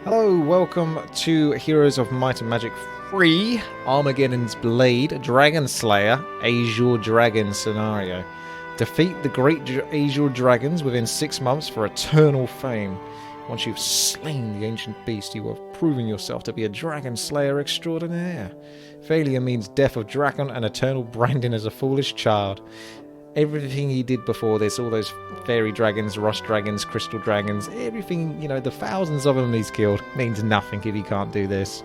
Hello, welcome to Heroes of Might and Magic 3, Armageddon's Blade, Dragon Slayer, Azure Dragon scenario. Defeat the great Azure Dragons within 6 months for eternal fame. Once you've slain the ancient beast, you have proven yourself to be a Dragon Slayer extraordinaire. Failure means death of Dragon and eternal branding as a foolish child. Everything he did before this, all those fairy dragons, rust dragons, crystal dragons, everything, you know, the thousands of them he's killed, means nothing if he can't do this.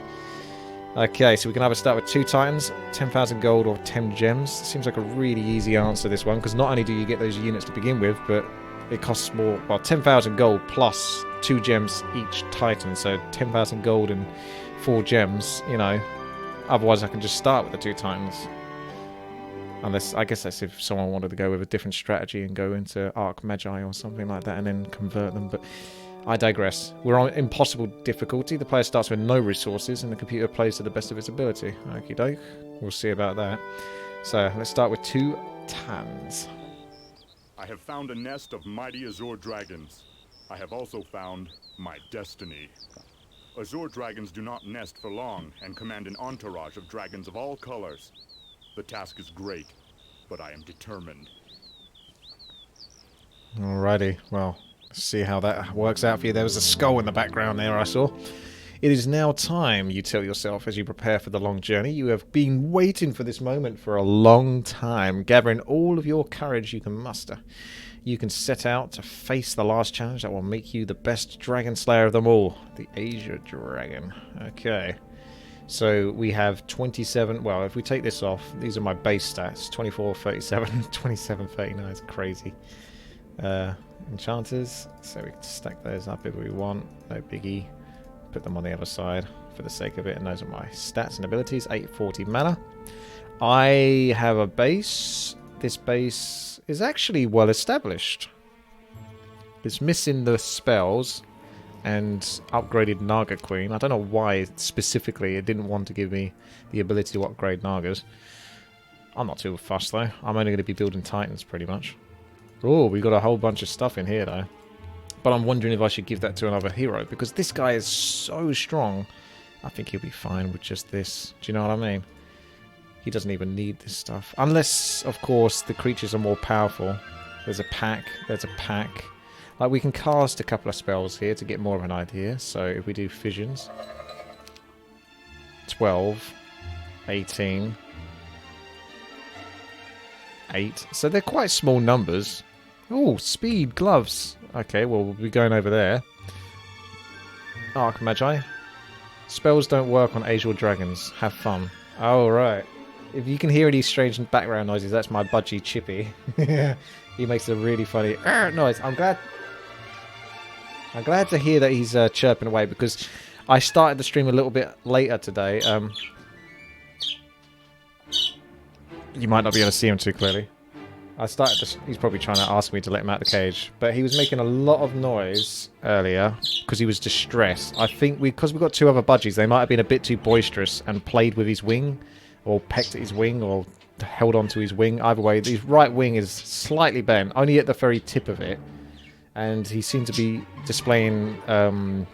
Okay, so we can either start with 2 titans, 10,000 gold, or 10 gems. Seems like a really easy answer, this one, because not only do you get those units to begin with, but it costs more, well, 10,000 gold plus 2 gems each titan, so 10,000 gold and 4 gems, you know. Otherwise I can just start with the 2 titans. Unless, I guess that's if someone wanted to go with a different strategy and go into Armageddon or something like that and then convert them, but I digress. We're on impossible difficulty. The player starts with no resources and the computer plays to the best of its ability. Okie doke. We'll see about that. So, let's start with 2 tans. I have found a nest of mighty Azure Dragons. I have also found my destiny. Azure Dragons do not nest for long and command an entourage of dragons of all colors. The task is great, but I am determined. Alrighty, well, let's see how that works out for you. There was a skull in the background there, I saw. It is now time, you tell yourself as you prepare for the long journey. You have been waiting for this moment for a long time, gathering all of your courage you can muster. You can set out to face the last challenge that will make you the best dragon slayer of them all, the Azure Dragon. Okay. So we have 27, well, if we take this off, these are my base stats, 24, 37, 27, 39, it's crazy. Enchanters, so we can stack those up if we want, no biggie. Put them on the other side for the sake of it, and those are my stats and abilities, 840 mana. I have a base, this base is actually well established. It's missing the spells and upgraded Naga Queen. I don't know why specifically it didn't want to give me the ability to upgrade Nagas. I'm not too fussed though. I'm only going to be building Titans pretty much. Oh, we got a whole bunch of stuff in here though. But I'm wondering if I should give that to another hero because this guy is so strong. I think he'll be fine with just this. Do you know what I mean? He doesn't even need this stuff. Unless, of course, the creatures are more powerful. There's a pack. There's a pack. Like, we can cast a couple of spells here to get more of an idea. So, if we do fissions. 12. 18. 8. So, they're quite small numbers. Oh, speed, gloves. Okay, well, we'll be going over there. Armageddon. Spells don't work on Azure Dragons. Have fun. Oh, right. If you can hear any strange background noises, that's my budgie Chippy. He makes a really funny noise. I'm glad to hear that he's chirping away because I started the stream a little bit later today. You might not be able to see him too clearly. He's probably trying to ask me to let him out the cage, but he was making a lot of noise earlier because he was distressed. I think because we've got 2 other budgies, they might have been a bit too boisterous and played with his wing, or pecked at his wing, or held onto his wing. Either way, his right wing is slightly bent, only at the very tip of it. And he seemed to be displaying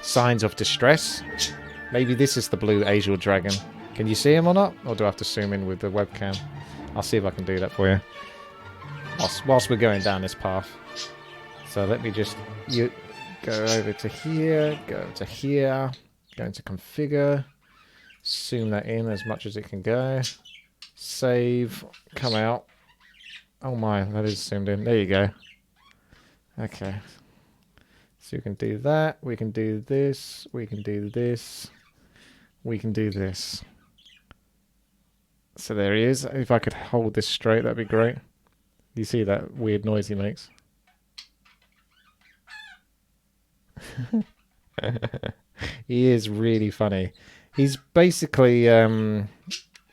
signs of distress. Maybe this is the blue Azure Dragon. Can you see him or not? Or do I have to zoom in with the webcam? I'll see if I can do that for you. Whilst we're going down this path. So let me just go over to here, go to here, go into configure, zoom that in as much as it can go. Save, come out. Oh my, that is zoomed in. There you go. Okay, so we can do that, we can do this, we can do this, we can do this. So there he is. If I could hold this straight, that'd be great. You see that weird noise he makes? He is really funny. He's basically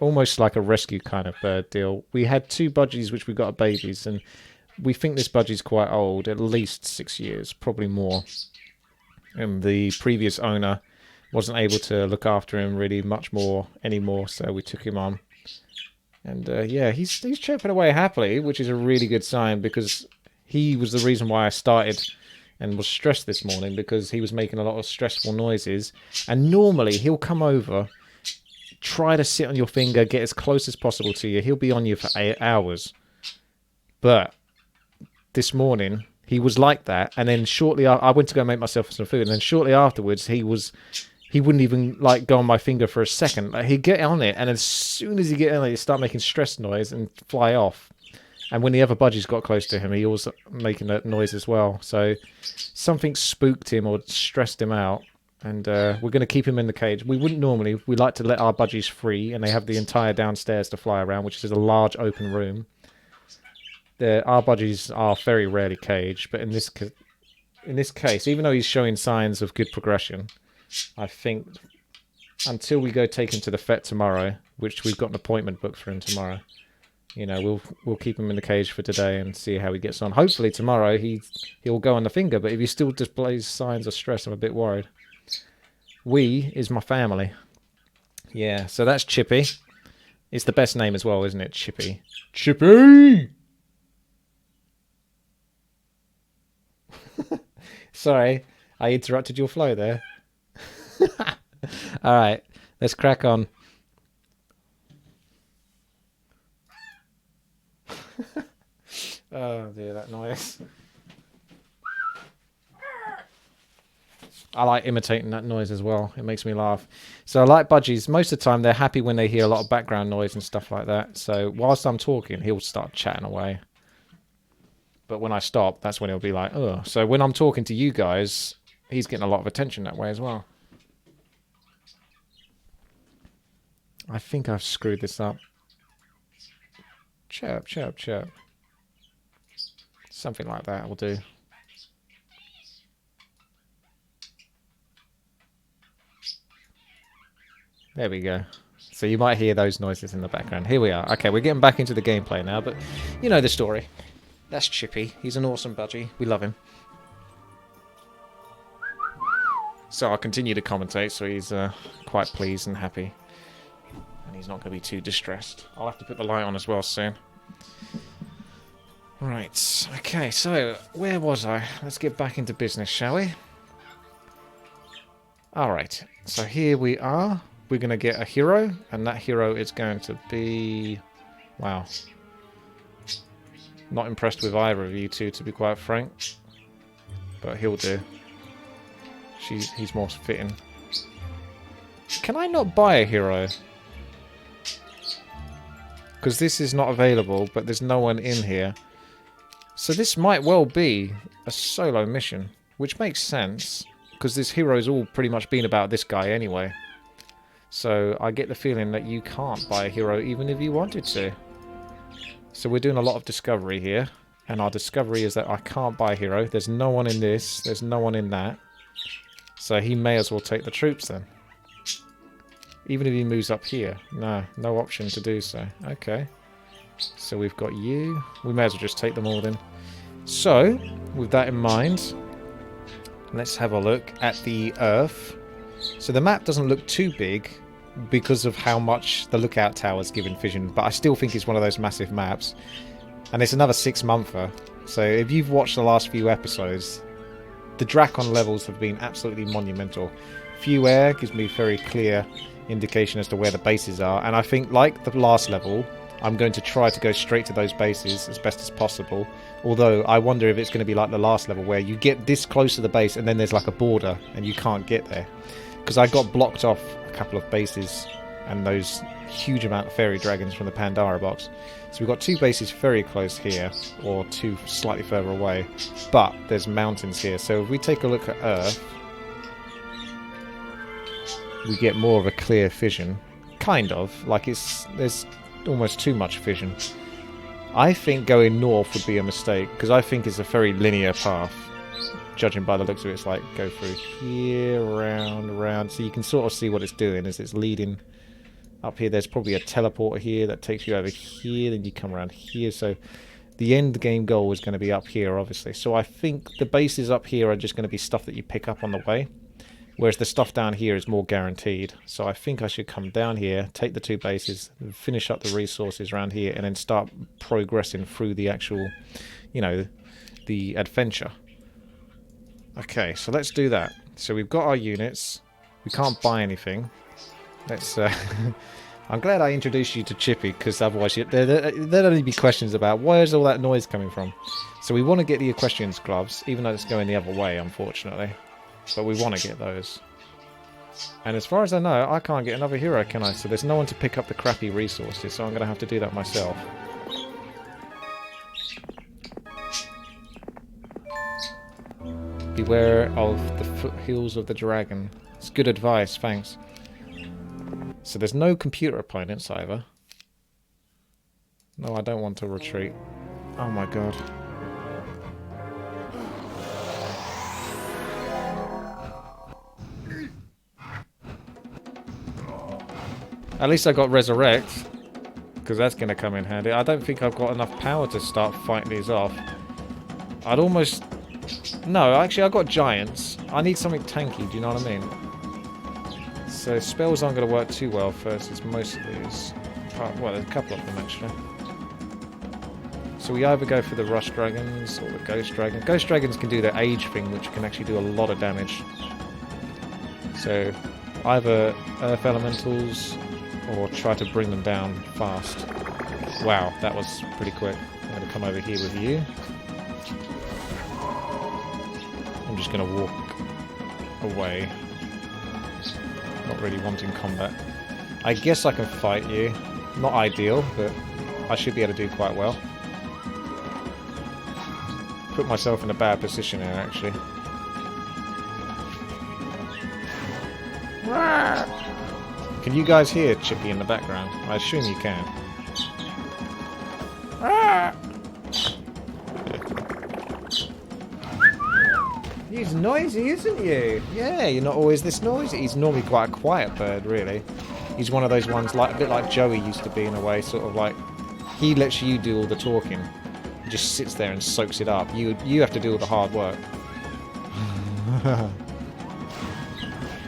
almost like a rescue kind of bird deal. We had 2 budgies which we got babies, and we think this budgie's quite old, at least 6 years, probably more. And the previous owner wasn't able to look after him really much more anymore, so we took him on. And yeah, he's chirping away happily, which is a really good sign because he was the reason why I started and was stressed this morning because he was making a lot of stressful noises. And normally he'll come over, try to sit on your finger, get as close as possible to you. He'll be on you for 8 hours. But this morning he was like that, and then shortly I went to go make myself some food, and then shortly afterwards he wouldn't even like go on my finger for a second. Like, he'd get on it, and as soon as he get on it, he'd start making stress noise and fly off. And when the other budgies got close to him, he was making that noise as well. So something spooked him or stressed him out. And we're going to keep him in the cage. We wouldn't normally. We like to let our budgies free, and they have the entire downstairs to fly around, which is a large open room. Our budgies are very rarely caged, but in this case, even though he's showing signs of good progression, I think until we go take him to the vet tomorrow, which we've got an appointment booked for him tomorrow, you know, we'll keep him in the cage for today and see how he gets on. Hopefully tomorrow he'll go on the finger, but if he still displays signs of stress, I'm a bit worried. We is my family. Yeah, so that's Chippy. It's the best name as well, isn't it? Chippy. Chippy! Sorry, I interrupted your flow there. Alright, let's crack on. Oh dear, that noise. I like imitating that noise as well. It makes me laugh. So I like budgies. Most of the time they're happy when they hear a lot of background noise and stuff like that. So whilst I'm talking, he'll start chatting away. But when I stop, that's when he'll be like, oh. So when I'm talking to you guys, he's getting a lot of attention that way as well. I think I've screwed this up. Chirp, chirp, chirp. Something like that will do. There we go. So you might hear those noises in the background. Here we are. Okay, we're getting back into the gameplay now, but you know the story. That's Chippy. He's an awesome budgie. We love him. So I'll continue to commentate, so he's quite pleased and happy. And he's not going to be too distressed. I'll have to put the light on as well soon. Right. Okay, so where was I? Let's get back into business, shall we? Alright. So here we are. We're going to get a hero, and that hero is going to be... Wow. Not impressed with either of you two, to be quite frank. But he'll do. He's more fitting. Can I not buy a hero? Because this is not available, but there's no one in here. So this might well be a solo mission, which makes sense, because this hero's all pretty much been about this guy anyway. So I get the feeling that you can't buy a hero even if you wanted to. So we're doing a lot of discovery here, and our discovery is that I can't buy a hero. There's no one in this, there's no one in that. So he may as well take the troops then. Even if he moves up here. No option to do so. Okay. So we've got you. We may as well just take them all then. So, with that in mind, let's have a look at the Earth. So the map doesn't look too big because of how much the lookout tower's given vision, but I still think it's one of those massive maps. And it's another 6-monther. So if you've watched the last few episodes, the Drakon levels have been absolutely monumental. Few air gives me very clear indication as to where the bases are, and I think, like the last level, I'm going to try to go straight to those bases as best as possible. Although I wonder if it's going to be like the last level where you get this close to the base and then there's like a border and you can't get there. Because I got blocked off a couple of bases and those huge amount of fairy dragons from the Pandora box. So we've got 2 bases very close here, or 2 slightly further away, but there's mountains here. So if we take a look at Earth, we get more of a clear vision. Kind of, like there's almost too much vision. I think going north would be a mistake, because I think it's a very linear path. Judging by the looks of it, it's like go through here, around, so you can sort of see what it's doing as it's leading up here. There's probably a teleporter here that takes you over here, then you come around here, so the end game goal is going to be up here, obviously. So I think the bases up here are just going to be stuff that you pick up on the way, whereas the stuff down here is more guaranteed. So I think I should come down here, take the 2 bases, finish up the resources around here, and then start progressing through the actual, you know, the adventure. Okay, so let's do that. So we've got our units. We can't buy anything. Let's... I'm glad I introduced you to Chippy, because otherwise there'd only be questions about where is all that noise coming from. So we want to get the Equestrian's gloves, even though it's going the other way, unfortunately. But we want to get those. And as far as I know, I can't get another hero, can I? So there's no one to pick up the crappy resources, so I'm going to have to do that myself. Beware of the foothills of the dragon. It's good advice, thanks. So there's no computer opponents either. No, I don't want to retreat. Oh my god. At least I got Resurrect, because that's going to come in handy. I don't think I've got enough power to start fighting these off. I'd almost... No, actually I got Giants. I need something tanky, do you know what I mean? So spells aren't going to work too well first, it's most of these. Well, there's a couple of them actually. So we either go for the Rush Dragons or the Ghost Dragon. Ghost Dragons can do their age thing, which can actually do a lot of damage. So either Earth Elementals or try to bring them down fast. Wow, that was pretty quick. I'm going to come over here with you. I'm just going to walk away. Not really wanting combat. I guess I can fight you. Not ideal, but I should be able to do quite well. Put myself in a bad position here, actually. Can you guys hear Chippy in the background? I assume you can. He's noisy, isn't you? Yeah, you're not always this noisy. He's normally quite a quiet bird, really. He's one of those ones, like a bit like Joey used to be in a way, sort of like he lets you do all the talking. He just sits there and soaks it up. You have to do all the hard work. Alright,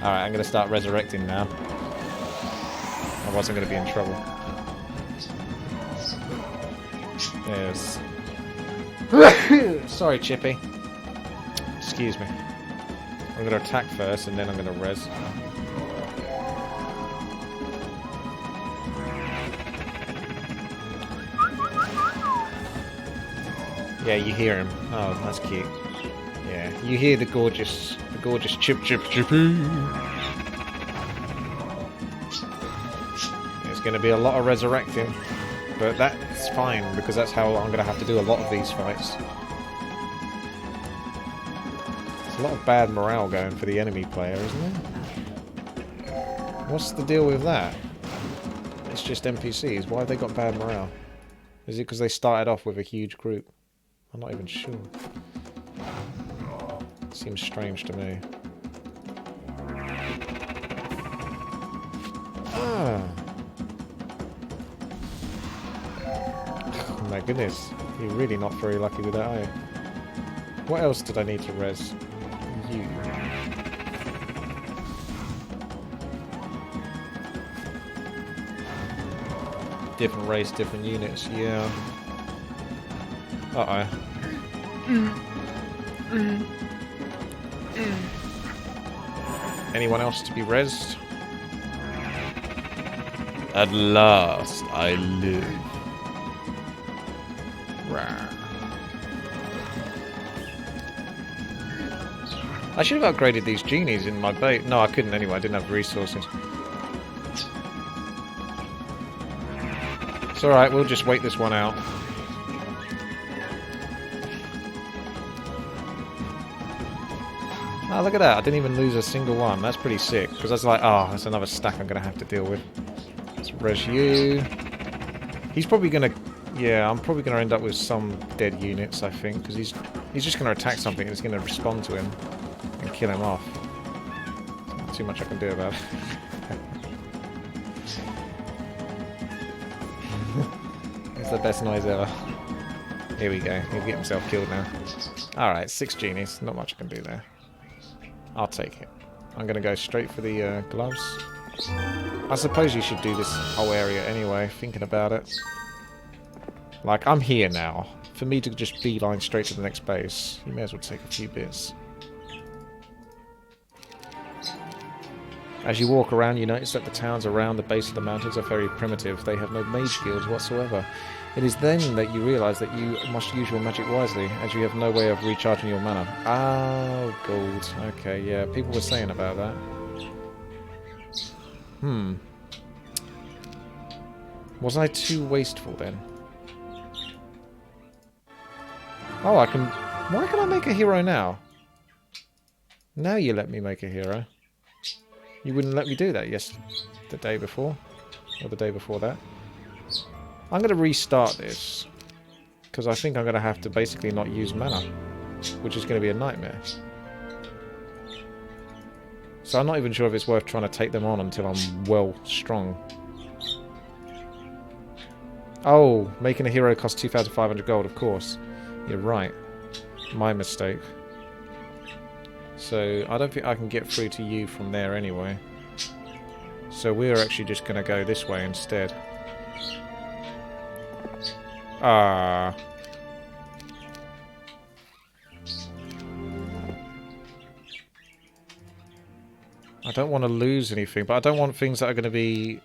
I'm going to start resurrecting now. Otherwise I'm going to be in trouble. Yes. Sorry, Chippy. Excuse me. I'm going to attack first and then I'm going to res. Yeah, you hear him. Oh, that's cute. Yeah, you hear the gorgeous chip chip chippy. There's going to be a lot of resurrecting, but that's fine because that's how I'm going to have to do a lot of these fights. A lot of bad morale going for the enemy player, isn't there? What's the deal with that? It's just NPCs. Why have they got bad morale? Is it because they started off with a huge group? I'm not even sure. Seems strange to me. Ah. Oh my goodness. You're really not very lucky with that, are you? What else did I need to res? You. Different race, different units, yeah. Uh-oh. Anyone else to be rezzed? At last, I live. Rawr. I should have upgraded these genies in my bait. No, I couldn't anyway. I didn't have resources. It's alright, we'll just wait this one out. Oh, look at that. I didn't even lose a single one. That's pretty sick. Because I was like, oh, that's another stack I'm going to have to deal with. Let's res you. He's probably going to... Yeah, I'm probably going to end up with some dead units, I think. Because he's just going to attack something and it's going to respond to him. And kill him off. There's not too much I can do about it. It's the best noise ever. Here we go. He'll get himself killed now. Alright, 6 genies. Not much I can do there. I'll take it. I'm going to go straight for the gloves. I suppose you should do this whole area anyway, thinking about it. Like, I'm here now. For me to just beeline straight to the next base, you may as well take a few bits. As you walk around, you notice that the towns around the base of the mountains are very primitive. They have no mage guilds whatsoever. It is then that you realise that you must use your magic wisely, as you have no way of recharging your mana. Oh, gold. Okay, yeah, people were saying about that. Was I too wasteful then? Oh, I can... Why can I make a hero now? Now you let me make a hero. You wouldn't let me do that the day before. Or the day before that. I'm going to restart this. Because I think I'm going to have to basically not use mana. Which is going to be a nightmare. So I'm not even sure if it's worth trying to take them on until I'm well strong. Oh, making a hero costs 2,500 gold, of course. You're right. My mistake. So, I don't think I can get through to you from there anyway. So we're actually just going to go this way instead. Ah. I don't want to lose anything, but I don't want things that are going to be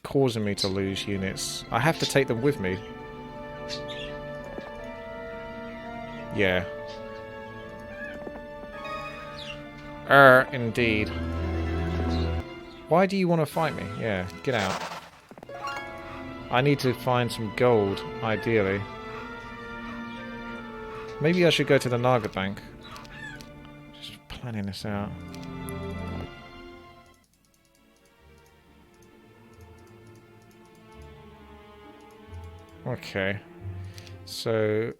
causing me to lose units. I have to take them with me. Yeah. Indeed. Why do you want to fight me? Yeah, get out. I need to find some gold, ideally. Maybe I should go to the Naga Bank. Just planning this out. Okay. So,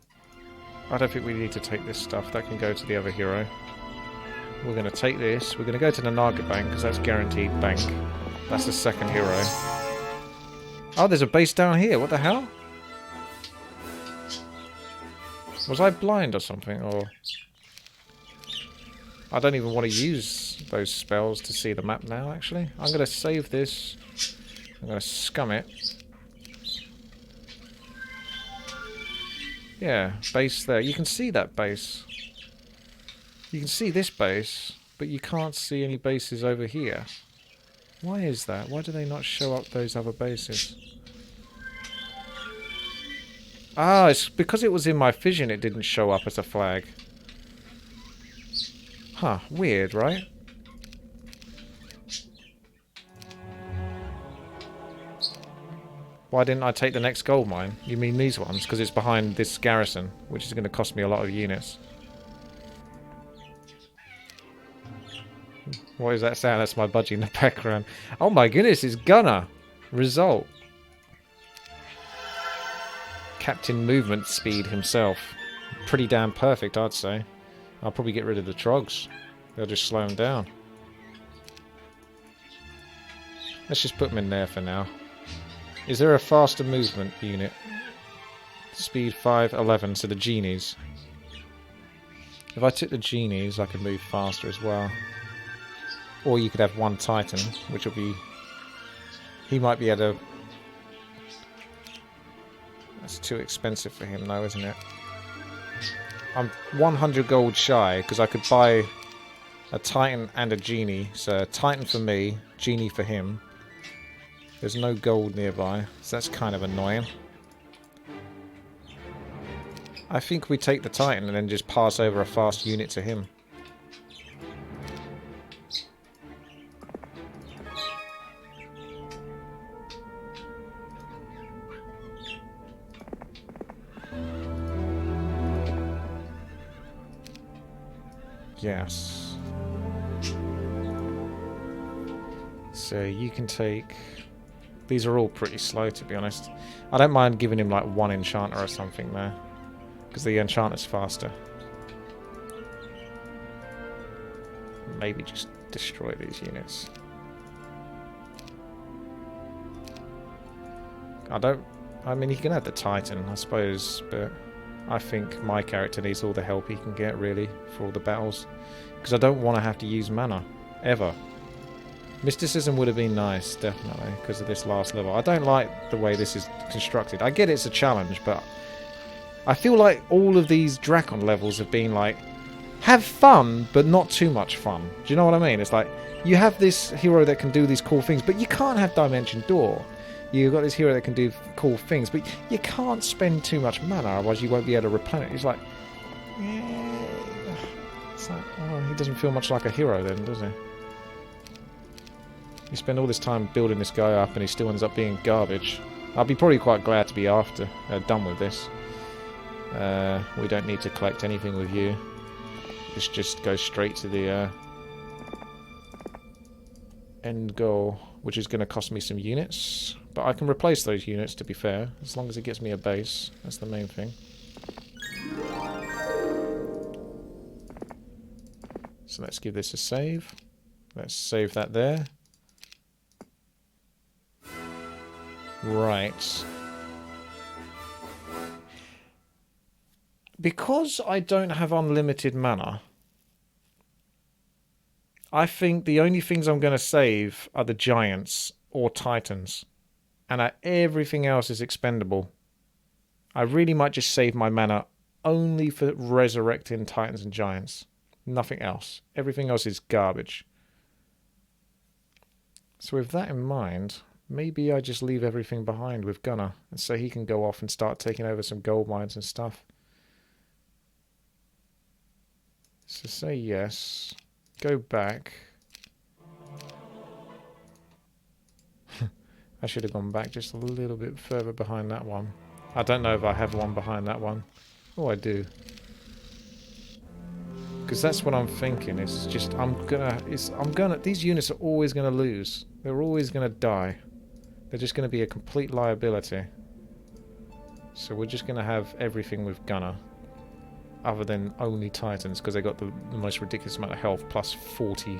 I don't think we need to take this stuff. That can go to the other hero. We're going to take this. We're going to go to the Naga Bank, because that's guaranteed bank. That's the second hero. Oh, there's a base down here. What the hell? Was I blind or something? Or I don't even want to use those spells to see the map now, actually. I'm going to save this. I'm going to scum it. Yeah, base there. You can see that base. You can see this base, but you can't see any bases over here. Why is that? Why do they not show up those other bases? Ah, it's because it was in my vision it didn't show up as a flag. Huh, weird, right? Why didn't I take the next gold mine? You mean these ones? Because it's behind this garrison, which is going to cost me a lot of units. What is that sound? That's my budgie in the background. Oh my goodness, it's Gunner! Result. Captain Movement Speed himself. Pretty damn perfect, I'd say. I'll probably get rid of the trogs. They'll just slow them down. Let's just put them in there for now. Is there a faster movement unit? Speed 511, so the genies. If I took the genies, I could move faster as well. Or you could have one Titan, which will be... He might be able to... That's too expensive for him though, isn't it? I'm 100 gold shy, because I could buy a Titan and a genie. So Titan for me, genie for him. There's no gold nearby, so that's kind of annoying. I think we take the Titan and then just pass over a fast unit to him. Yes. So you can take... These are all pretty slow, to be honest. I don't mind giving him like one enchanter or something there, because the enchanter's faster. Maybe just destroy these units. I mean, he can have the Titan, I suppose, but I think my character needs all the help he can get, really, for all the battles. Because I don't want to have to use mana, ever. Mysticism would have been nice, definitely, because of this last level. I don't like the way this is constructed. I get it's a challenge, but I feel like all of these Drakon levels have been, like, have fun, but not too much fun. Do you know what I mean? It's like, you have this hero that can do these cool things, but you can't have Dimension Door. You've got this hero that can do cool things, but you can't spend too much mana, otherwise you won't be able to replenish. It's like, yeah. It's like, oh, he doesn't feel much like a hero then, does he? You spend all this time building this guy up and he still ends up being garbage. I'll be probably quite glad to be done with this. We don't need to collect anything with you. This just goes straight to the end goal, which is going to cost me some units. But I can replace those units, to be fair, as long as it gets me a base. That's the main thing. So let's give this a save. Let's save that there. Right. Because I don't have unlimited mana, I think the only things I'm going to save are the giants or titans. And everything else is expendable. I really might just save my mana only for resurrecting titans and giants. Nothing else. Everything else is garbage. So with that in mind, maybe I just leave everything behind with Gunner, and so he can go off and start taking over some gold mines and stuff. So say yes. Go back. I should have gone back just a little bit further behind that one. I don't know if I have one behind that one. Oh, I do. Because that's what I'm thinking. It's just these units are always gonna lose. They're always gonna die. They're just gonna be a complete liability. So we're just gonna have everything with Gunner, other than only Titans, because they got the most ridiculous amount of health plus 40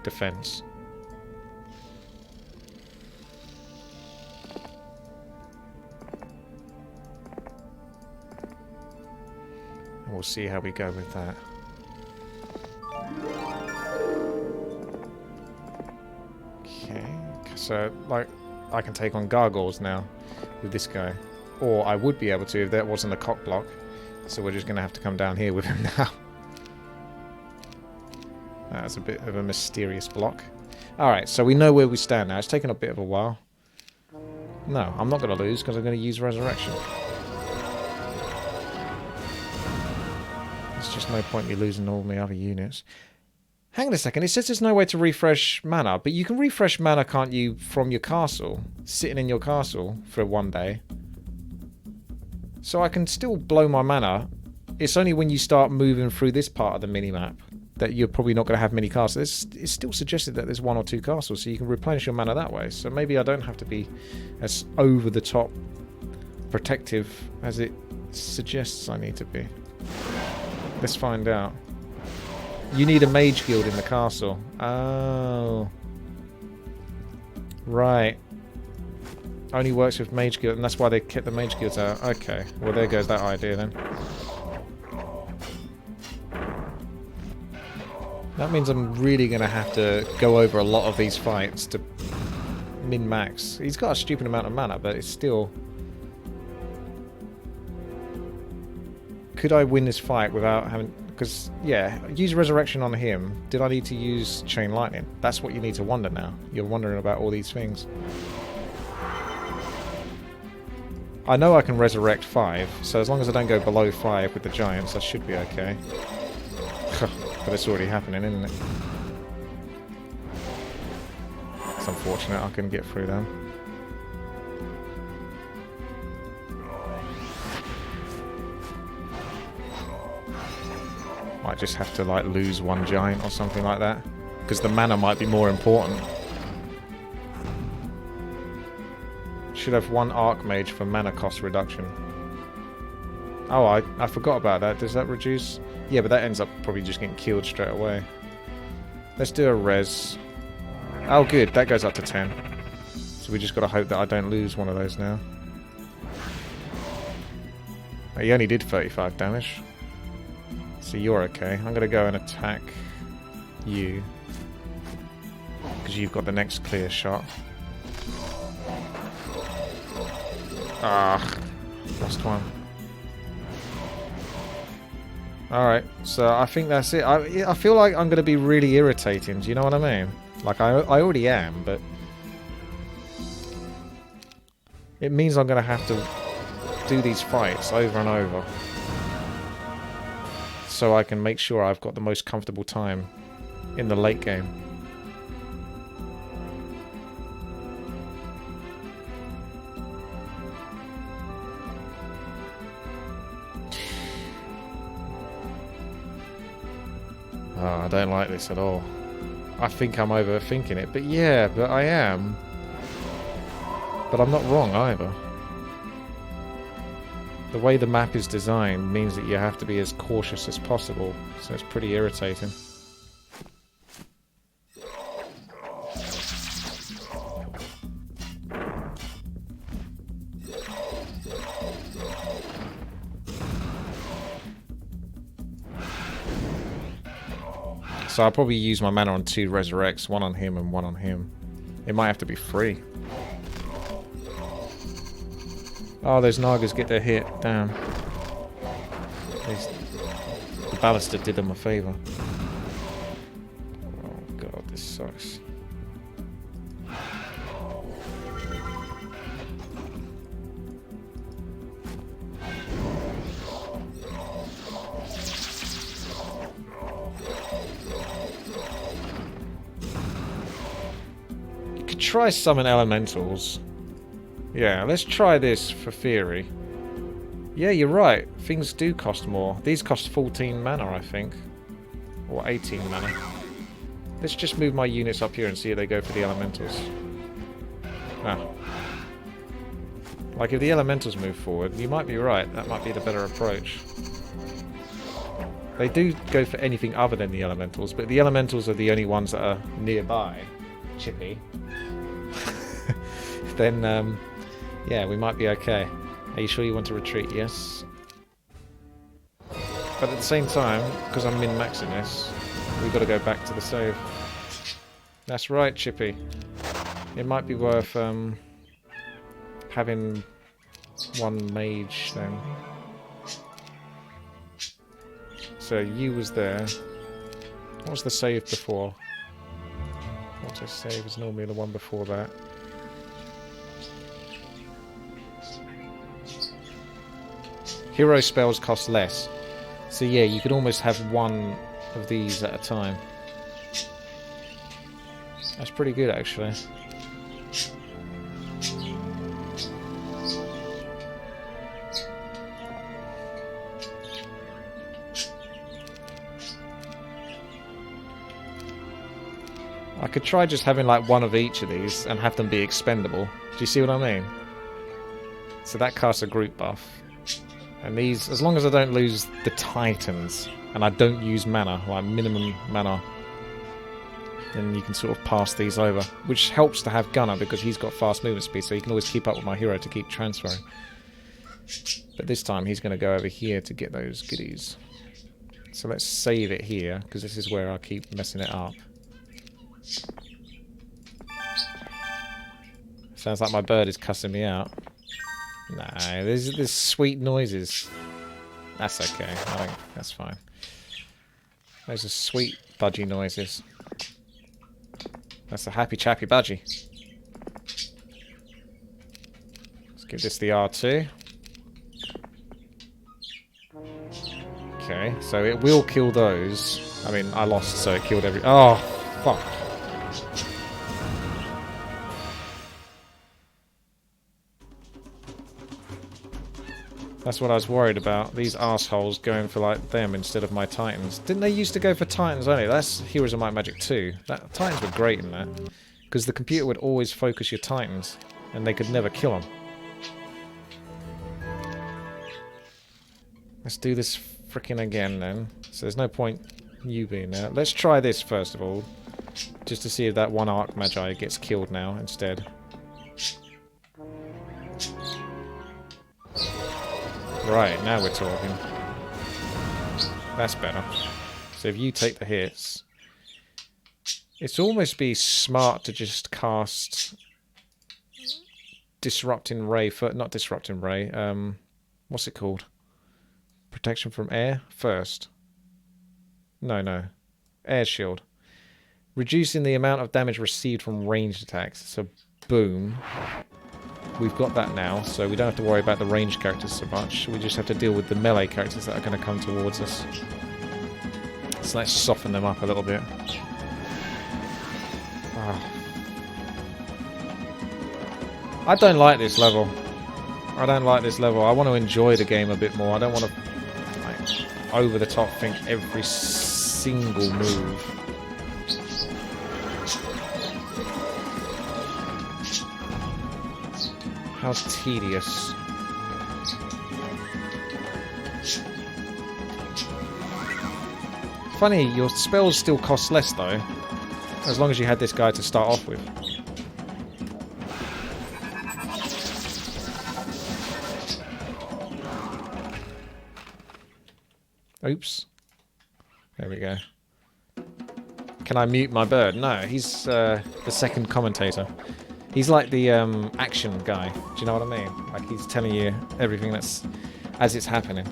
defense. And we'll see how we go with that. Okay, so like I can take on gargoyles now with this guy, or I would be able to if that wasn't a cock block. So we're just going to have to come down here with him now. That's a bit of a mysterious block. Alright, so we know where we stand now. It's taken a bit of a while. No, I'm not going to lose because I'm going to use Resurrection. There's just no point in me losing all my other units. Hang on a second, it says there's no way to refresh mana, but you can refresh mana, can't you, from your castle? Sitting in your castle for one day. So I can still blow my mana. It's only when you start moving through this part of the minimap that you're probably not going to have many castles. It's still suggested that there's 1 or 2 castles, so you can replenish your mana that way. So maybe I don't have to be as over-the-top protective as it suggests I need to be. Let's find out. You need a mage guild in the castle. Oh. Right. Only works with mage guild, and that's why they kept the mage guilds out. Okay, well there goes that idea then. That means I'm really going to have to go over a lot of these fights to min-max. He's got a stupid amount of mana, but it's still... Could I win this fight without having... Because, yeah, use Resurrection on him. Did I need to use Chain Lightning? That's what you need to wonder now. You're wondering about all these things. I know I can resurrect 5, so as long as I don't go below 5 with the giants, I should be okay. But it's already happening, isn't it? It's unfortunate I couldn't get through them. Might just have to like lose 1 giant or something like that, because the mana might be more important. Should have 1 Archmage for mana cost reduction. Oh, I forgot about that. Does that reduce? Yeah, but that ends up probably just getting killed straight away. Let's do a res. Oh, good. That goes up to 10. So we just got to hope that I don't lose one of those now. He only did 35 damage. So you're okay. I'm going to go and attack you, because you've got the next clear shot. Ah, lost one. Alright, so I think that's it. I feel like I'm going to be really irritating, do you know what I mean? Like, I already am, but... It means I'm going to have to do these fights over and over. So I can make sure I've got the most comfortable time in the late game. Oh, I don't like this at all. I think I'm overthinking it, but yeah, but I am. But I'm not wrong either. The way the map is designed means that you have to be as cautious as possible, so it's pretty irritating. So I'll probably use my mana on 2 resurrects, one on him and one on him. It might have to be 3. Oh, those Nagas get their hit. Damn. The Ballaster did them a favour. Oh god, this sucks. Try summon elementals. Yeah, let's try this for theory. Yeah, you're right. Things do cost more. These cost 14 mana, I think. Or 18 mana. Let's just move my units up here and see if they go for the elementals. Ah. Like, if the elementals move forward, you might be right. That might be the better approach. They do go for anything other than the elementals, but the elementals are the only ones that are nearby. Chippy. Then, yeah, we might be okay. Are you sure you want to retreat? Yes. But at the same time, because I'm min-maxing this, we've got to go back to the save. That's right, Chippy. It might be worth having one mage then. So you was there. What was the save before? Auto save is normally the one before that. Hero spells cost less. So yeah, you could almost have one of these at a time. That's pretty good, actually. I could try just having like one of each of these and have them be expendable. Do you see what I mean? So that casts a group buff. And these, as long as I don't lose the Titans, and I don't use mana, like minimum mana, then you can sort of pass these over. Which helps to have Gunner, because he's got fast movement speed, so he can always keep up with my hero to keep transferring. But this time he's going to go over here to get those goodies. So let's save it here, because this is where I keep messing it up. Sounds like my bird is cussing me out. Nah, there's sweet noises. That's okay. I think that's fine. Those are sweet budgie noises. That's a happy chappy budgie. Let's give this the R2. Okay, so it will kill those. I mean, I lost, so it killed every... Oh, fuck. That's what I was worried about. These assholes going for like them instead of my Titans. Didn't they used to go for Titans only? That's Heroes of Might and Magic 2. Titans were great in that. Because the computer would always focus your Titans. And they could never kill them. Let's do this frickin' again then. So there's no point you being there. Let's try this first of all. Just to see if that one Archmagi gets killed now instead. Right, now we're talking. That's better. So if you take the hits... It's almost be smart to just cast... Disrupting Ray... Not Disrupting Ray, what's it called? Protection from Air first. No, no. Air shield. Reducing the amount of damage received from ranged attacks. So, boom. We've got that now, so we don't have to worry about the ranged characters so much. We just have to deal with the melee characters that are going to come towards us. So let's soften them up a little bit. Oh. I don't like this level. I don't like this level. I want to enjoy the game a bit more. I don't want to, like, over the top think every single move. How tedious. Funny, your spells still cost less though, as long as you had this guy to start off with. Oops. There we go. Can I mute my bird? No, he's the second commentator. He's like the action guy. Do you know what I mean? Like he's telling you everything that's as it's happening.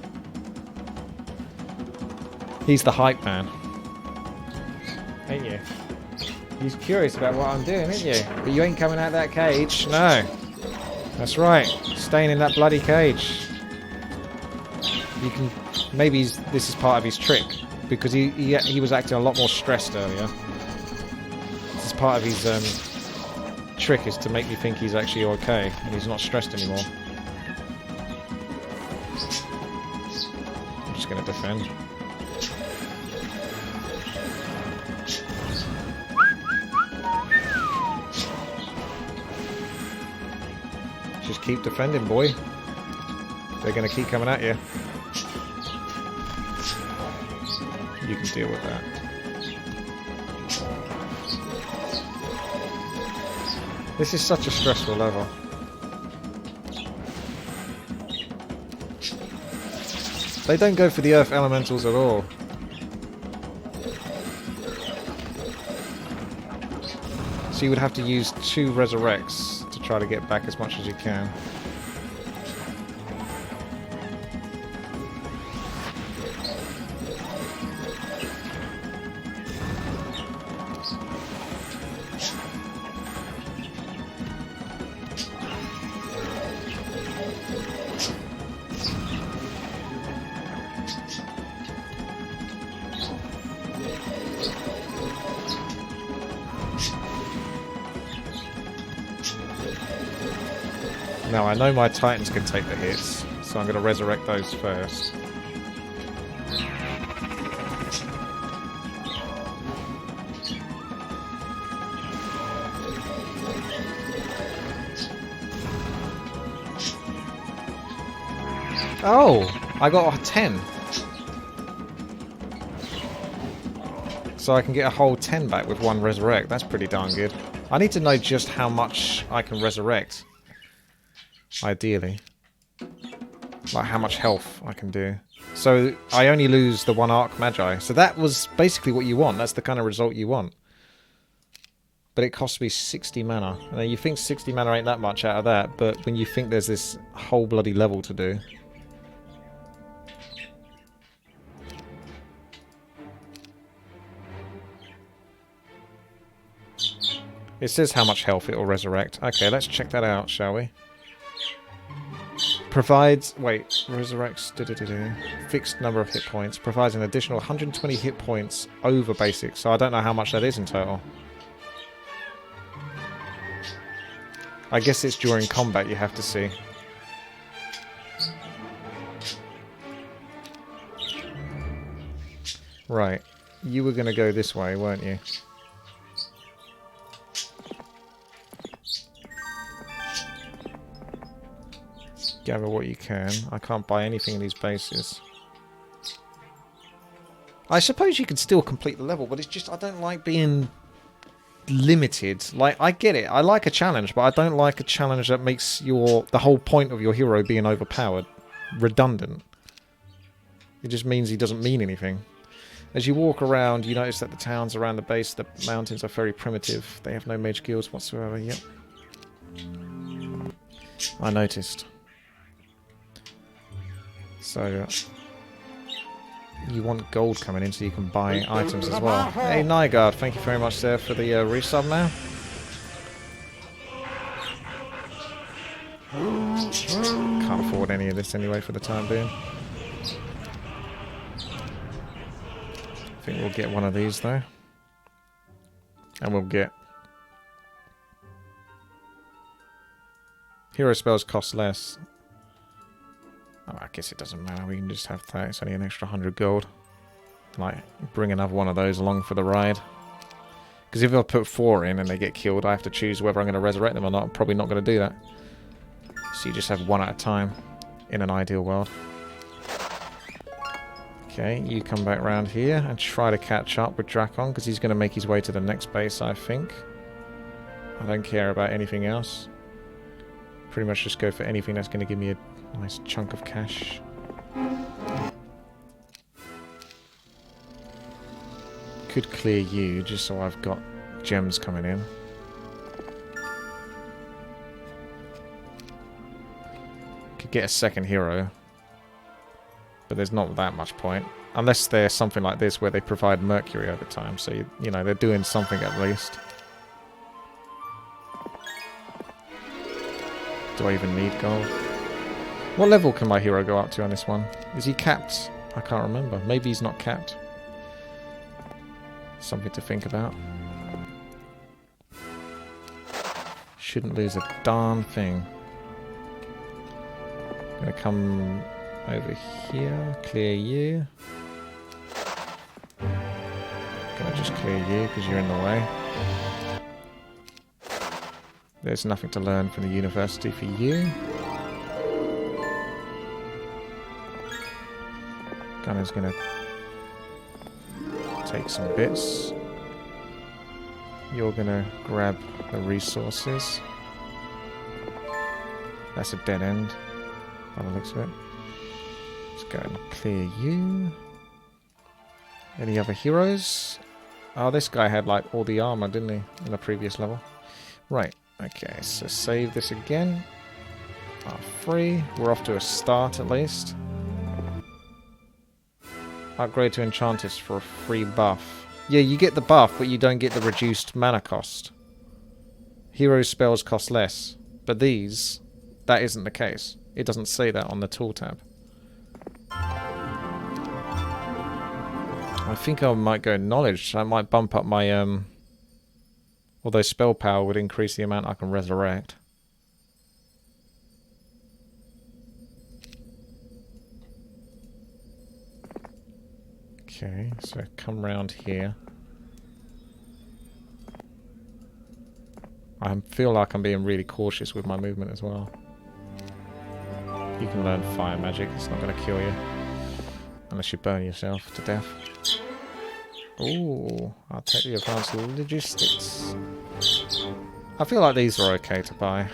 He's the hype man. Ain't you? He's curious about what I'm doing, ain't you? But you ain't coming out that cage. No. That's right. Staying in that bloody cage. You can... Maybe this is part of his trick. Because he was acting a lot more stressed earlier. This is part of his trick, is to make me think he's actually okay. And he's not stressed anymore. I'm just going to defend. Just keep defending, boy. They're going to keep coming at you. You can deal with that. This is such a stressful level. They don't go for the earth elementals at all. So you would have to use 2 resurrects to try to get back as much as you can. Now I know my Titans can take the hits, so I'm going to resurrect those first. Oh! I got a 10. So I can get a whole 10 back with 1 resurrect. That's pretty darn good. I need to know just how much I can resurrect. Ideally. Like how much health I can do. So I only lose the 1 arc magi. So that was basically what you want. That's the kind of result you want. But it cost me 60 mana. Now you think 60 mana ain't that much out of that, but when you think there's this whole bloody level to do. It says how much health it will resurrect. Okay, let's check that out, shall we? Provides... Wait. Resurrects... Fixed number of hit points. Provides an additional 120 hit points over basic. So I don't know how much that is in total. I guess it's during combat you have to see. Right. You were going to go this way, weren't you? Gather what you can. I can't buy anything in these bases. I suppose you could still complete the level, but it's just I don't like being limited. Like, I get it. I like a challenge, but I don't like a challenge that makes the whole point of your hero being overpowered redundant. It just means he doesn't mean anything. As you walk around, you notice that the towns around the base of the mountains are very primitive. They have no mage guilds whatsoever. Yep. I noticed. So, you want gold coming in so you can buy items as well. Hey, Nygaard, thank you very much there for the resub now. Can't afford any of this anyway for the time being. I think we'll get one of these though. And we'll get... Hero spells cost less. Oh, I guess it doesn't matter. We can just have that. It's only an extra 100 gold. Like, bring another one of those along for the ride. Because if I put 4 in and they get killed, I have to choose whether I'm going to resurrect them or not. I'm probably not going to do that. So you just have one at a time in an ideal world. Okay, you come back around here and try to catch up with Drakon because he's going to make his way to the next base, I think. I don't care about anything else. Pretty much just go for anything that's going to give me a nice chunk of cash. Could clear you just so I've got gems coming in. Could get a second hero. But there's not that much point. Unless there's something like this where they provide Mercury over time. So, you know, they're doing something at least. Do I even need gold? What level can my hero go up to on this one? Is he capped? I can't remember. Maybe he's not capped. Something to think about. Shouldn't lose a darn thing. Gonna come over here, clear you. Gonna just clear you because you're in the way. There's nothing to learn from the university for you. Gunner's gonna take some bits. You're gonna grab the resources. That's a dead end by the looks of it. Let's go and clear you. Any other heroes? Oh, this guy had like all the armor, didn't he, in the previous level? Right. Okay, so save this again. Free. We're off to a start at least. Upgrade to Enchantress for a free buff. Yeah, you get the buff, but you don't get the reduced mana cost. Hero spells cost less. But these, that isn't the case. It doesn't say that on the tool tab. I think I might go knowledge. I might bump up my although spell power would increase the amount I can resurrect. Okay, so come round here. I feel like I'm being really cautious with my movement as well. You can learn fire magic, it's not going to kill you. Unless you burn yourself to death. Ooh, I'll take the advanced logistics. I feel like these are okay to buy.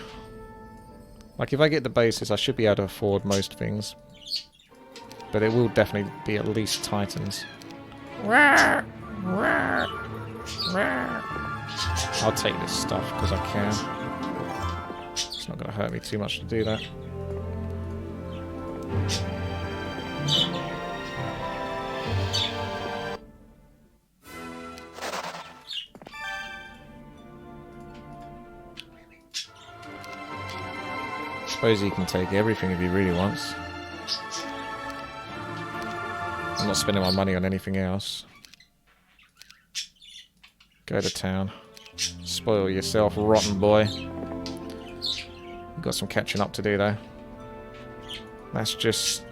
Like if I get the bases, I should be able to afford most things. But it will definitely be at least Titans. I'll take this stuff because I can. It's not going to hurt me too much to do that. I suppose he can take everything if he really wants. I'm not spending my money on anything else. Go to town. Spoil yourself, rotten boy. You've got some catching up to do though. That's just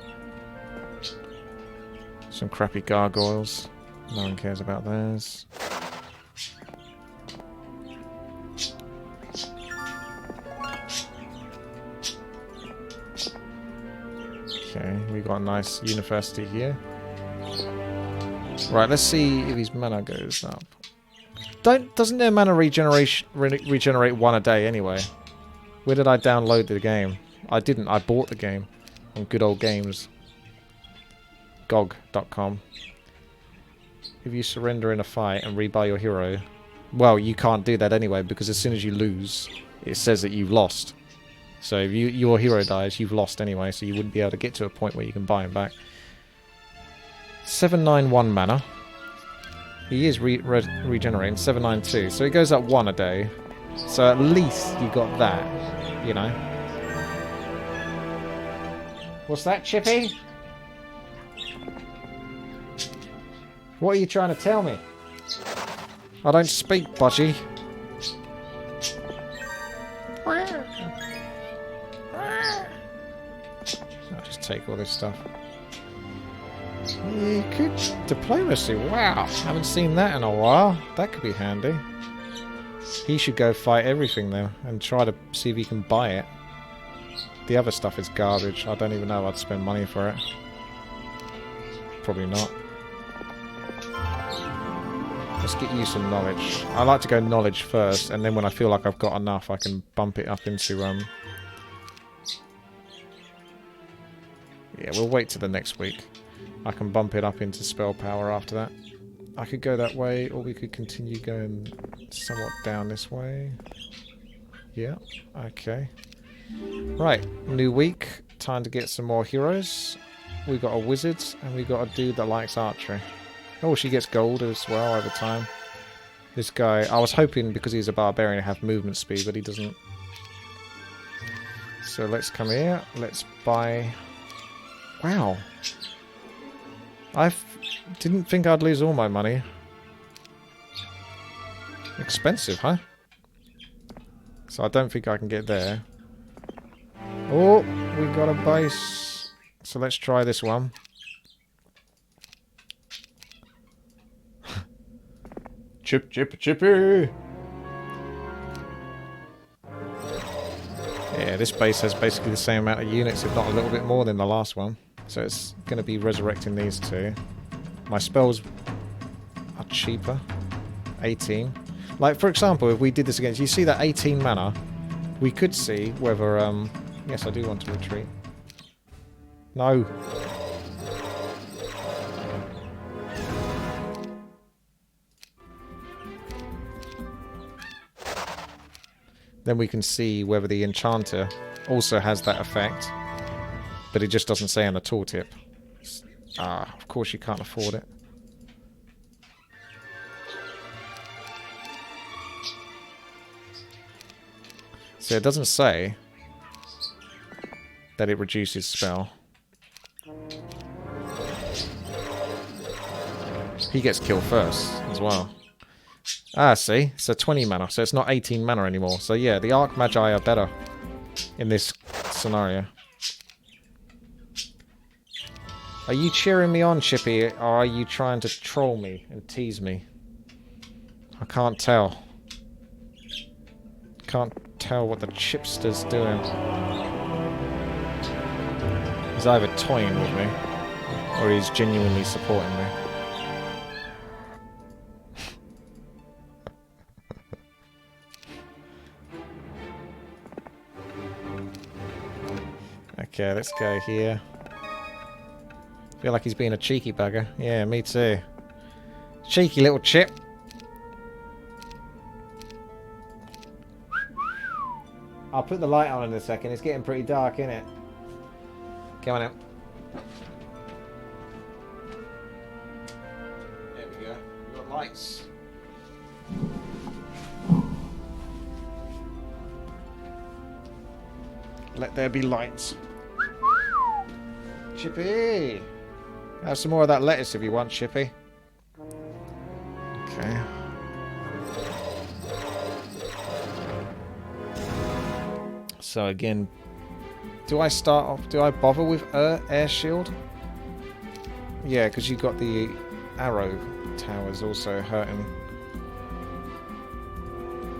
some crappy gargoyles. No one cares about those. Okay, we got a nice university here. Right, let's see if his mana goes up. Doesn't their mana regenerate one a day anyway? Where did I download the game? I didn't. I bought the game on Good Old Games. GOG.com. If you surrender in a fight and rebuy your hero, well, you can't do that anyway because as soon as you lose, it says that you've lost. So if your hero dies, you've lost anyway, so you wouldn't be able to get to a point where you can buy him back. 791 mana. He is regenerating. 792. So he goes up 1 a day. So at least you got that, you know. What's that, Chippy? What are you trying to tell me? I don't speak, budgie. I'll just take all this stuff. You could... Diplomacy, wow. Haven't seen that in a while. That could be handy. He should go fight everything though, and try to see if he can buy it. The other stuff is garbage. I don't even know if I'd spend money for it. Probably not. Let's get you some knowledge. I like to go knowledge first, and then when I feel like I've got enough, I can bump it up into... Yeah, we'll wait till the next week. I can bump it up into spell power after that. I could go that way, or we could continue going somewhat down this way. Yeah, okay. Right, new week. Time to get some more heroes. We got a wizard, and we got a dude that likes archery. Oh, she gets gold as well over time. This guy, I was hoping because he's a barbarian to have movement speed, but he doesn't. So let's come here. Let's buy... Wow. I didn't think I'd lose all my money. Expensive, huh? So I don't think I can get there. Oh, we got a base. So let's try this one. Chippy! Yeah, this base has basically the same amount of units, if not a little bit more than the last one. So it's going to be resurrecting these two. My spells are cheaper. 18. Like, for example, if we did this again, you see that 18 mana? We could see whether... Yes, I do want to retreat. No. Then we can see whether the enchanter also has that effect. But it just doesn't say on the tooltip. Ah, of course you can't afford it. So it doesn't say that it reduces spell. He gets killed first as well. Ah, see? So 20 mana. So it's not 18 mana anymore. So yeah, the Archmagi are better in this scenario. Are you cheering me on, Chippy, or are you trying to troll me and tease me? I can't tell. Can't tell what the chipster's doing. He's either toying with me, or he's genuinely supporting me. Okay, let's go here. Feel like he's being a cheeky bugger. Yeah, me too. Cheeky little chip. I'll put the light on in a second. It's getting pretty dark, isn't it? Come on out. There we go. We've got lights. Let there be lights. Chippy! Have some more of that lettuce if you want, Chippy. Okay. So again, do I start off? Do I bother with air shield? Yeah, because you got the arrow towers also hurting.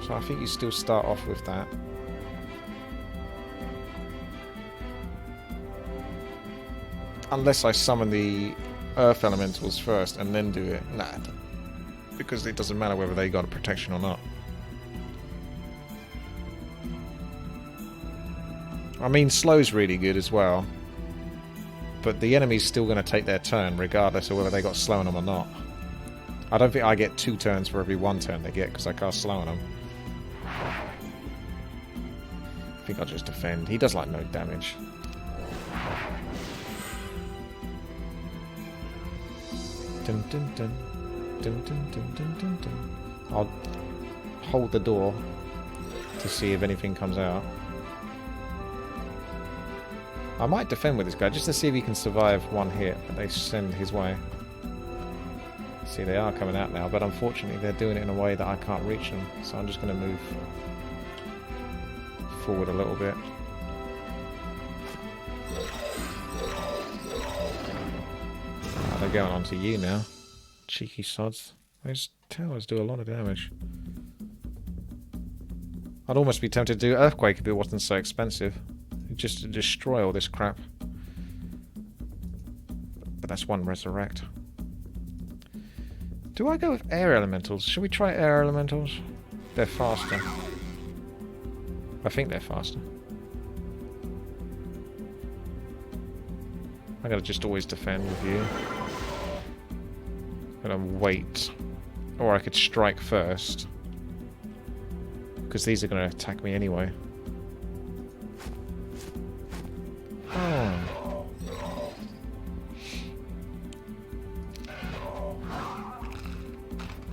So I think you still start off with that. Unless I summon the Earth Elementals first and then do it. Nah, because it doesn't matter whether they got a protection or not. I mean, slow's really good as well. But the enemy's still going to take their turn regardless of whether they got slow on them or not. I don't think I get 2 turns for every 1 turn they get because I cast slow on them. I think I'll just defend. He does like no damage. Dun, dun, dun. Dun, dun, dun, dun, dun, dun. I'll hold the door to see if anything comes out. I might defend with this guy just to see if he can survive one hit that they send his way. See, they are coming out now, but unfortunately they're doing it in a way that I can't reach them. So I'm just going to move forward a little bit. Oh, they're going on to you now. Cheeky sods. Those towers do a lot of damage. I'd almost be tempted to do Earthquake if it wasn't so expensive. Just to destroy all this crap. But that's one Resurrect. Do I go with Air Elementals? Should we try Air Elementals? They're faster. I think they're faster. I gotta just always defend with you. I'm gonna wait. Or I could strike first. Because these are gonna attack me anyway. Oh.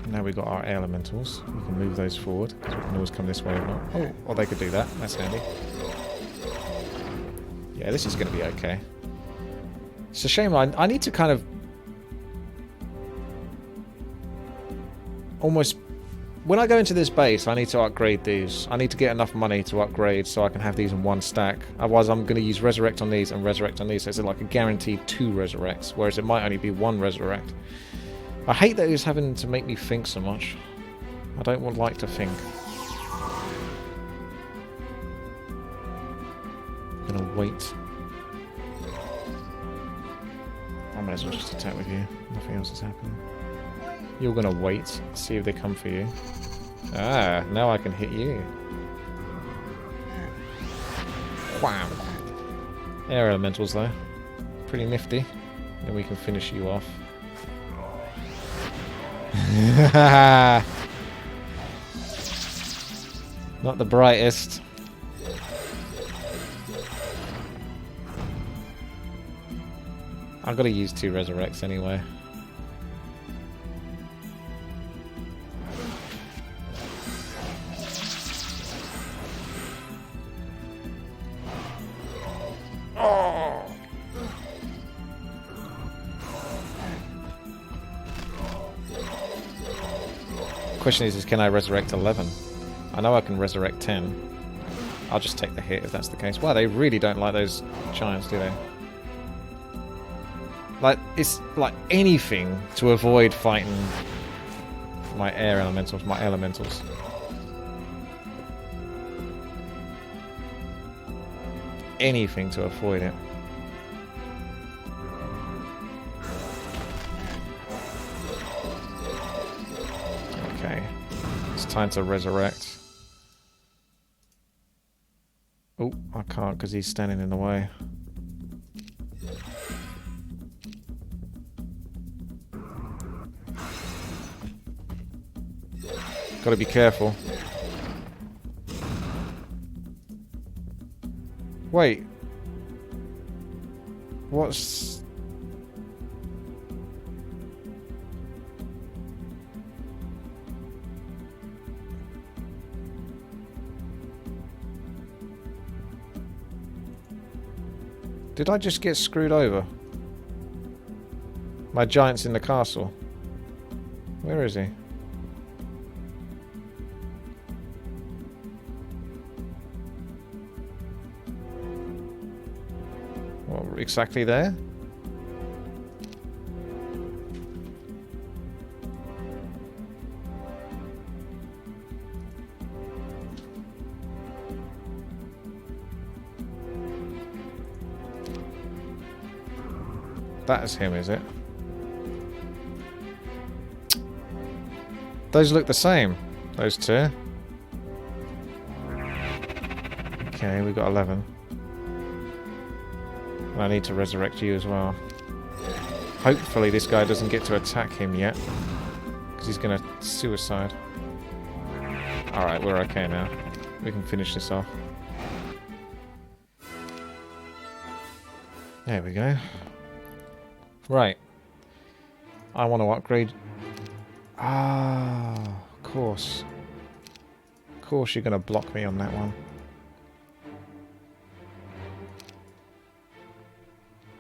Now we've got our elementals. We can move those forward, because we can always come this way if not. Oh, or they could do that. That's handy. Yeah, this is going to be okay. It's a shame. I need to kind of almost... When I go into this base, I need to upgrade these. I need to get enough money to upgrade so I can have these in one stack. Otherwise, I'm going to use Resurrect on these and Resurrect on these. So it's like a guaranteed 2 Resurrects, whereas it might only be 1 Resurrect. I hate that it's having to make me think so much. I don't like to think. I'm going to wait. I might as well just attack with you. Nothing else is happening. You're going to wait, see if they come for you. Ah, now I can hit you. Wham! Air Elementals, though. Pretty nifty. Then we can finish you off. Not the brightest. I've got to use 2 Resurrects anyway. Question is can I resurrect 11? I know I can resurrect 10. I'll just take the hit if that's the case. Wow, they really don't like those giants, do they? Like, it's like anything to avoid fighting my air elementals, my elementals. Anything to avoid it. Okay. It's time to resurrect. Oh, I can't because he's standing in the way. Gotta be careful. Wait. What's... Did I just get screwed over? My giant's in the castle. Where is he? Exactly there? That is him, is it? Those look the same, those two. Okay, we've got 11. I need to resurrect you as well. Hopefully this guy doesn't get to attack him yet. Because he's going to suicide. Alright, we're okay now. We can finish this off. There we go. Right. I want to upgrade. Ah, of course. Of course you're going to block me on that one.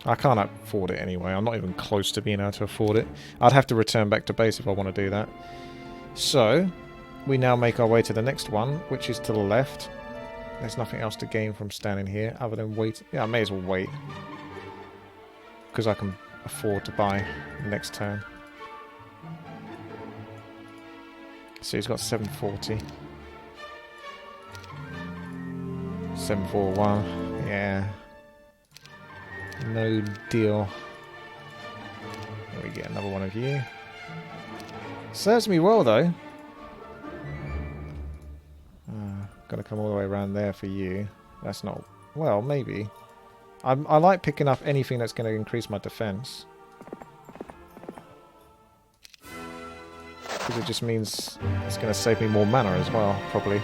I can't afford it anyway. I'm not even close to being able to afford it. I'd have to return back to base if I want to do that. So, we now make our way to the next one, which is to the left. There's nothing else to gain from standing here other than wait. Yeah, I may as well wait. Because I can afford to buy next turn. So he's got 740. 741. Yeah. No deal. There we get another one of you. Serves me well though. Gotta come all the way around there for you. That's not... Well, maybe. I like picking up anything that's going to increase my defense. Because it just means it's going to save me more mana as well, probably.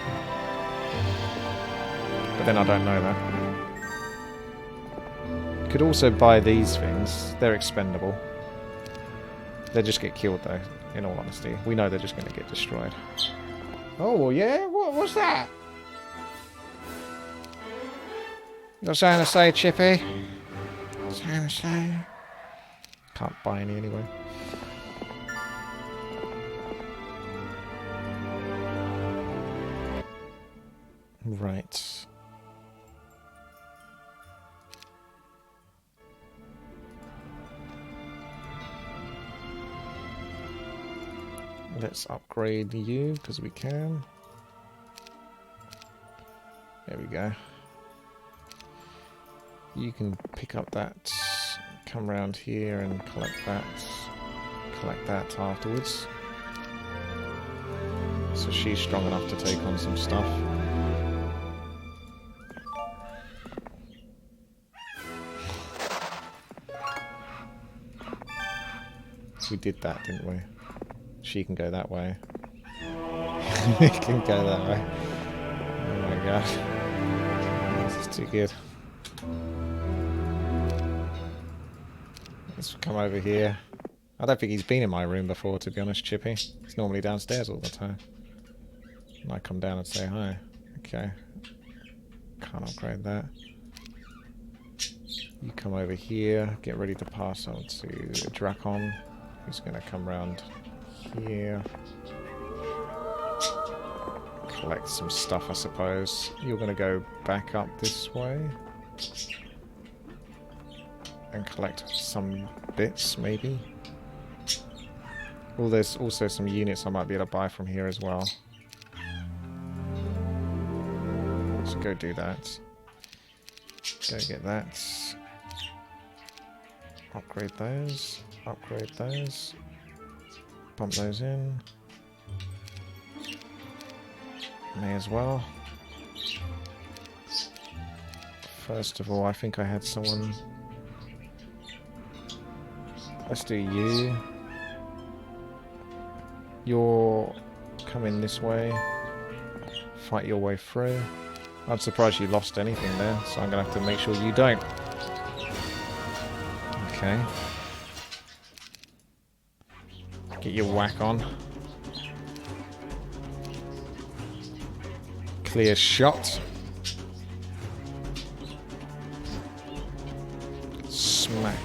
But then I don't know that. Could also buy these things. They're expendable. They just get killed though, in all honesty. We know they're just going to get destroyed. Oh, yeah? What's that? You got something to say, Chippy? Something to say? Can't buy any anyway. Right. Let's upgrade you, because we can. There we go. You can pick up that, come around here and collect that afterwards. So she's strong enough to take on some stuff. We did that, didn't we? She can go that way. He can go that way. Oh my god. This is too good. Let's come over here. I don't think he's been in my room before, to be honest, Chippy. He's normally downstairs all the time. And I come down and say hi. Okay. Can't upgrade that. You come over here. Get ready to pass on to Drakon. He's going to come round here. Collect some stuff, I suppose. You're going to go back up this way. And collect some bits, maybe. Oh, there's also some units I might be able to buy from here as well. Let's go do that. Go get that. Upgrade those. Upgrade those. Pump those in. May as well. First of all, I think I had someone... Let's do you. You're coming this way. Fight your way through. I'm surprised you lost anything there, so I'm going to have to make sure you don't. Okay. Get your whack on. Clear shot. Smack.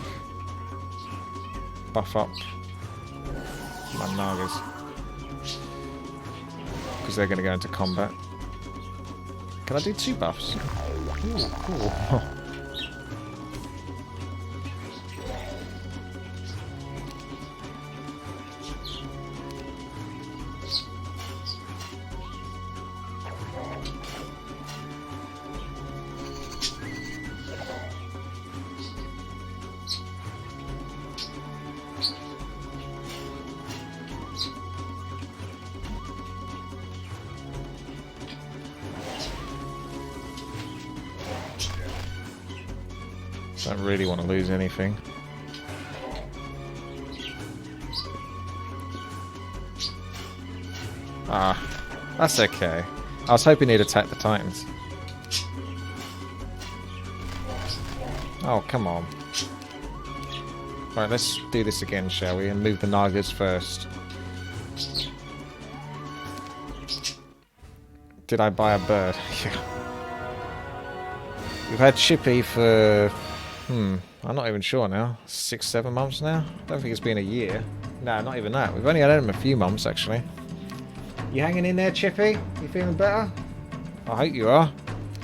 Buff up my Nagas. Because they're going to go into combat. Can I do 2 buffs? Ooh, cool. Don't really want to lose anything. Ah, that's okay. I was hoping he'd attack the Titans. Oh, come on. Right, let's do this again, shall we? And move the Nagas first. Did I buy a bird? Yeah. We've had Chippy for... I'm not even sure now. 6, 7 months now? I don't think it's been a year. No, not even that. We've only had him a few months, actually. You hanging in there, Chippy? You feeling better? I hope you are.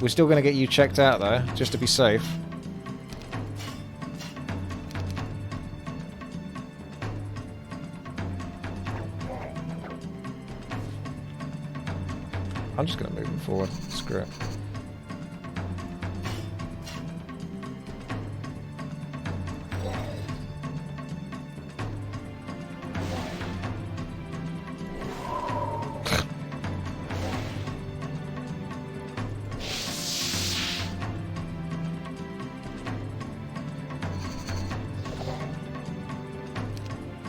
We're still going to get you checked out, though, just to be safe. I'm just going to move him forward. Screw it.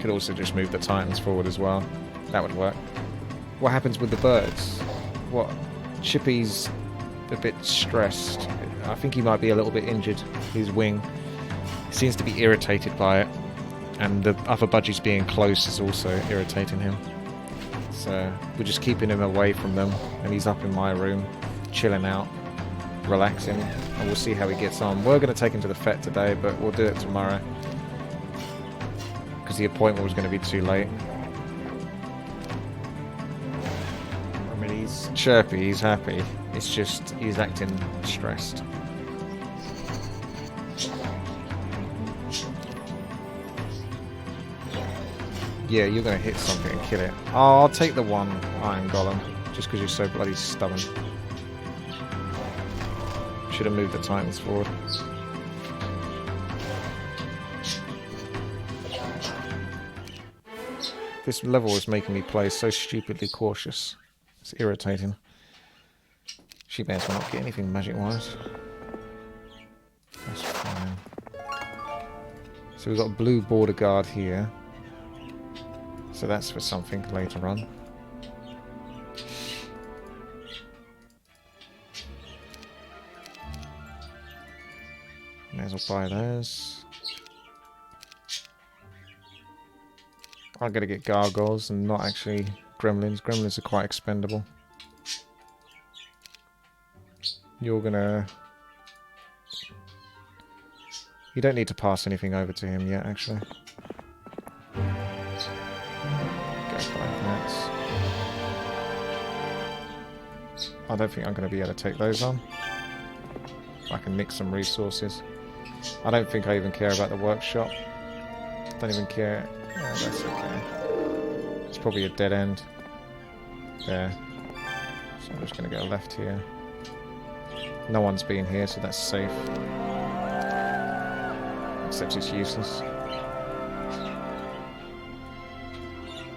Could also just move the Titans forward as well. That would work. What happens with the birds? What? Chippy's a bit stressed. I think he might be a little bit injured. His wing. He seems to be irritated by it. And the other budgies being close is also irritating him. So we're just keeping him away from them. And he's up in my room, chilling out, relaxing. And we'll see how he gets on. We're going to take him to the vet today, but we'll do it tomorrow. Because the appointment was going to be too late. I mean, he's chirpy, he's happy. It's just, he's acting stressed. Yeah, you're going to hit something and kill it. Oh, I'll take the one Iron Golem. Just because you're so bloody stubborn. Should have moved the Titans forward. This level is making me play so stupidly cautious. It's irritating. She may as well not get anything magic-wise. That's fine. So we've got a blue border guard here. So that's for something later on. May as well buy those. I'm going to get gargoyles and not actually gremlins. Gremlins are quite expendable. You're going to... You don't need to pass anything over to him yet, actually. Go like that. I don't think I'm going to be able to take those on. I can mix some resources. I don't think I even care about the workshop. Don't even care. Yeah, that's okay. It's probably a dead end. There. So I'm just going to go left here. No one's been here, so that's safe. Except it's useless.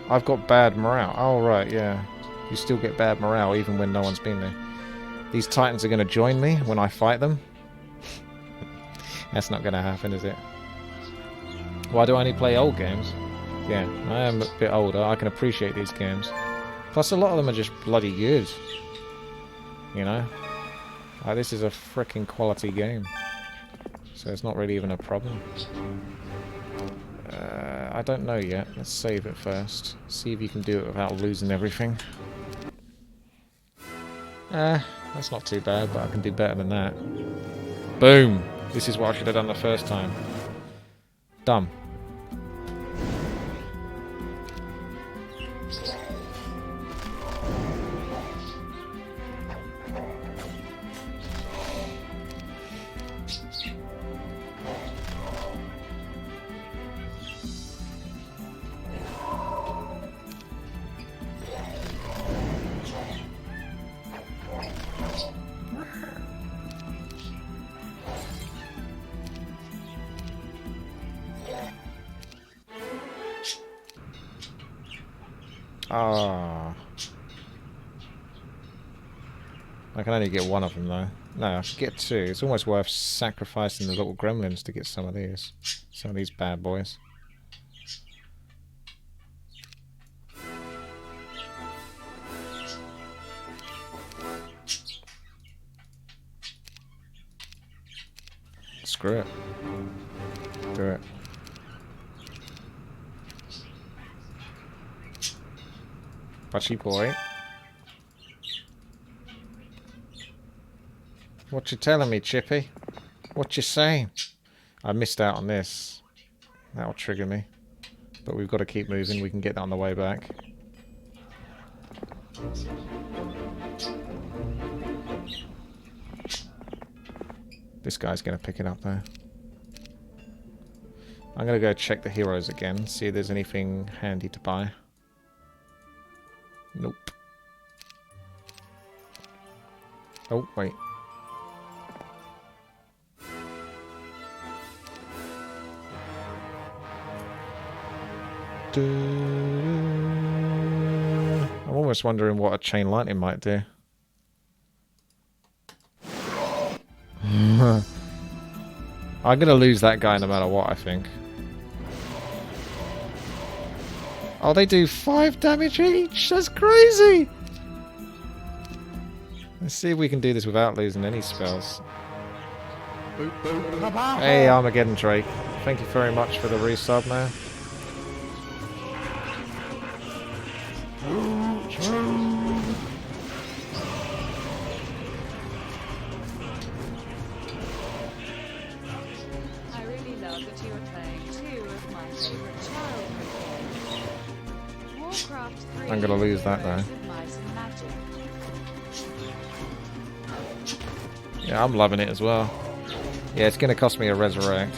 I've got bad morale. Oh, right, yeah. You still get bad morale even when no one's been there. These Titans are going to join me when I fight them. That's not going to happen, is it? Why do I only play old games? Yeah, I am a bit older. I can appreciate these games. Plus, a lot of them are just bloody good. You know? Like, this is a freaking quality game. So it's not really even a problem. I don't know yet. Let's save it first. See if you can do it without losing everything. That's not too bad, but I can do better than that. Boom! This is what I should have done the first time. Done. Ah. I can only get one of them though. No, I should get two. It's almost worth sacrificing the little gremlins to get some of these. Some of these bad boys. Screw it. Do it. Budgie boy. What you telling me, Chippy? What you saying? I missed out on this. That'll trigger me. But we've got to keep moving. We can get that on the way back. This guy's going to pick it up there. I'm going to go check the heroes again. See if there's anything handy to buy. Nope. Oh, wait. I'm almost wondering what a chain lightning might do. I'm gonna lose that guy no matter what, I think. Oh, they do 5 damage each? That's crazy! Let's see if we can do this without losing any spells. Hey, Armageddon Drake. Thank you very much for the resub, man. I really love that you are playing 2 of my favorite childhood games. Warcraft 3. I'm gonna lose that though. Yeah, I'm loving it as well. Yeah, it's gonna cost me a resurrect.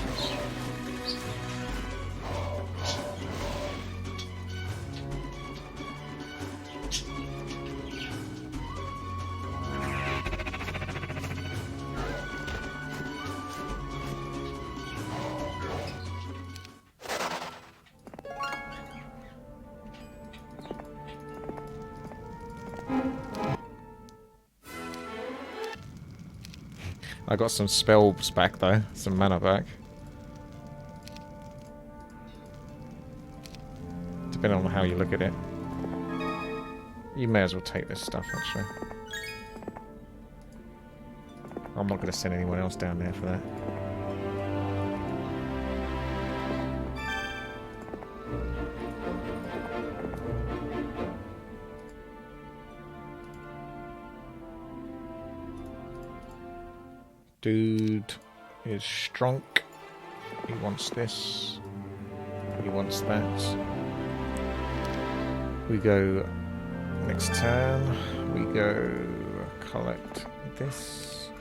I got some spells back though, some mana back. Depending on how you look at it. You may as well take this stuff actually. I'm not going to send anyone else down there for that. Dude is strong. He wants this. He wants that. We go next turn. We go collect this.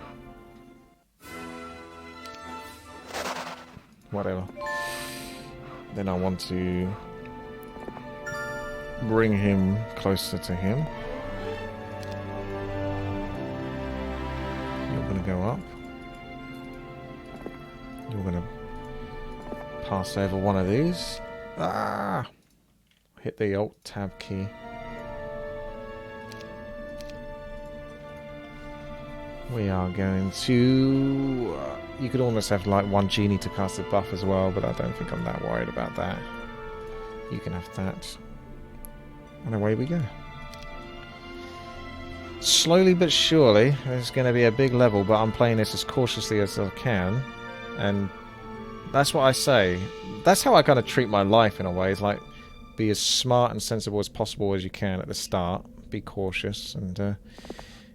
Whatever. Then I want to bring him closer to him. You're going to go up. You're going to pass over one of these. Ah! Hit the Alt Tab key. We are going to... you could almost have like one genie to cast a buff as well, but I don't think I'm that worried about that. You can have that. And away we go. Slowly but surely, there's going to be a big level, but I'm playing this as cautiously as I can. And that's what I say. That's how I kind of treat my life in a way. It's like, be as smart and sensible as possible as you can at the start. Be cautious and,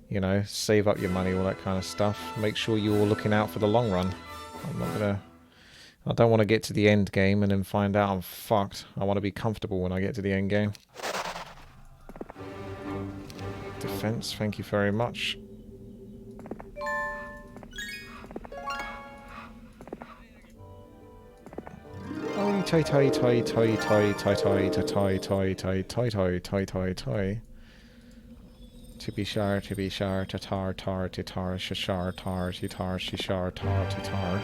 you know, save up your money, all that kind of stuff. Make sure you're looking out for the long run. I don't want to get to the end game and then find out I'm fucked. I want to be comfortable when I get to the end game. Defense, thank you very much. Toy toy toy toy toy toy toy toy toy toy toy toy toy toy toy. To be sure, tatar tar titar shashar tar titar shishar tar titar.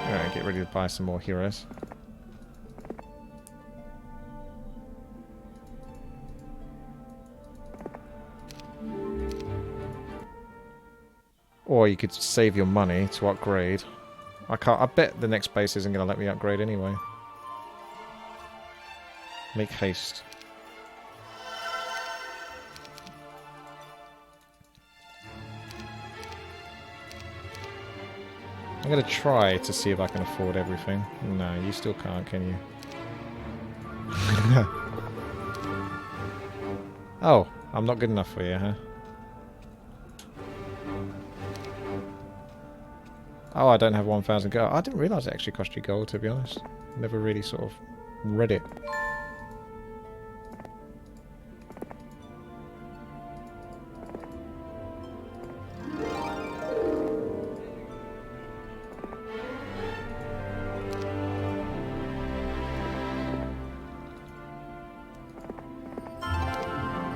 Alright, get ready to buy some more heroes. Or you could save your money to upgrade. I bet the next base isn't going to let me upgrade anyway. Make haste. I'm going to try to see if I can afford everything. No, you still can't, can you? Oh, I'm not good enough for you, huh? Oh, I don't have 1,000 gold. I didn't realise it actually cost you gold, to be honest. Never really sort of read it.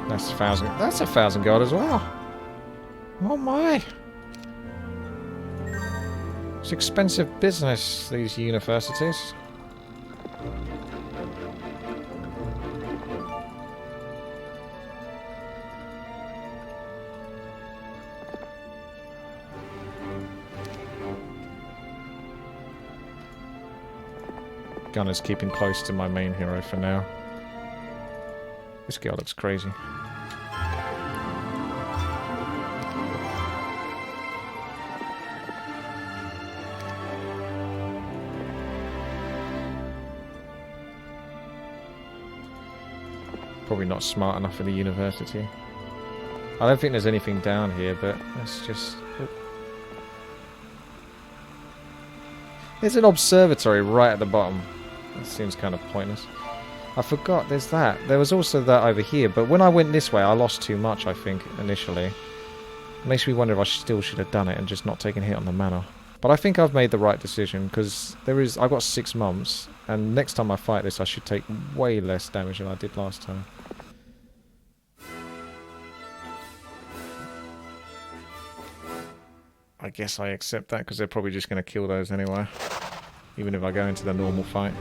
That's 1,000. That's 1,000 gold as well. Oh my! It's expensive business, these universities. Gunner's keeping close to my main hero for now. This girl looks crazy. Probably not smart enough for the university. I don't think there's anything down here, but let's just... Oh. There's an observatory right at the bottom. That seems kind of pointless. I forgot there's that. There was also that over here, but when I went this way I lost too much, I think, initially. It makes me wonder if I still should have done it and just not taken a hit on the mana. But I think I've made the right decision, because I've got 6 months, and next time I fight this I should take way less damage than I did last time. I guess I accept that, because they're probably just going to kill those anyway. Even if I go into the normal fight.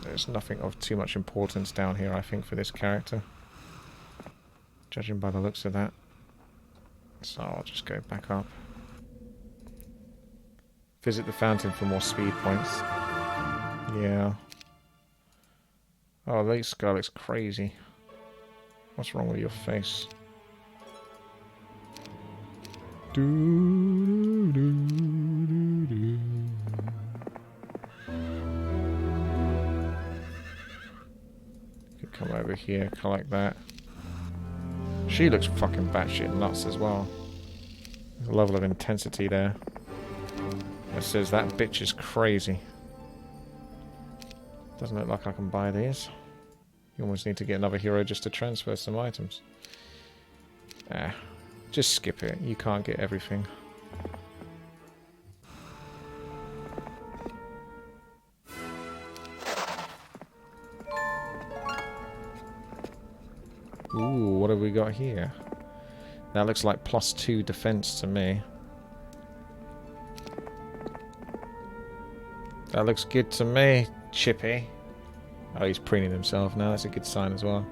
There's nothing of too much importance down here, I think, for this character. Judging by the looks of that. So I'll just go back up. Visit the fountain for more speed points. Yeah. Oh, this guy looks crazy. What's wrong with your face? Do, do, do, do. Could come over here, collect that. She looks fucking batshit nuts as well. There's a level of intensity there. It says that bitch is crazy. Doesn't look like I can buy these. You almost need to get another hero just to transfer some items. Ah, just skip it. You can't get everything. Ooh, what have we got here? That looks like +2 defense to me. That looks good to me, Chippy. Oh, he's preening himself now. That's a good sign as well.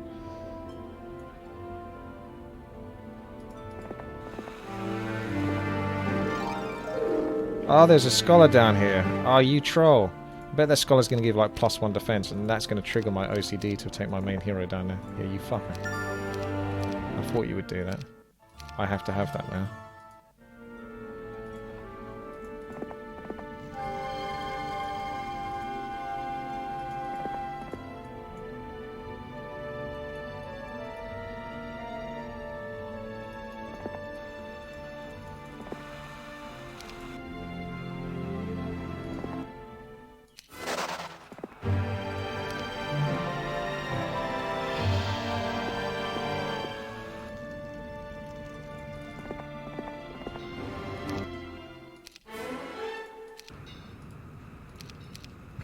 Oh, there's a scholar down here. Oh, you troll. I bet that scholar's going to give like +1 defense, and that's going to trigger my OCD to take my main hero down there. Yeah, you fucker. I thought you would do that. I have to have that now.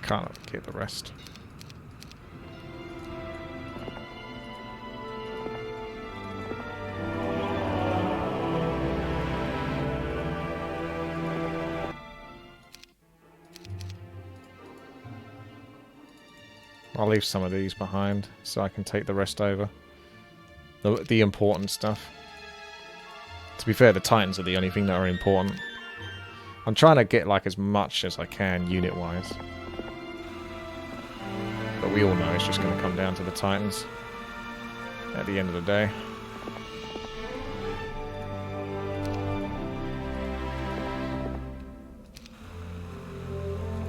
Can't get the rest. I'll leave some of these behind so I can take the rest over. The important stuff. To be fair, the Titans are the only thing that are important. I'm trying to get like as much as I can unit-wise. But we all know it's just going to come down to the Titans at the end of the day.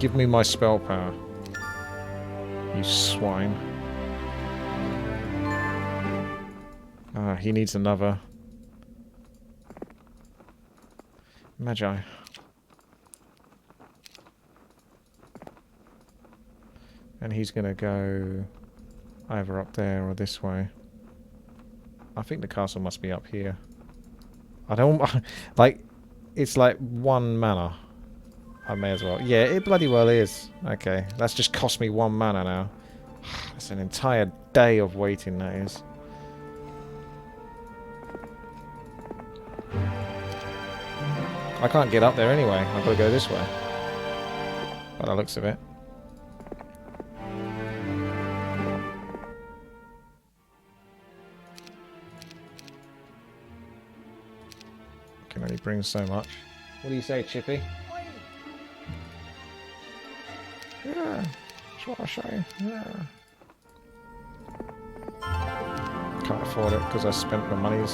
Give me my spell power. You swine. Ah, he needs another. Magi. And he's gonna go either up there or this way. I think the castle must be up here. I don't... like, it's like 1 mana. I may as well. Yeah, it bloody well is. Okay, that's just cost me 1 mana now. That's an entire day of waiting, that is. I can't get up there anyway. I've got to go this way. By the looks of it. Can only bring so much. What do you say, Chippy? Yeah, that's what I say. Yeah. Can't afford it because I spent the monies.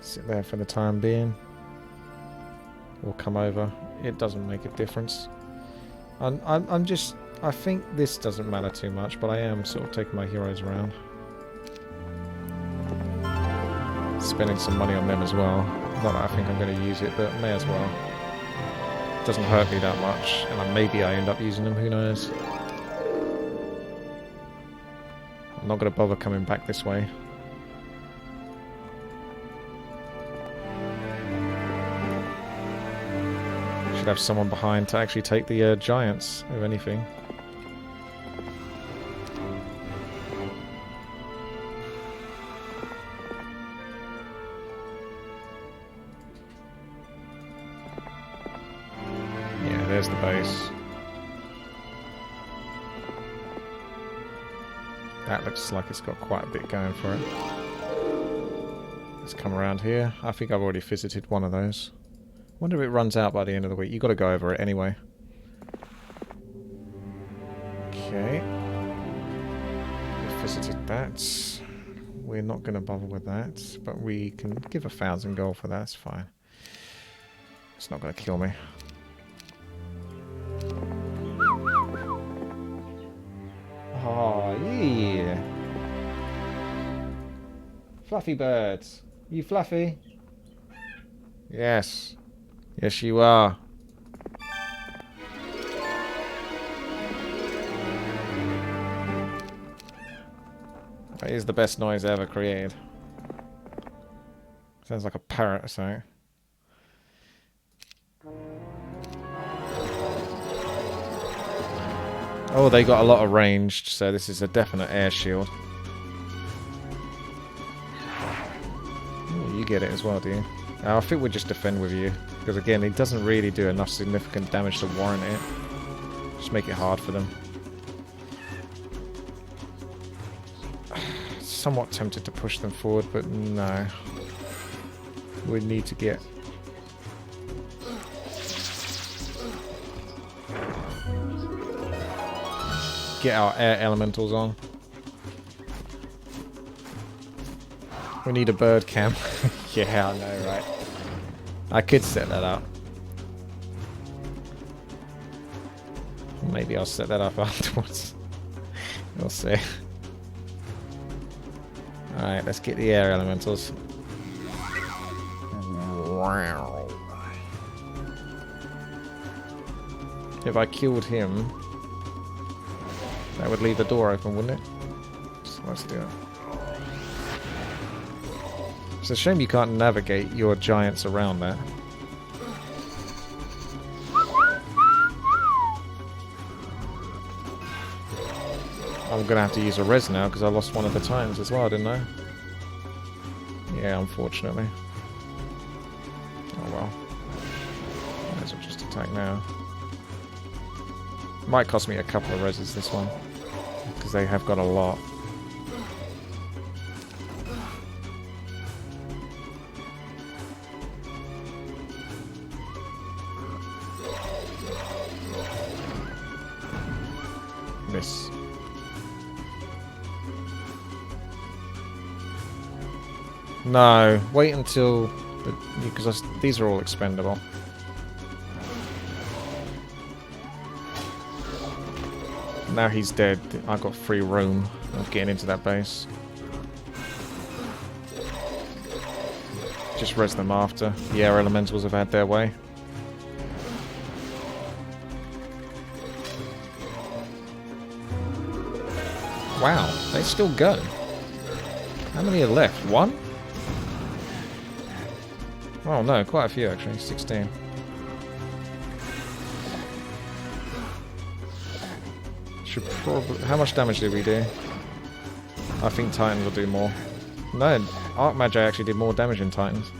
Sit there for the time being. Or come over. It doesn't make a difference. I'm just... I think this doesn't matter too much, but I am sort of taking my heroes around. Spending some money on them as well. Not that I think I'm going to use it, but may as well. Doesn't hurt me that much, and maybe I end up using them, who knows. I'm not going to bother coming back this way. Should have someone behind to actually take the giants, if anything. Yeah, there's the base. That looks like it's got quite a bit going for it. Let's come around here. I think I've already visited one of those. Wonder if it runs out by the end of the week. You've got to go over it anyway. Okay. We've visited that. We're not going to bother with that, but we can give 1,000 gold for that. It's fine. It's not going to kill me. Oh, yeah. Fluffy birds. You fluffy? Yes. Yes, you are. That is the best noise ever created. Sounds like a parrot or something. Oh, they got a lot of ranged, so this is a definite air shield. Ooh, you get it as well, do you? I think we'll just defend with you. Because again, it doesn't really do enough significant damage to warrant it. Just make it hard for them. Somewhat tempted to push them forward, but no. We need to get... our air elementals on. We need a bird cam. Yeah, I know, right? I could set that up. Maybe I'll set that up afterwards. We'll see. Alright, let's get the air elementals. If I killed him, that would leave the door open, wouldn't it? So let's do it. It's a shame you can't navigate your giants around that. I'm gonna have to use a res now because I lost one of the times as well, didn't I? Yeah, unfortunately. Oh well. Might as well just attack now. Might cost me a couple of reses this one because they have got a lot. Miss. No, wait until... Because these are all expendable. Now he's dead. I've got free room of getting into that base. Just res them after. The air elementals have had their way. Wow, they still go. How many are left? One? Oh no, quite a few actually. 16. Should probably... How much damage did we do? I think Titans will do more. No, Archmagi actually did more damage than Titans.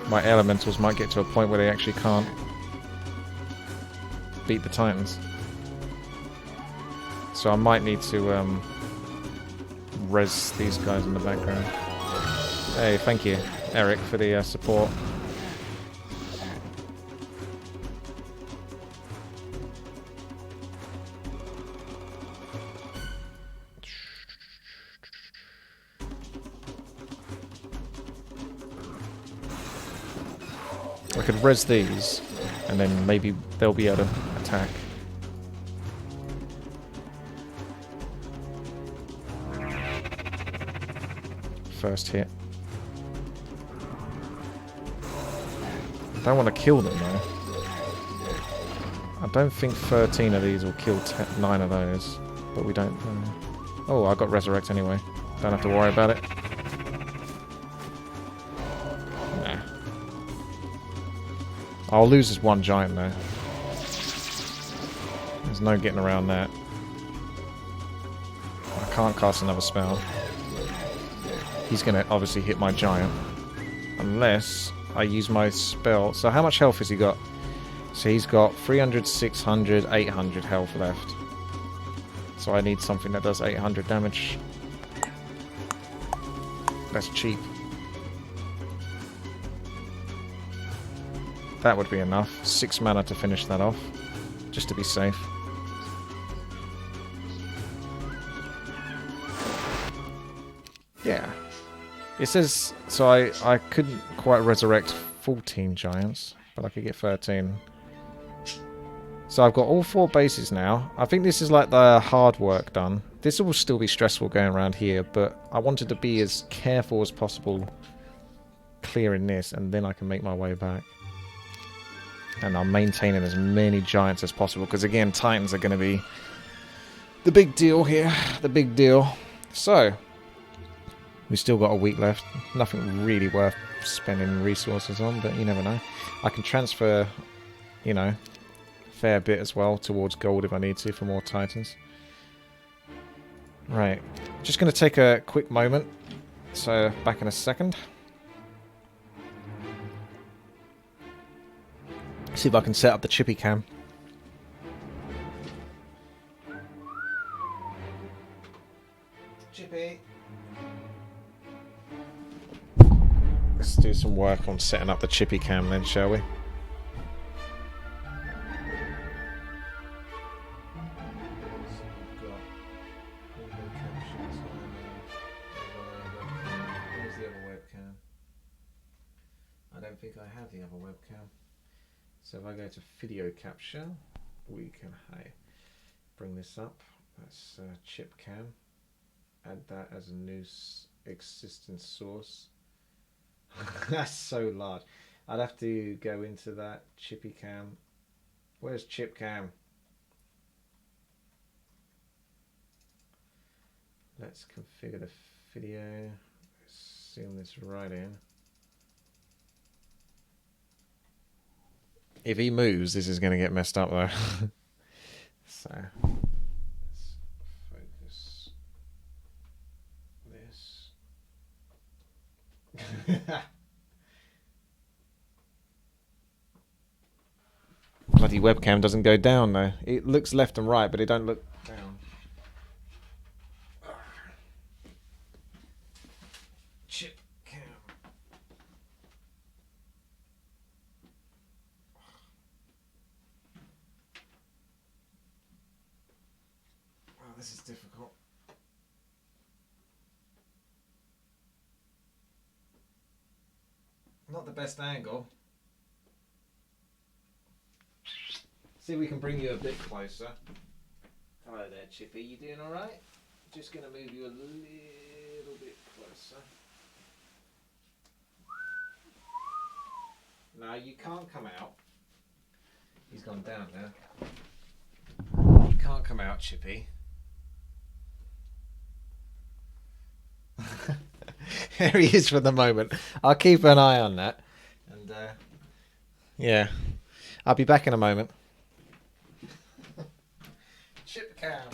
My elementals might get to a point where they actually can't beat the Titans. So I might need to res these guys in the background. Hey, thank you, Eric, for the support. I could res these, and then maybe they'll be able to attack. First hit. I don't want to kill them though. I don't think 13 of these will kill 9 of those, but we don't. Oh, I got resurrect anyway. Don't have to worry about it. Nah. I'll lose this one giant though. There's no getting around that. I can't cast another spell. He's going to obviously hit my giant. Unless I use my spell. So how much health has he got? So he's got 300, 600, 800 health left. So I need something that does 800 damage. That's cheap. That would be enough. 6 mana to finish that off. Just to be safe. Yeah. It says... So I couldn't quite resurrect 14 giants. But I could get 13. So I've got all 4 bases now. I think this is like the hard work done. This will still be stressful going around here. But I wanted to be as careful as possible clearing this. And then I can make my way back. And I'm maintaining as many giants as possible. Because again, Titans are going to be the big deal here. The big deal. So... we've still got a week left. Nothing really worth spending resources on, but you never know. I can transfer, you know, a fair bit as well towards gold if I need to for more Titans. Right. Just going to take a quick moment. So, back in a second. See if I can set up the Chippy cam. Chippy. Let's do some work on setting up the Chippy cam then, shall we? Where's the other webcam? I don't think I have the other webcam. So if I go to video capture, we can bring this up. That's chip cam. Add that as a new existing source. That's so large. I'd have to go into that Chippy cam. Where's chip cam? Let's configure the video. Zoom this right in. If he moves, this is going to get messed up though. So let's focus this. Bloody webcam doesn't go down though. It looks left and right, but it don't look down. Chip cam. this is difficult. Not the best angle. See if we can bring you a bit closer. Hello there, Chippy. You doing all right? Just going to move you a little bit closer. No, you can't come out. He's gone down now. You can't come out, Chippy. There he is for the moment. I'll keep an eye on that. And yeah, I'll be back in a moment. Chip cam.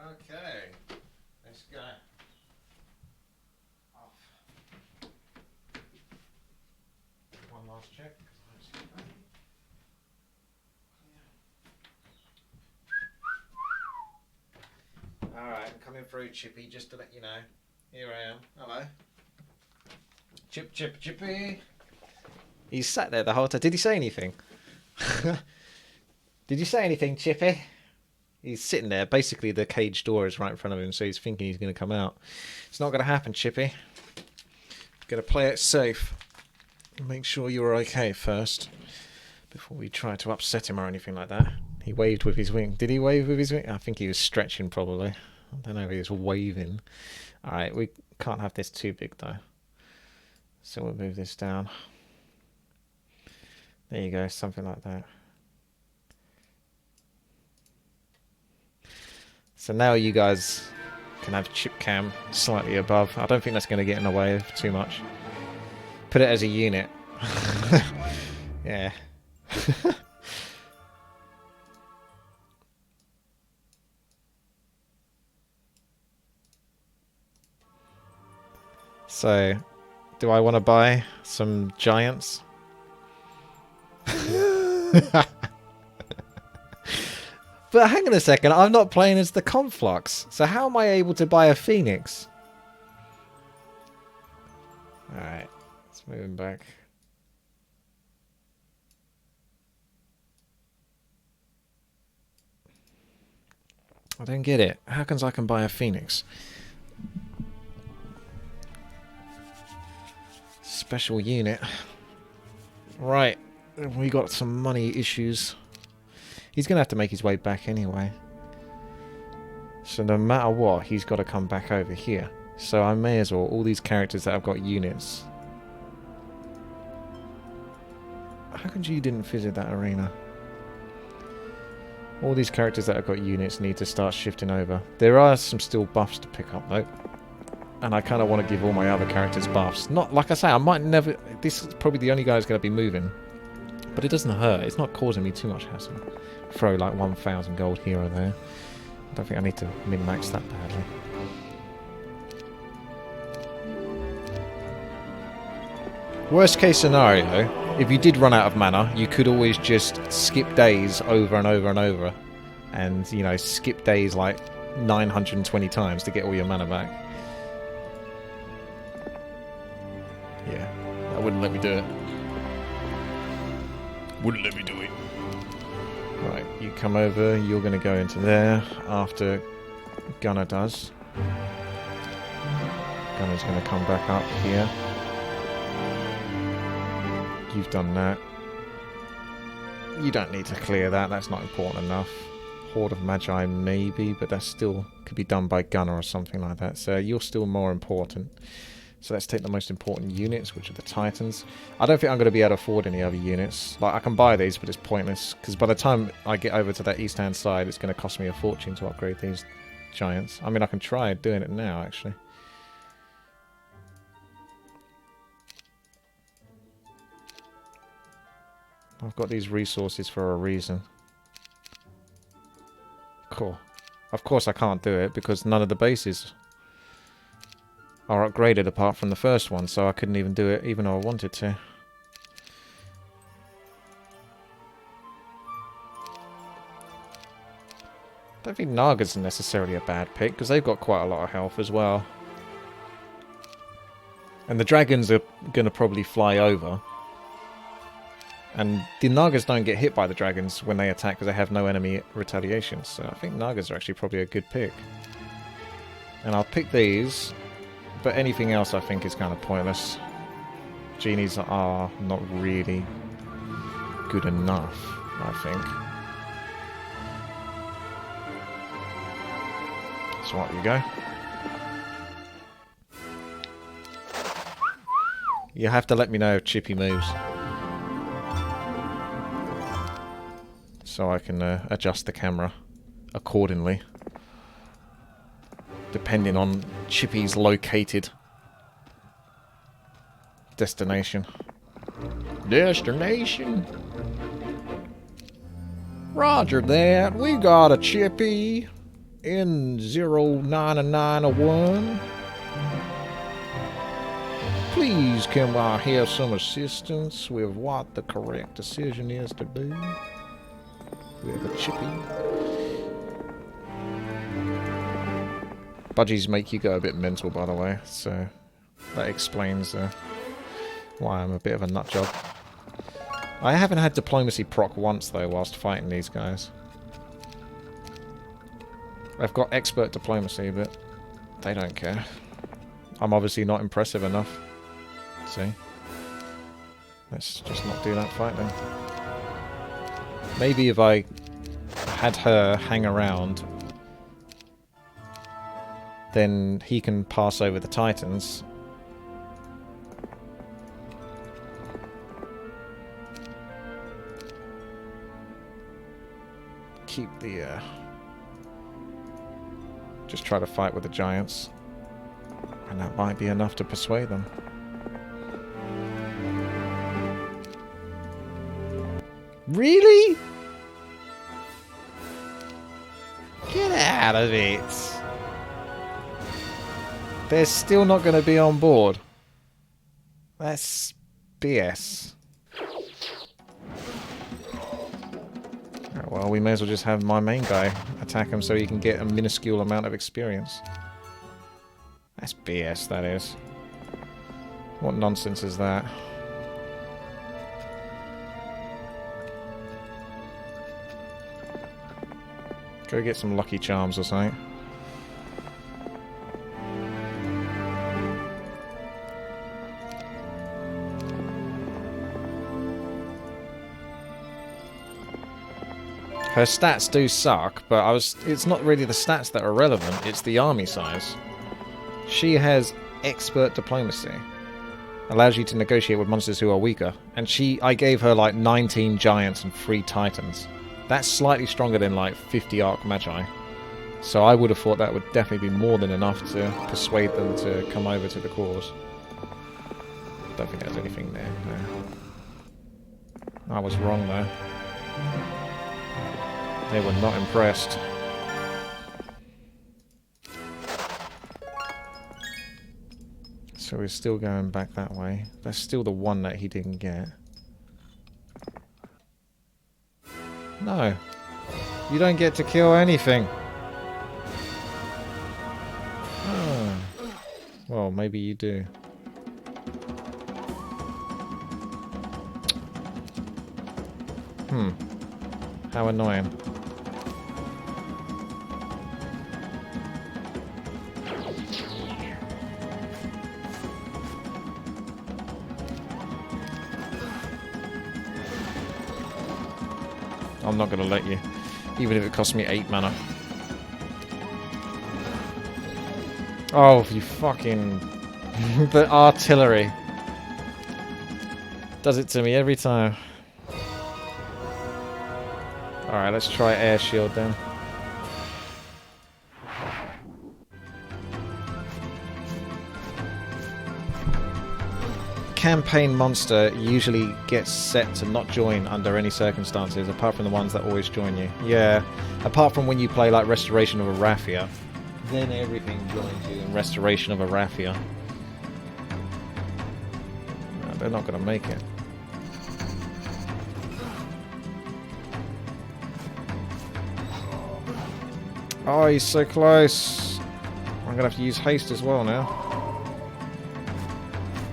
Okay, let's go. Off. One last check. Alright, I'm coming through, Chippy, just to let you know. Here I am. Hello. Chippy. He's sat there the whole time. Did he say anything? Did you say anything, Chippy? He's sitting there. Basically, the cage door is right in front of him, so he's thinking he's going to come out. It's not going to happen, Chippy. Got to play it safe. Make sure you're okay first, before we try to upset him or anything like that. He waved with his wing. Did he wave with his wing? I think he was stretching, probably. I don't know if he was waving. All right, we can't have this too big, though. So we'll move this down. There you go, something like that. So now you guys can have chip cam slightly above. I don't think that's going to get in the way of too much. Put it as a unit. Yeah. So, do I want to buy some giants? But hang on a second, I'm not playing as the Conflux, so how am I able to buy a Phoenix? Alright, let's move him back. I don't get it. How comes I can buy a Phoenix? Special unit. Right, We got some money issues. He's going to have to make his way back anyway. So no matter what, he's got to come back over here. So I may as well, all these characters that have got units. How come you didn't visit that arena? All these characters that have got units need to start shifting over. There are some still buffs to pick up though. And I kind of want to give all my other characters buffs. Not, like I say, I might never... This is probably the only guy who's going to be moving. But it doesn't hurt. It's not causing me too much hassle. Throw like 1,000 gold here or there. I don't think I need to min-max that badly. Worst case scenario, if you did run out of mana, you could always just skip days over and over and over. And, you know, skip days like 920 times to get all your mana back. Yeah, that wouldn't let me do it. Wouldn't let me do it. Right, you come over, you're going to go into there after Gunner does. Gunner's going to come back up here. You've done that. You don't need to clear that, that's not important enough. Horde of Magi maybe, but that still could be done by Gunner or something like that. So you're still more important. So let's take the most important units, which are the Titans. I don't think I'm going to be able to afford any other units. Like, I can buy these, but it's pointless. Because by the time I get over to that east-hand side, it's going to cost me a fortune to upgrade these giants. I mean, I can try doing it now, actually. I've got these resources for a reason. Cool. Of course I can't do it, because none of the bases are upgraded apart from the first one, so I couldn't even do it even though I wanted to. I don't think Naga's necessarily a bad pick, because they've got quite a lot of health as well. And the dragons are going to probably fly over. And the Nagas don't get hit by the dragons when they attack because they have no enemy retaliation, so I think Nagas are actually probably a good pick. And I'll pick these. But anything else I think is kind of pointless. Genies are not really good enough, I think. So what, you go? You have to let me know if Chippy moves. So I can adjust the camera accordingly. Depending on Chippy's located destination. Destination? Roger that. We got a Chippy in 09901. Please can I have some assistance with what the correct decision is to do? We have a Chippy. Budgies make you go a bit mental, by the way, so that explains why I'm a bit of a nutjob. I haven't had diplomacy proc once, though, whilst fighting these guys. I've got expert diplomacy, but they don't care. I'm obviously not impressive enough. See? Let's just not do that fight, then. Maybe if I had her hang around, then he can pass over the Titans. Keep the, just try to fight with the giants. And that might be enough to persuade them. Really? Get out of it. They're still not going to be on board. That's BS. Well, we may as well just have my main guy attack him so he can get a minuscule amount of experience. That's BS, that is. What nonsense is that? Go get some Lucky Charms or something. Her stats do suck, but it's not really the stats that are relevant, it's the army size. She has expert diplomacy. Allows you to negotiate with monsters who are weaker. And I gave her like 19 giants and 3 titans. That's slightly stronger than like 50 Archmagi. So I would have thought that would definitely be more than enough to persuade them to come over to the cause. Don't think there's anything there. No. I was wrong though. They were not impressed. So we're still going back that way. That's still the one that he didn't get. No. You don't get to kill anything. Oh. Well, maybe you do. How annoying. I'm not going to let you, even if it costs me 8 mana. Oh, you fucking... the artillery. Does it to me every time. Alright, let's try air shield then. Campaign monster usually gets set to not join under any circumstances, apart from the ones that always join you. Yeah, apart from when you play like Restoration of a Raffia, then everything joins you in Restoration of a Raffia. No, they're not going to make it. Oh, he's so close. I'm going to have to use haste as well now.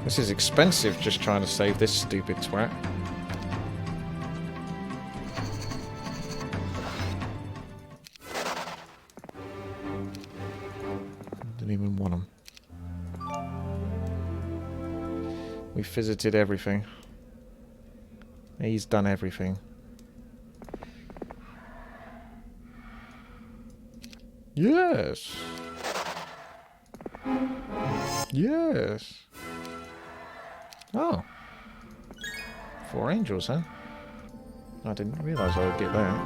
This is expensive, just trying to save this stupid twat. Didn't even want him. We visited everything. He's done everything. Yes. Yes. Oh. 4 angels, huh? I didn't realise I would get that.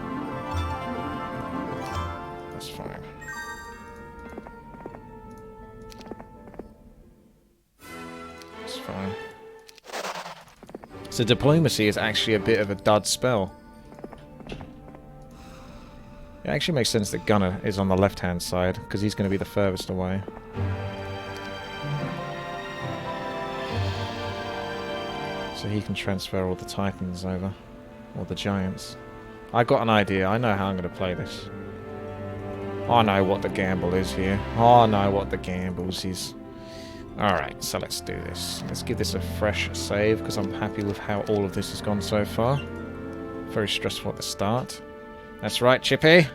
That's fine. That's fine. So diplomacy is actually a bit of a dud spell. It actually makes sense that Gunner is on the left-hand side, because he's going to be the furthest away. So he can transfer all the Titans over. Or the Giants. I got an idea. I know how I'm going to play this. I know what the gamble is here. I know what the gambles is. Alright, so let's do this. Let's give this a fresh save, because I'm happy with how all of this has gone so far. Very stressful at the start. That's right, Chippy.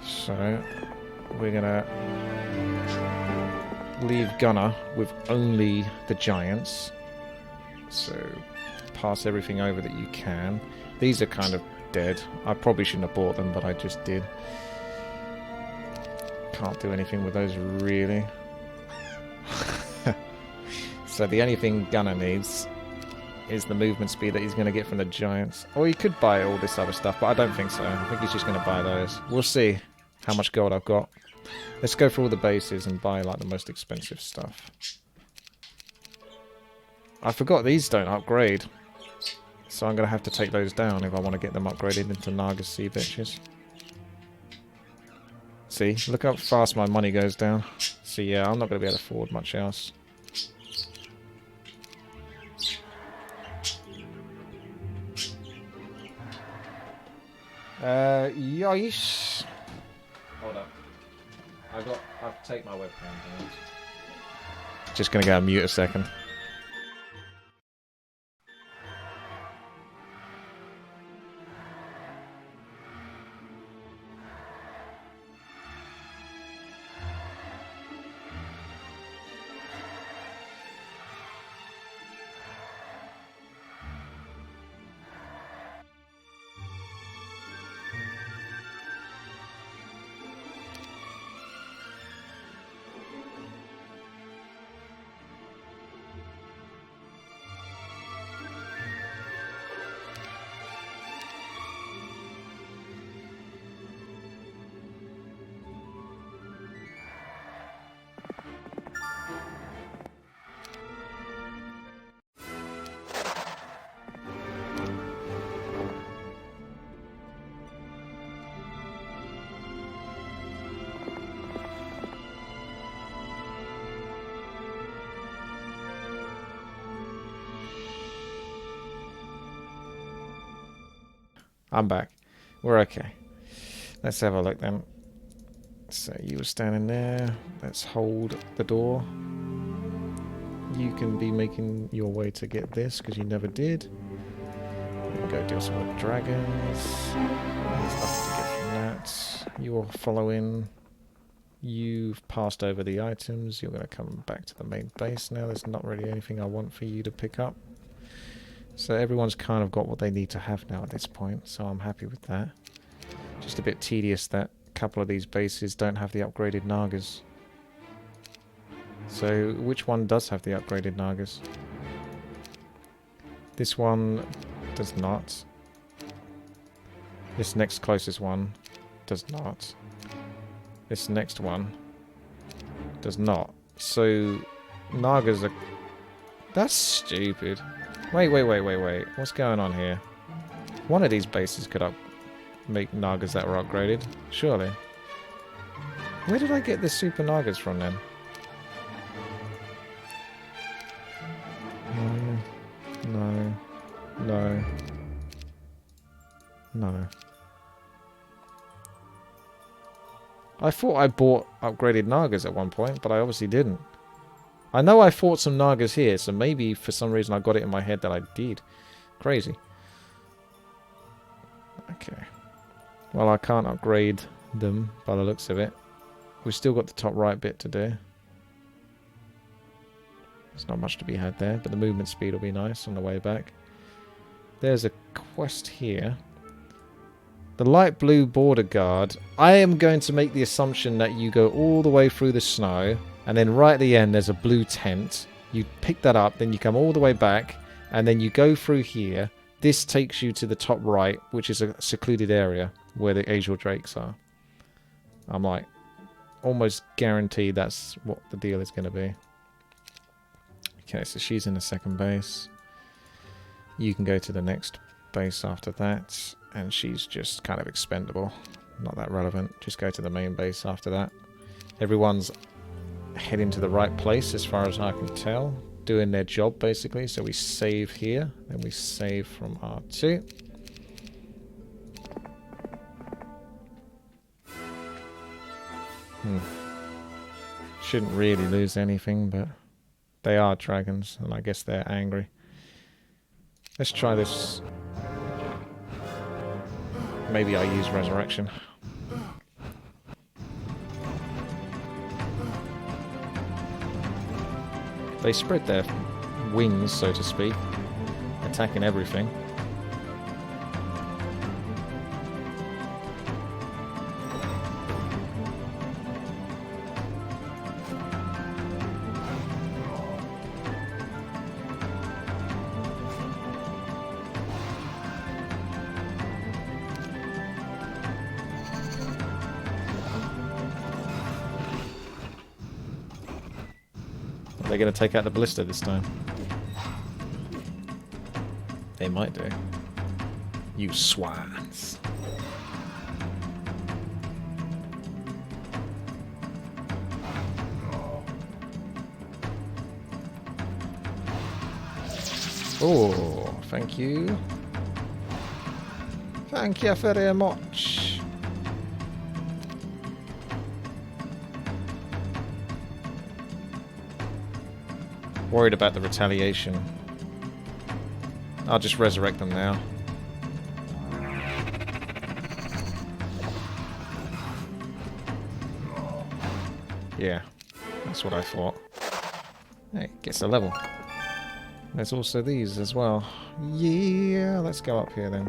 So, we're gonna leave Gunner with only the Giants. So, pass everything over that you can. These are kind of dead. I probably shouldn't have bought them, but I just did. Can't do anything with those, really. So the only thing Gunner needs is the movement speed that he's going to get from the Giants. Or he could buy all this other stuff, but I don't think so. I think he's just going to buy those. We'll see how much gold I've got. Let's go through all the bases and buy like the most expensive stuff. I forgot these don't upgrade. So I'm going to have to take those down if I want to get them upgraded into Naga Sea bitches. See, look how fast my money goes down. So yeah, I'm not going to be able to afford much else. Yes. Hold up. I've taken my webcam down. Just gonna go on mute a second. I'm back. We're okay. Let's have a look then. So you were standing there. Let's hold the door. You can be making your way to get this because you never did. We'll go deal some with dragons. There's nothing to get from that. You're following. You've passed over the items. You're going to come back to the main base now. There's not really anything I want for you to pick up. So everyone's kind of got what they need to have now at this point. So I'm happy with that. Just a bit tedious that a couple of these bases don't have the upgraded Nagas. So which one does have the upgraded Nagas? This one does not. This next closest one does not. This next one does not. So Nagas are... That's stupid. Wait. What's going on here? One of these bases could make Nagas that were upgraded. Surely. Where did I get the super Nagas from then? No. I thought I bought upgraded Nagas at one point, but I obviously didn't. I know I fought some Nagas here, so maybe for some reason I got it in my head that I did. Crazy. Okay. Well, I can't upgrade them by the looks of it. We've still got the top right bit to do. There's not much to be had there, but the movement speed will be nice on the way back. There's a quest here. The light blue border guard. I am going to make the assumption that you go all the way through the snow, and then right at the end there's a blue tent. You pick that up, then you come all the way back, and then you go through here. This takes you to the top right, which is a secluded area where the Azure Drakes are. I'm like, almost guaranteed that's what the deal is going to be. Okay, so she's in the second base. You can go to the next base after that, and she's just kind of expendable. Not that relevant. Just go to the main base after that. Everyone's heading to the right place as far as I can tell. Doing their job, basically. So we save here, then we save from R2. Shouldn't really lose anything, but they are dragons, and I guess they're angry. Let's try this. Maybe I use resurrection. They spread their wings, so to speak, attacking everything. They're going to take out the ballista this time. They might do. You swans. Oh, thank you. Thank you very much. Worried about the retaliation. I'll just resurrect them now. Yeah, that's what I thought. Hey, gets a level. There's also these as well. Yeah, let's go up here then.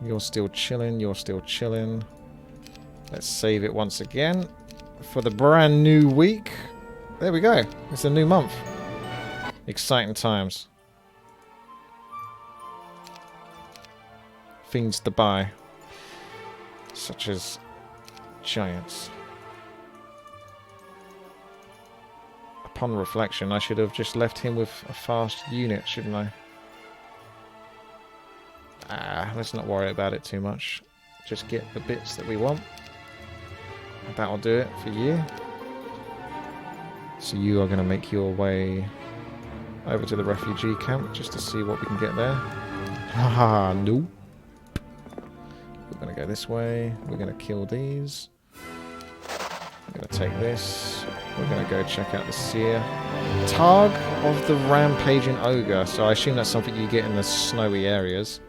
You're still chilling, you're still chilling. Let's save it once again. For the brand new week. There we go. It's a new month. Exciting times. Things to buy. Such as giants. Upon reflection, I should have just left him with a fast unit, shouldn't I? Let's not worry about it too much. Just get the bits that we want. That'll do it for you. So you are going to make your way over to the refugee camp just to see what we can get there. Haha, nope. We're going to go this way. We're going to kill these. We're going to take this. We're going to go check out the seer. Targ of the Rampaging Ogre. So I assume that's something you get in the snowy areas.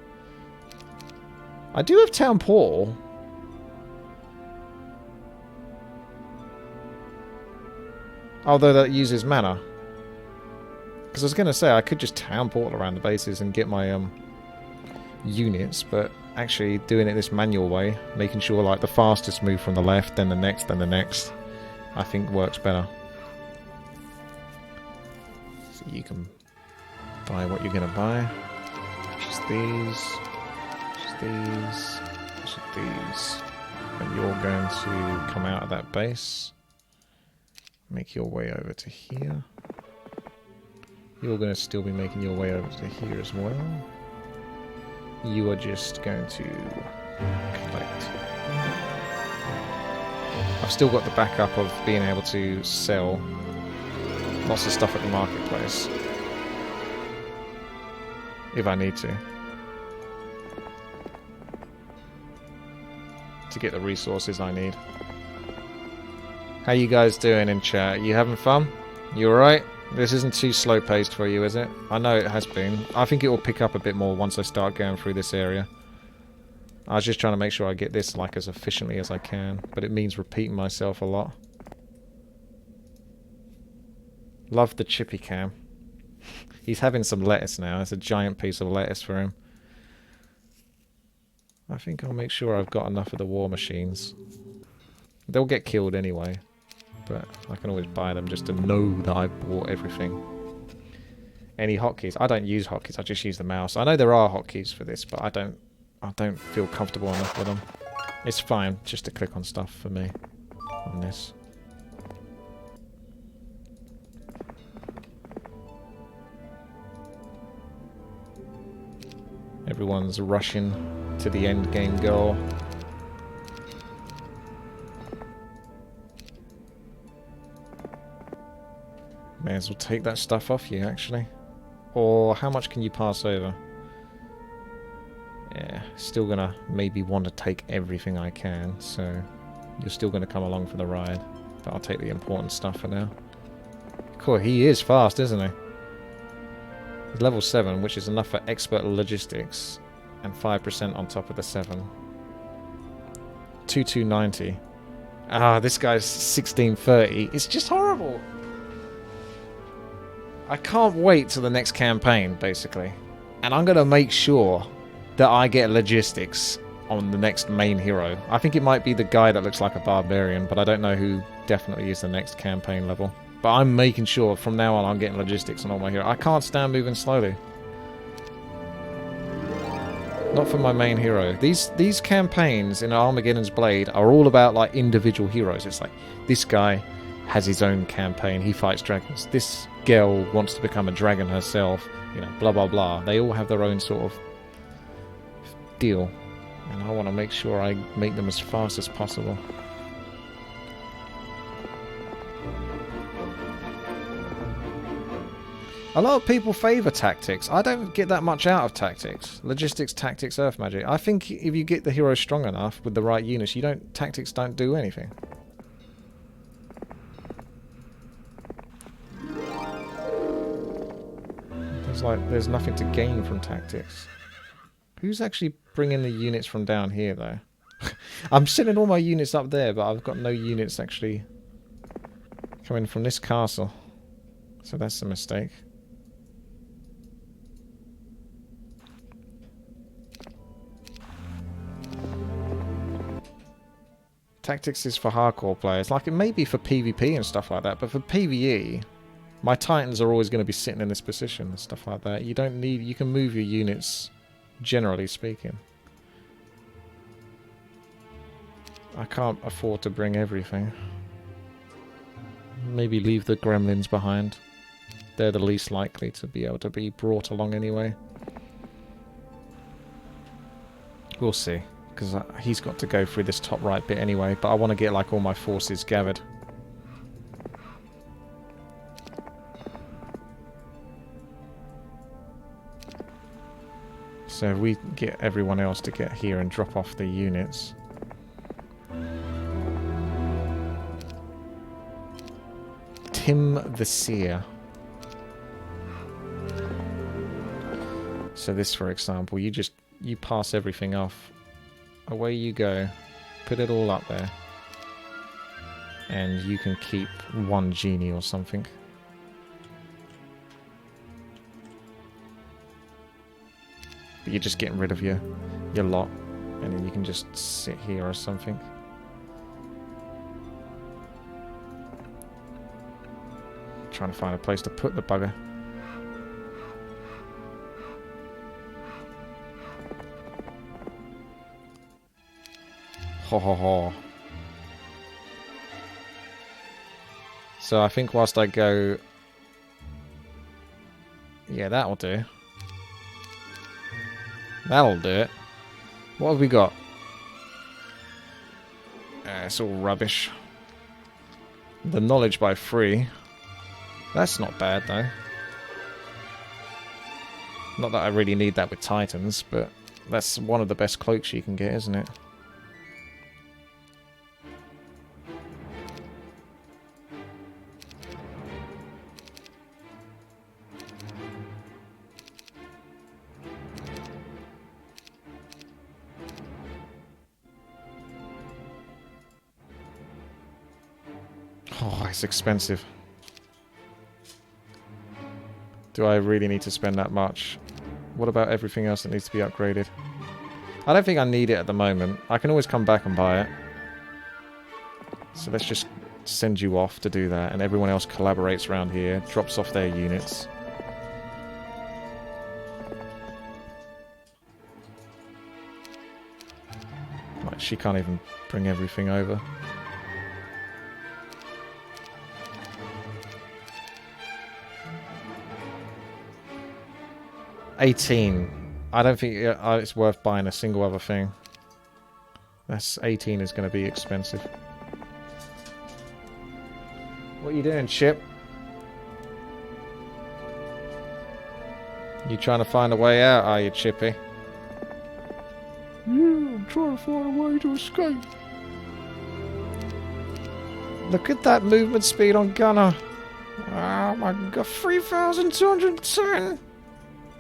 I do have Town Portal. Although that uses mana. Because I was going to say, I could just Town Portal around the bases and get my units, but actually doing it this manual way, making sure like the fastest move from the left, then the next, then the next, I think works better. So you can buy what you're going to buy. Just these. Just these. Just these. And you're going to come out of that base. Make your way over to here. You're going to still be making your way over to here as well. You are just going to collect. I've still got the backup of being able to sell lots of stuff at the marketplace. If I need to. To get the resources I need. How you guys doing in chat? You having fun? You alright? This isn't too slow paced for you, is it? I know it has been. I think it will pick up a bit more once I start going through this area. I was just trying to make sure I get this like as efficiently as I can, but it means repeating myself a lot. Love the Chippy cam. He's having some lettuce now. It's a giant piece of lettuce for him. I think I'll make sure I've got enough of the war machines. They'll get killed anyway. But I can always buy them just to know that I've bought everything. Any hotkeys? I don't use hotkeys, I just use the mouse. I know there are hotkeys for this, but I don't feel comfortable enough with them. It's fine just to click on stuff for me on this. Everyone's rushing to the end game goal. May as well take that stuff off you, actually. Or how much can you pass over? Yeah, still gonna maybe want to take everything I can, so you're still gonna come along for the ride. But I'll take the important stuff for now. Cool, he is fast, isn't he? He's level 7, which is enough for expert logistics, and 5% on top of the 7. 2290. Ah, this guy's 1630. It's just horrible. I can't wait till the next campaign, basically. And I'm going to make sure that I get logistics on the next main hero. I think it might be the guy that looks like a barbarian, but I don't know who definitely is the next campaign level. But I'm making sure from now on I'm getting logistics on all my heroes. I can't stand moving slowly. Not for my main hero. These campaigns in Armageddon's Blade are all about like individual heroes. It's like, this guy has his own campaign. He fights dragons. This girl wants to become a dragon herself. You know, blah blah blah. They all have their own sort of deal. And I want to make sure I make them as fast as possible. A lot of people favour tactics. I don't get that much out of tactics. Logistics, tactics, earth magic. I think if you get the hero strong enough with the right units, tactics don't do anything. There's nothing to gain from tactics. Who's actually bringing the units from down here, though? I'm sending all my units up there, but I've got no units actually coming from this castle. So that's a mistake. Tactics is for hardcore players. Like, it may be for PvP and stuff like that, but for PvE, my Titans are always going to be sitting in this position and stuff like that. You don't need... You can move your units, generally speaking. I can't afford to bring everything. Maybe leave the gremlins behind. They're the least likely to be able to be brought along anyway. We'll see. Because he's got to go through this top right bit anyway. But I want to get like all my forces gathered. So if we get everyone else to get here and drop off the units. Tim the Seer. So this, for example, you pass everything off. Away you go. Put it all up there. And you can keep one genie or something. But you're just getting rid of your lot. And then you can just sit here or something. Trying to find a place to put the bugger. Ho ho ho. So I think whilst I go... Yeah, that'll do. That'll do it. What have we got? It's all rubbish. The knowledge by 3. That's not bad, though. Not that I really need that with Titans, but that's one of the best cloaks you can get, isn't it? Oh, it's expensive. Do I really need to spend that much? What about everything else that needs to be upgraded? I don't think I need it at the moment. I can always come back and buy it. So let's just send you off to do that, and everyone else collaborates around here, drops off their units. Like, she can't even bring everything over. $18. I don't think it's worth buying a single other thing. That's 18 is going to be expensive. What are you doing, Chip? You trying to find a way out, are you, Chippy? Yeah, I'm trying to find a way to escape. Look at that movement speed on Gunner. Oh my god, 3,210!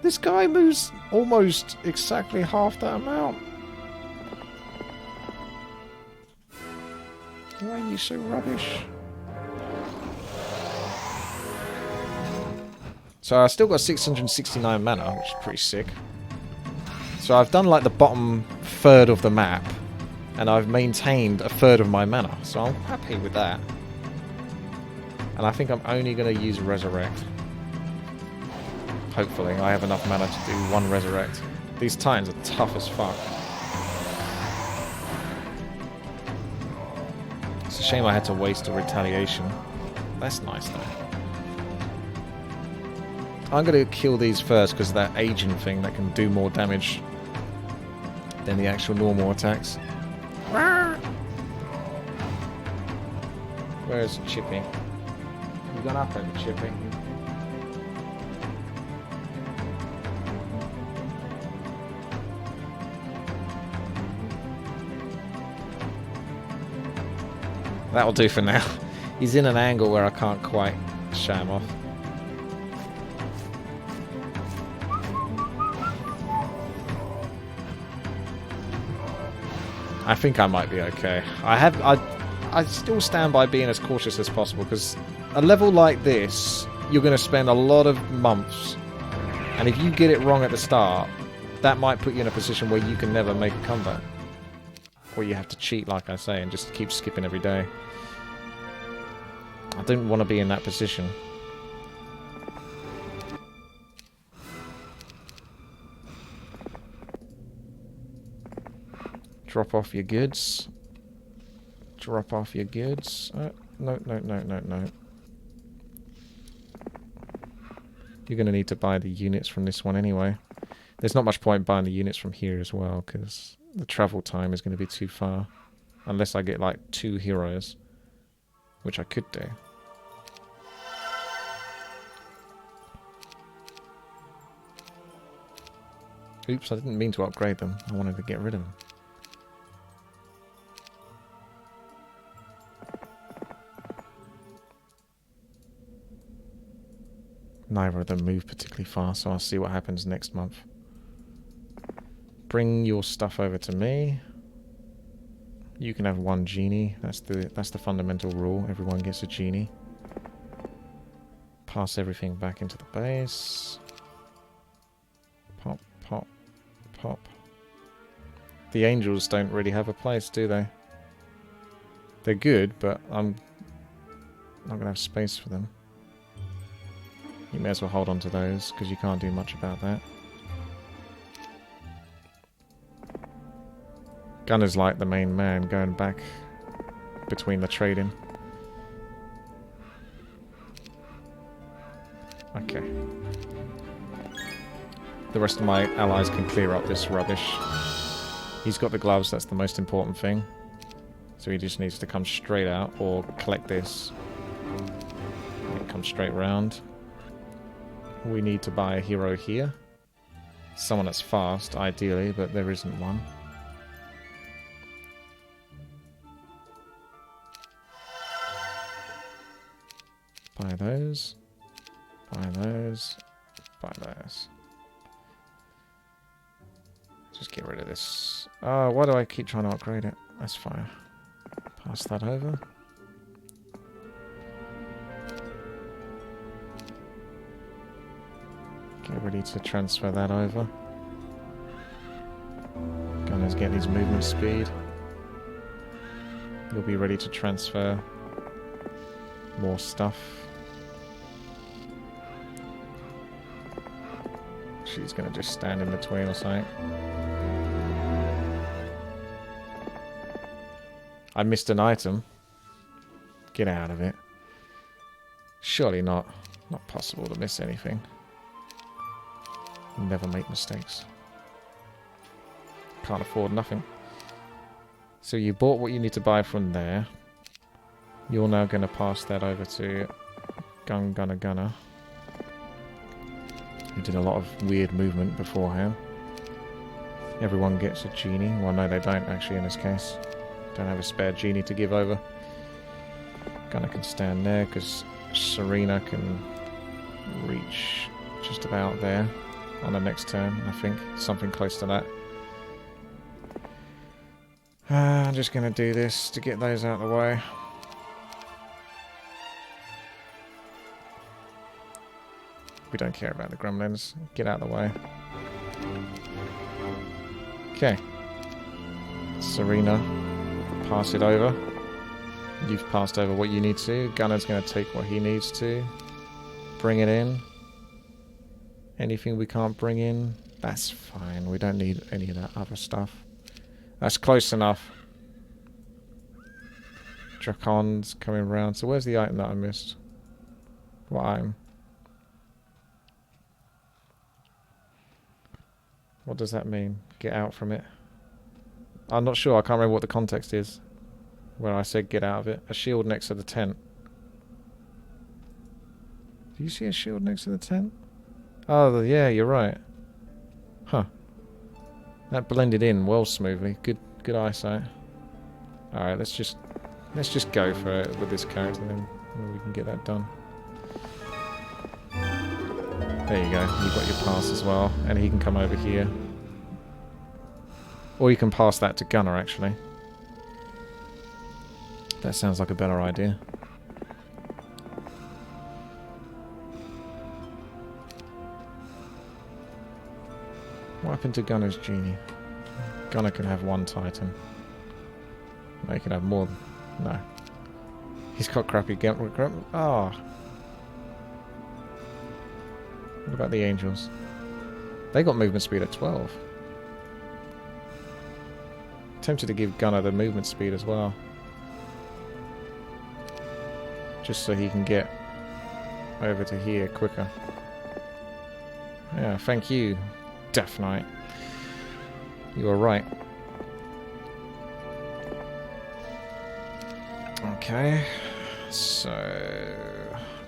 This guy moves almost exactly half that amount. Why are you so rubbish? So I still got 669 mana, which is pretty sick. So I've done like the bottom third of the map, and I've maintained a third of my mana. So I'm happy with that. And I think I'm only going to use Resurrect. Hopefully, I have enough mana to do one Resurrect. These Titans are tough as fuck. It's a shame I had to waste a Retaliation. That's nice though. I'm going to kill these first because of that aging thing that can do more damage than the actual normal attacks. Where's Chippy? You gone up over Chippy? That'll do for now. He's in an angle where I can't quite show him off. I think I might be okay. I still stand by being as cautious as possible, because a level like this, you're going to spend a lot of months, and if you get it wrong at the start, that might put you in a position where you can never make a comeback. Or you have to cheat, like I say, and just keep skipping every day. I don't want to be in that position. Drop off your goods. Drop off your goods. No. You're going to need to buy the units from this one anyway. There's not much point buying the units from here as well, because the travel time is going to be too far. Unless I get like 2 heroes. Which I could do. Oops, I didn't mean to upgrade them. I wanted to get rid of them. Neither of them move particularly fast, so I'll see what happens next month. Bring your stuff over to me. You can have one genie. That's the fundamental rule. Everyone gets a genie. Pass everything back into the base. Pop, pop, pop. The angels don't really have a place, do they? They're good, but I'm not going to have space for them. You may as well hold on to those, because you can't do much about that. Gunner's like the main man, going back between the trading. Okay. The rest of my allies can clear up this rubbish. He's got the gloves, that's the most important thing. So he just needs to come straight out, or collect this. And come straight round. We need to buy a hero here. Someone that's fast, ideally, but there isn't one. Buy those. Buy those. Buy those. Just get rid of this. Oh, why do I keep trying to upgrade it? That's fine. Pass that over. Get ready to transfer that over. Gunners get his movement speed. You'll be ready to transfer more stuff. She's going to just stand in between or something. I missed an item. Get out of it. Surely not. Not possible to miss anything. Never make mistakes. Can't afford nothing. So you bought what you need to buy from there. You're now going to pass that over to Gunner. Who did a lot of weird movement beforehand. Everyone gets a genie. Well, no, they don't actually in this case. Don't have a spare genie to give over. Gunner can stand there because Serena can reach just about there on the next turn, I think. Something close to that. I'm just going to do this to get those out of the way. We don't care about the gremlins. Get out of the way. Okay. Serena, pass it over. You've passed over what you need to. Gunner's going to take what he needs to. Bring it in. Anything we can't bring in, that's fine. We don't need any of that other stuff. That's close enough. Dracon's coming round. So where's the item that I missed? What item? What does that mean? Get out from it. I'm not sure. I can't remember what the context is. Where I said get out of it. A shield next to the tent. Do you see a shield next to the tent? Oh, yeah, you're right. Huh. That blended in well smoothly. Good eyesight. Alright, let's just go for it with this character, then we can get that done. There you go. You've got your pass as well, and he can come over here. Or you can pass that to Gunner, actually. That sounds like a better idea. What happened to Gunner's genie? Gunner can have one Titan. No, he can have more. No. He's got crappy Ah. What about the angels? They got movement speed at 12. Tempted to give Gunner the movement speed as well. Just so he can get over to here quicker. Yeah, thank you, Death Knight. You were right. Okay, so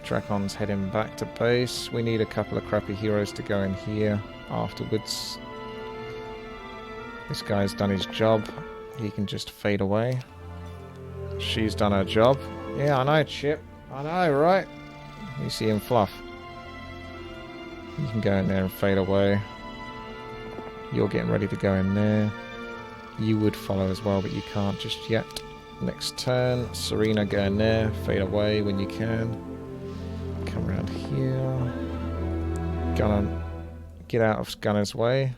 Dracon's heading back to base. We need a couple of crappy heroes to go in here afterwards. This guy's done his job. He can just fade away. She's done her job. Yeah, I know, Chip. I know, right? You see him fluff. You can go in there and fade away. You're getting ready to go in there. You would follow as well, but you can't just yet. Next turn, Serena, go in there. Fade away when you can. Come around here. Gunner, get out of Gunner's way.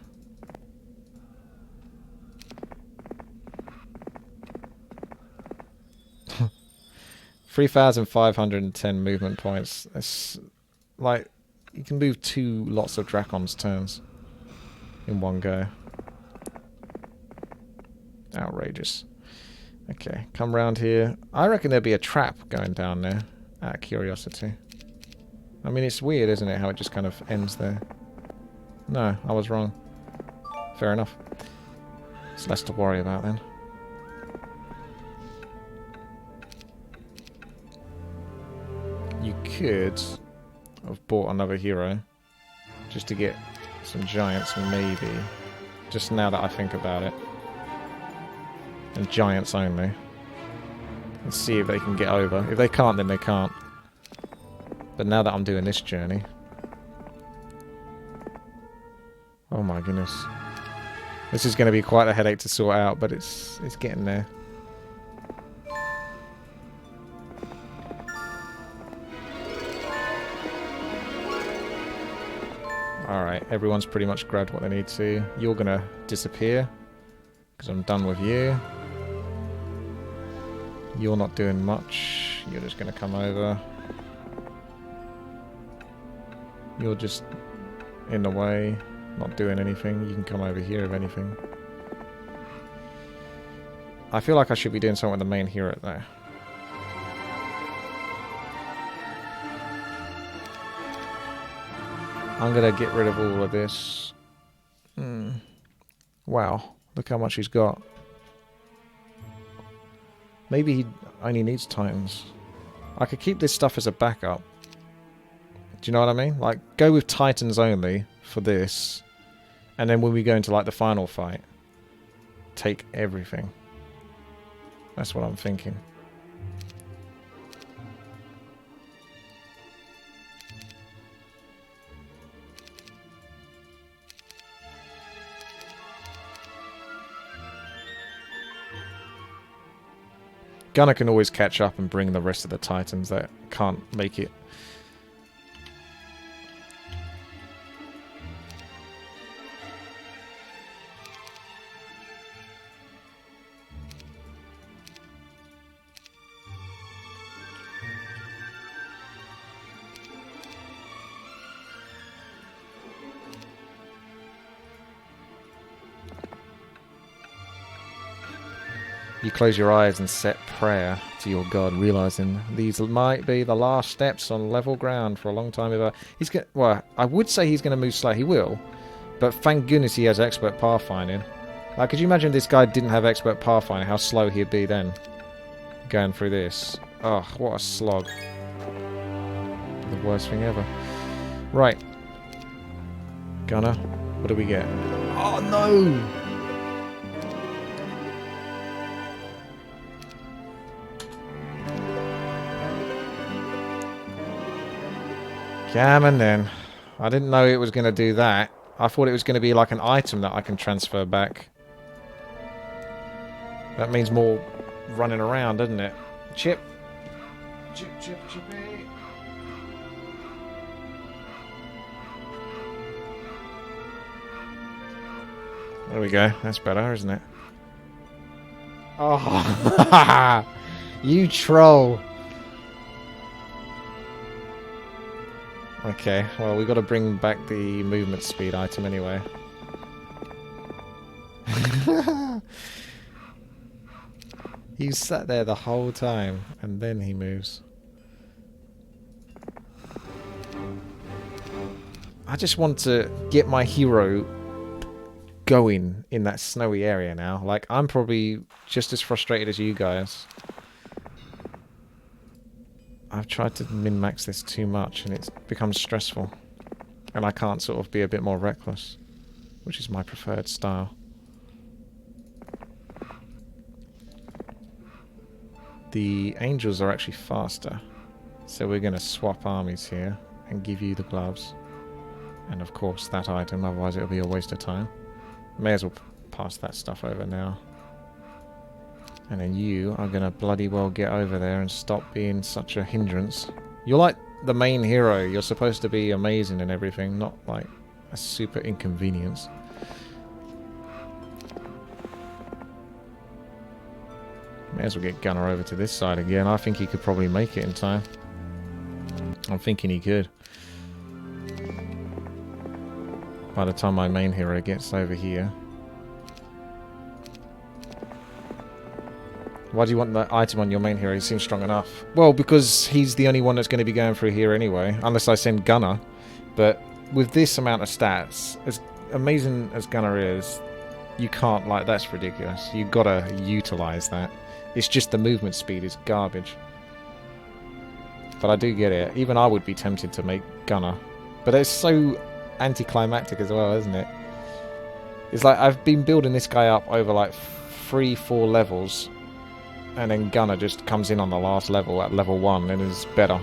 $3,510 movement points. It's like you can move 2 lots of Dracon's turns in one go. Outrageous. Okay, come round here. I reckon there'd be a trap going down there, out of curiosity. I mean, it's weird, isn't it, how it just kind of ends there. No, I was wrong. Fair enough. It's less to worry about then. You could have bought another hero just to get some giants, maybe. Just now that I think about it. And giants only. Let's see if they can get over. If they can't, then they can't. But now that I'm doing this journey... Oh my goodness. This is going to be quite a headache to sort out, but it's getting there. Alright, everyone's pretty much grabbed what they need to. You're going to disappear. Because I'm done with you. You're not doing much. You're just going to come over. You're just in the way. Not doing anything. You can come over here if anything. I feel like I should be doing something with the main hero there. I'm going to get rid of all of this. Wow. Look how much he's got. Maybe he only needs Titans. I could keep this stuff as a backup. Do you know what I mean? Like, go with Titans only for this. And then when we go into, like, the final fight, take everything. That's what I'm thinking. Gunner can always catch up and bring the rest of the Titans that can't make it. You close your eyes and set prayer to your god, realizing these might be the last steps on level ground for a long time. He's going. Well, I would say he's going to move slow. He will, but thank goodness he has expert pathfinding. Like, could you imagine if this guy didn't have expert pathfinding? How slow he'd be then, going through this. Oh, what a slog! The worst thing ever. Right, Gunner, what do we get? Oh no! Come on then. I didn't know it was going to do that. I thought it was going to be like an item that I can transfer back. That means more running around, doesn't it? Chip. Chip, chip, chippy. There we go. That's better, isn't it? Oh, you troll. Okay, well, we've got to bring back the movement speed item anyway. He sat there the whole time, and then he moves. I just want to get my hero going in that snowy area now. Like, I'm probably just as frustrated as you guys. I've tried to min-max this too much and it's become stressful. And I can't sort of be a bit more reckless, which is my preferred style. the angels are actually faster. So we're going to swap armies here and give you the gloves. And of course that item, otherwise it'll be a waste of time. May as well pass that stuff over now. And then you are going to bloody well get over there and stop being such a hindrance. You're like the main hero. You're supposed to be amazing and everything, not like a super inconvenience. May as well get Gunner over to this side again. I think he could probably make it in time. I'm thinking he could. By the time my main hero gets over here. Why do you want that item on your main hero? He seems strong enough. Well, because he's the only one that's going to be going through here anyway. Unless I send Gunner. But with this amount of stats, as amazing as Gunner is, you can't, like, that's ridiculous. You've got to utilise that. It's just the movement speed is garbage. But I do get it. Even I would be tempted to make Gunner. But it's so anticlimactic as well, isn't it? It's like I've been building this guy up over like 3-4 levels. And then Gunner just comes in on the last level at level 1 and is better.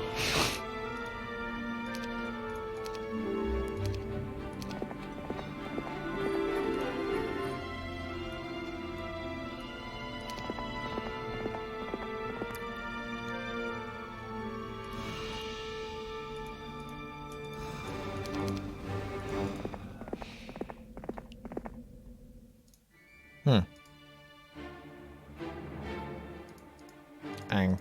Ang.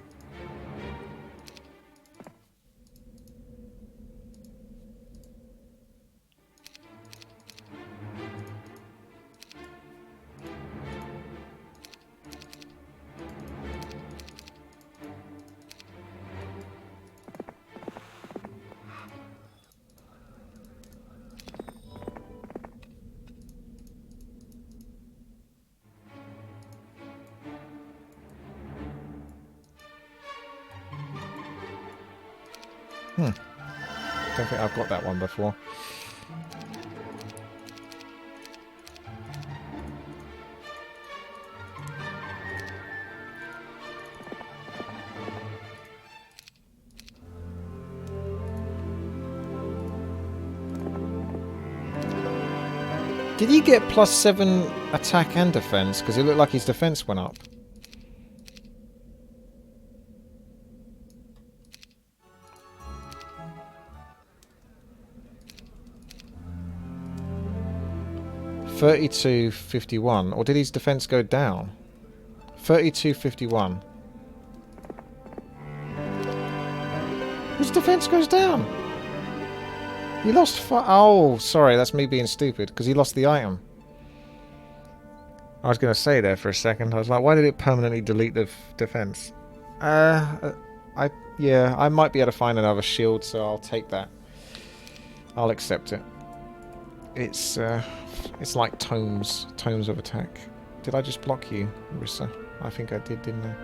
Don't think I've got that one before. Did he get +7 attack and defense? Because it looked like his defense went up. $32.51, or did his defense go down? $32.51. His defense goes down. He lost oh, sorry, that's me being stupid, because he lost the item. I was going to say there for a second, I was like, why did it permanently delete the defense? Yeah, I might be able to find another shield, so I'll take that. I'll accept it. It's like tomes of attack. Did I just block you, Rissa? I think I did, didn't I?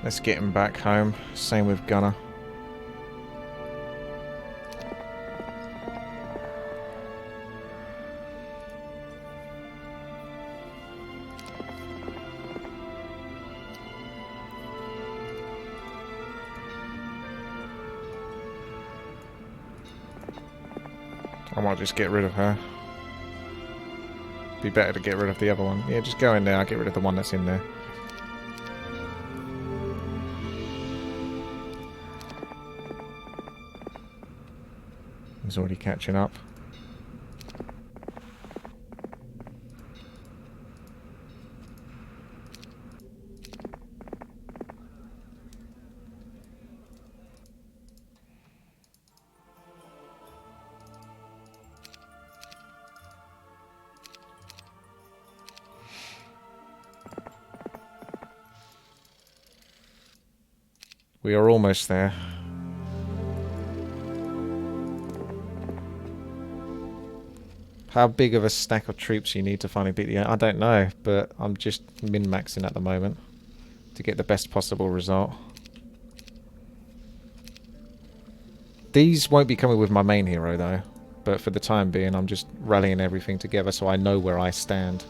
Let's get him back home. Same with Gunner. I might just get rid of her. Be better to get rid of the other one. Yeah, just go in there. I'll get rid of the one that's in there. He's already catching up. We are almost there. How big of a stack of troops you need to finally beat the... I don't know, but I'm just min-maxing at the moment to get the best possible result. These won't be coming with my main hero though, but for the time being I'm just rallying everything together so I know where I stand.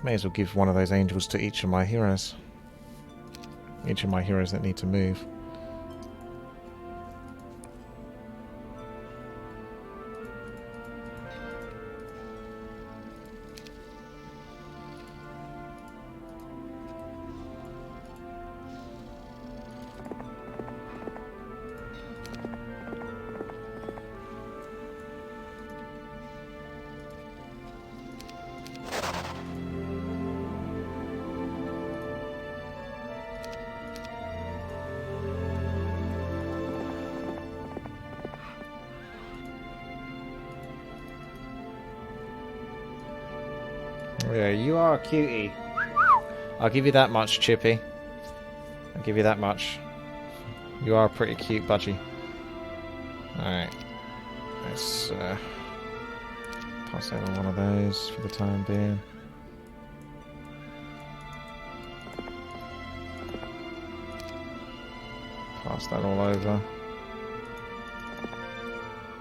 May as well give one of those angels to each of my heroes. Each of my heroes that need to move. Yeah, you are a cutie. I'll give you that much, Chippy. I'll give you that much. You are a pretty cute budgie. Alright. Let's pass over one of those for the time being. Pass that all over.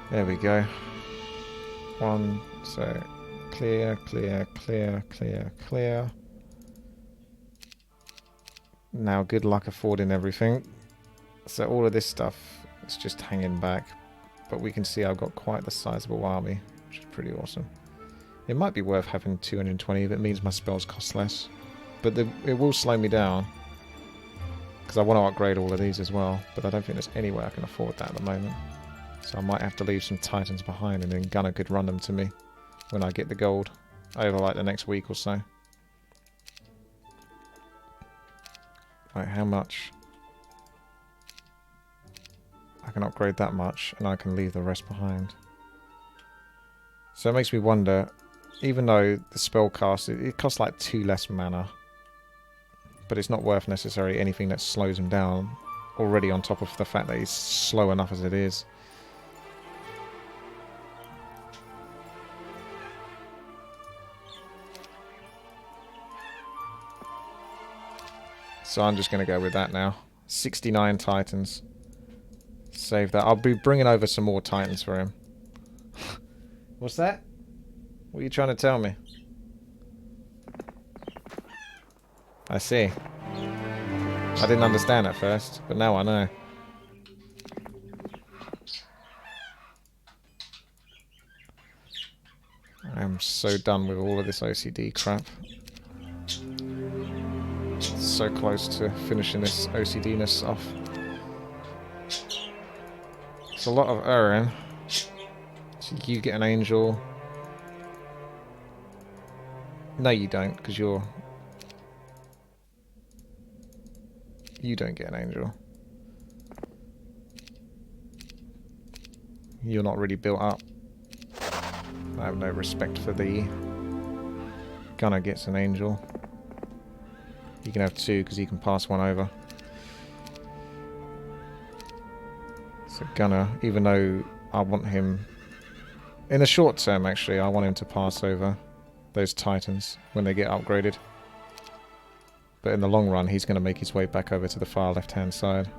There we go. One, so... Clear, clear, clear, clear, clear. Now, good luck affording everything. So all of this stuff is just hanging back. But we can see I've got quite the sizable army, which is pretty awesome. It might be worth having 220 if it means my spells cost less. But it will slow me down. Because I want to upgrade all of these as well. But I don't think there's any way I can afford that at the moment. So I might have to leave some Titans behind and then Gunner could run them to me when I get the gold over like the next week or so. Right, how much? I can upgrade that much and I can leave the rest behind. So it makes me wonder, even though the spell cast, it costs like 2 less mana, but it's not worth necessarily anything that slows him down already, on top of the fact that he's slow enough as it is. So I'm just going to go with that now. 69 Titans. Save that. I'll be bringing over some more Titans for him. What's that? What are you trying to tell me? I see. I didn't understand at first, but now I know. I'm so done with all of this OCD crap. So close to finishing this OCD-ness off. It's a lot of erring. So you get an angel. No, you don't, because you don't get an angel. You're not really built up. I have no respect for the... Gunner gets an angel. You can have 2 because he can pass one over. So Gunner, even though I want him... In the short term, actually, I want him to pass over those Titans when they get upgraded. But in the long run, he's going to make his way back over to the far left-hand side.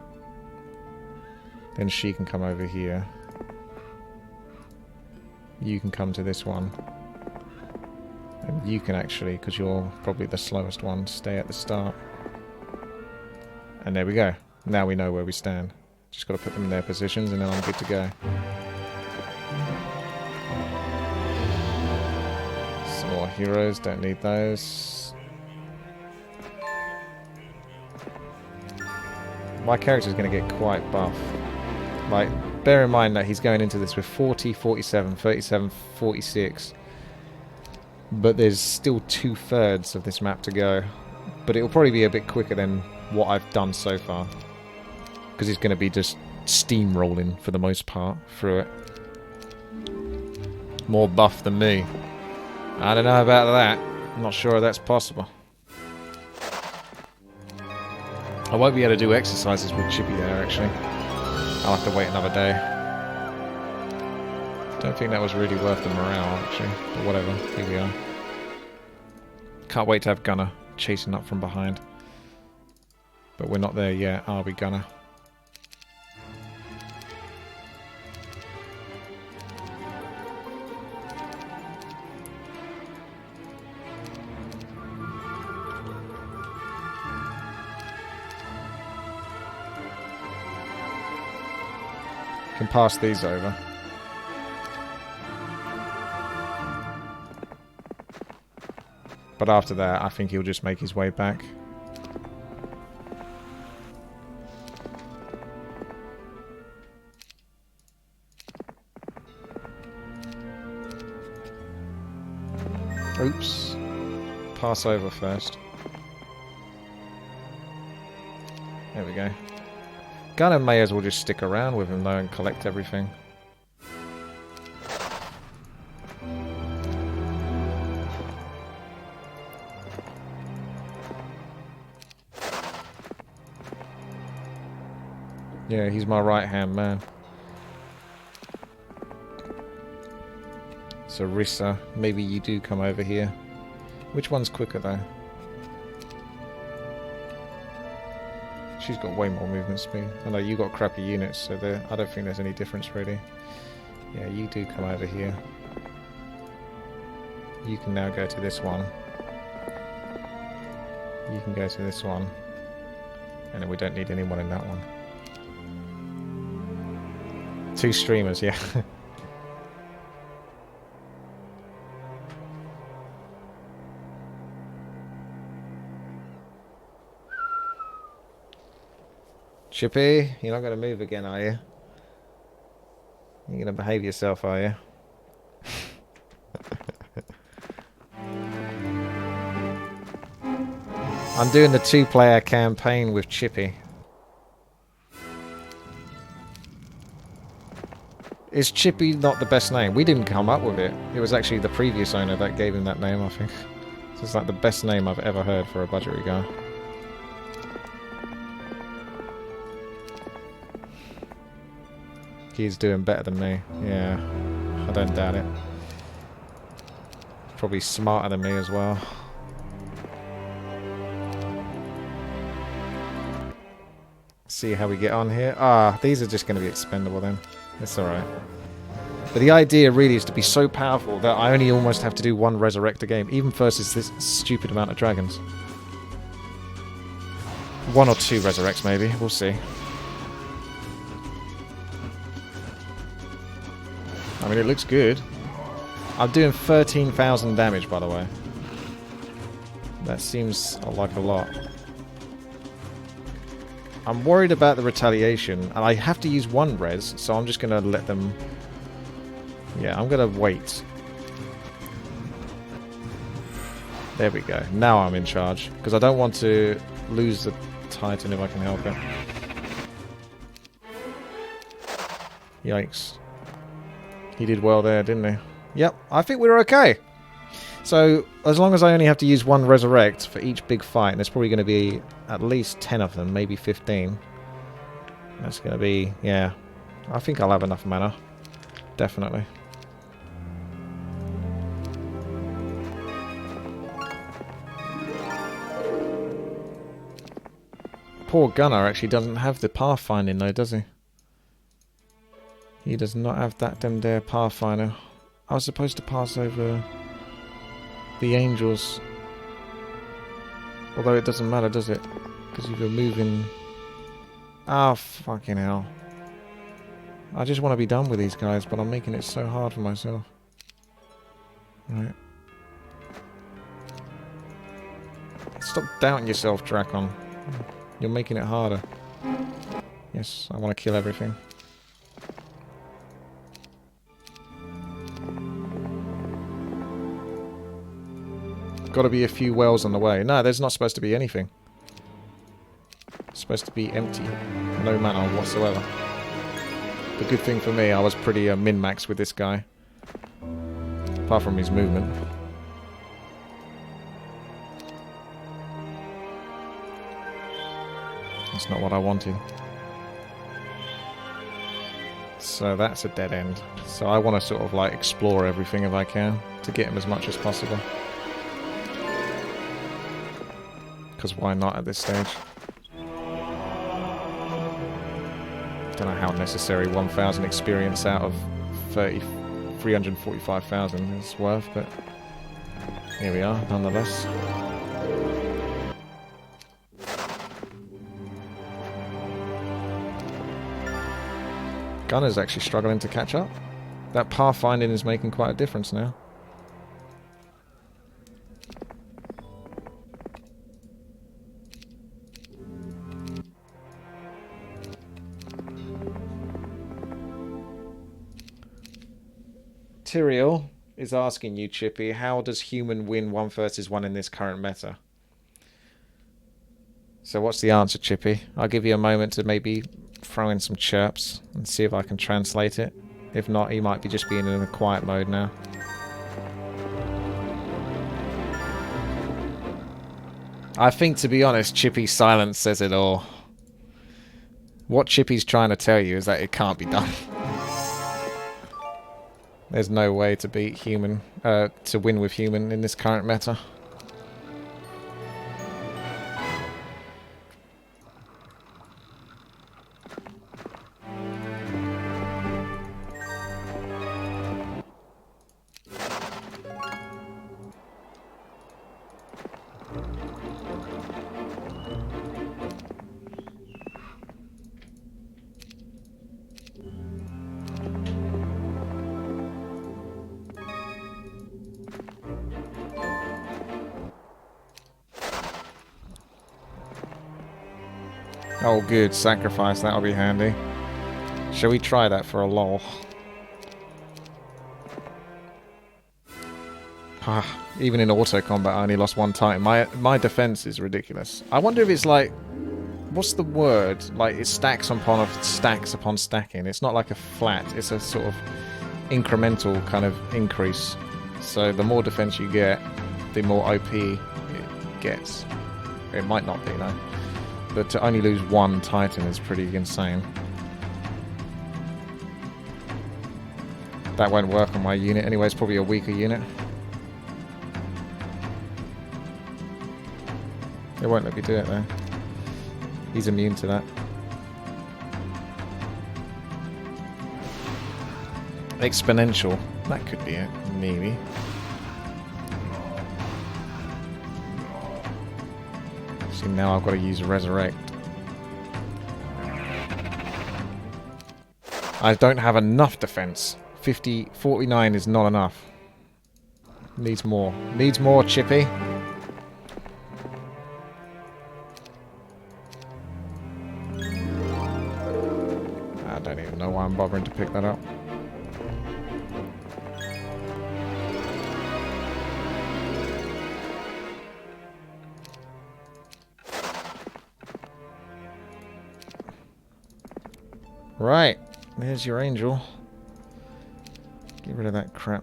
Then she can come over here. You can come to this one. And you can actually, because you're probably the slowest one, stay at the start. And there we go. Now we know where we stand. Just got to put them in their positions and then I'm good to go. Some more heroes, don't need those. My character's going to get quite buff. Like, bear in mind that he's going into this with 40, 47, 37, 46. But there's still 2/3 of this map to go. But it'll probably be a bit quicker than what I've done so far. Because it's going to be just steamrolling for the most part through it. More buff than me. I don't know about that. I'm not sure if that's possible. I won't be able to do exercises with Chippy there, actually. I'll have to wait another day. Don't think that was really worth the morale, actually. But whatever, here we are. Can't wait to have Gunner chasing up from behind. But we're not there yet, are we, Gunner? Can pass these over. But after that, I think he'll just make his way back. Oops. Pass over first. There we go. Gunner may as well just stick around with him though and collect everything. Yeah, he's my right-hand man. So Rissa, maybe you do come over here. Which one's quicker though? She's got way more movement speed. I know you got crappy units, so I don't think there's any difference really. Yeah, you do come over here. You can now go to this one. You can go to this one. And then we don't need anyone in that one. 2 streamers, yeah. Chippy, you're not going to move again, are you? You're going to behave yourself, are you? I'm doing the 2-player campaign with Chippy. Is Chippy not the best name? We didn't come up with it. It was actually the previous owner that gave him that name, I think. So it's like the best name I've ever heard for a budgetary guy. He's doing better than me. Yeah, I don't doubt it. Probably smarter than me as well. See how we get on here. Ah, these are just going to be expendable then. That's alright. But the idea really is to be so powerful that I only almost have to do 1 resurrect a game, even versus this stupid amount of dragons. 1 or 2 resurrects maybe, we'll see. I mean, it looks good. I'm doing 13,000 damage, by the way. That seems like a lot. I'm worried about the retaliation, and I have to use 1 res, so I'm just going to let them... Yeah, I'm going to wait. There we go. Now I'm in charge, because I don't want to lose the Titan if I can help it. Yikes. He did well there, didn't he? Yep, I think we're okay. So, as long as I only have to use 1 resurrect for each big fight, and there's probably going to be at least 10 of them, maybe 15. That's going to be, yeah. I think I'll have enough mana. Definitely. Poor Gunner actually doesn't have the pathfinding though, does he? He does not have that damn there pathfinder. I was supposed to pass over the angels. Although it doesn't matter, does it? Because you're moving... Ah, fucking hell. I just want to be done with these guys, but I'm making it so hard for myself. Right. Stop doubting yourself, Drakon. You're making it harder. Yes, I want to kill everything. Got to be a few wells on the way. No, there's not supposed to be anything. It's supposed to be empty. No mana whatsoever. The good thing for me, I was pretty min-max with this guy. Apart from his movement. That's not what I wanted. So that's a dead end. So I want to sort of like explore everything if I can to get him as much as possible. Because why not at this stage? Don't know how necessary 1,000 experience out of 345,000 is worth, but here we are, nonetheless. Gunner's actually struggling to catch up. That pathfinding is making quite a difference now. Tyrael is asking you, Chippy, how does human win 1 versus 1 in this current meta? So what's the answer, Chippy? I'll give you a moment to maybe throw in some chirps and see if I can translate it. If not, he might be just being in a quiet mode now. I think, to be honest, Chippy's silence says it all. What Chippy's trying to tell you is that it can't be done. There's no way to beat human, to win with human in this current meta. Oh good, sacrifice, that'll be handy. Shall we try that for a lol? Even in auto combat I only lost 1 Titan. My defense is ridiculous. I wonder if it's like, what's the word? Like it stacks upon stacking. It's not like a flat, it's a sort of incremental kind of increase. So the more defense you get, the more OP it gets. It might not be, no. But to only lose 1 Titan is pretty insane. That won't work on my unit anyway, it's probably a weaker unit. It won't let me do it though. He's immune to that. Exponential. That could be it, maybe. See, now I've got to use Resurrect. I don't have enough defense. 49 is not enough. Needs more. Needs more, Chippy. I don't even know why I'm bothering to pick that up. Right, there's your angel. Get rid of that crap.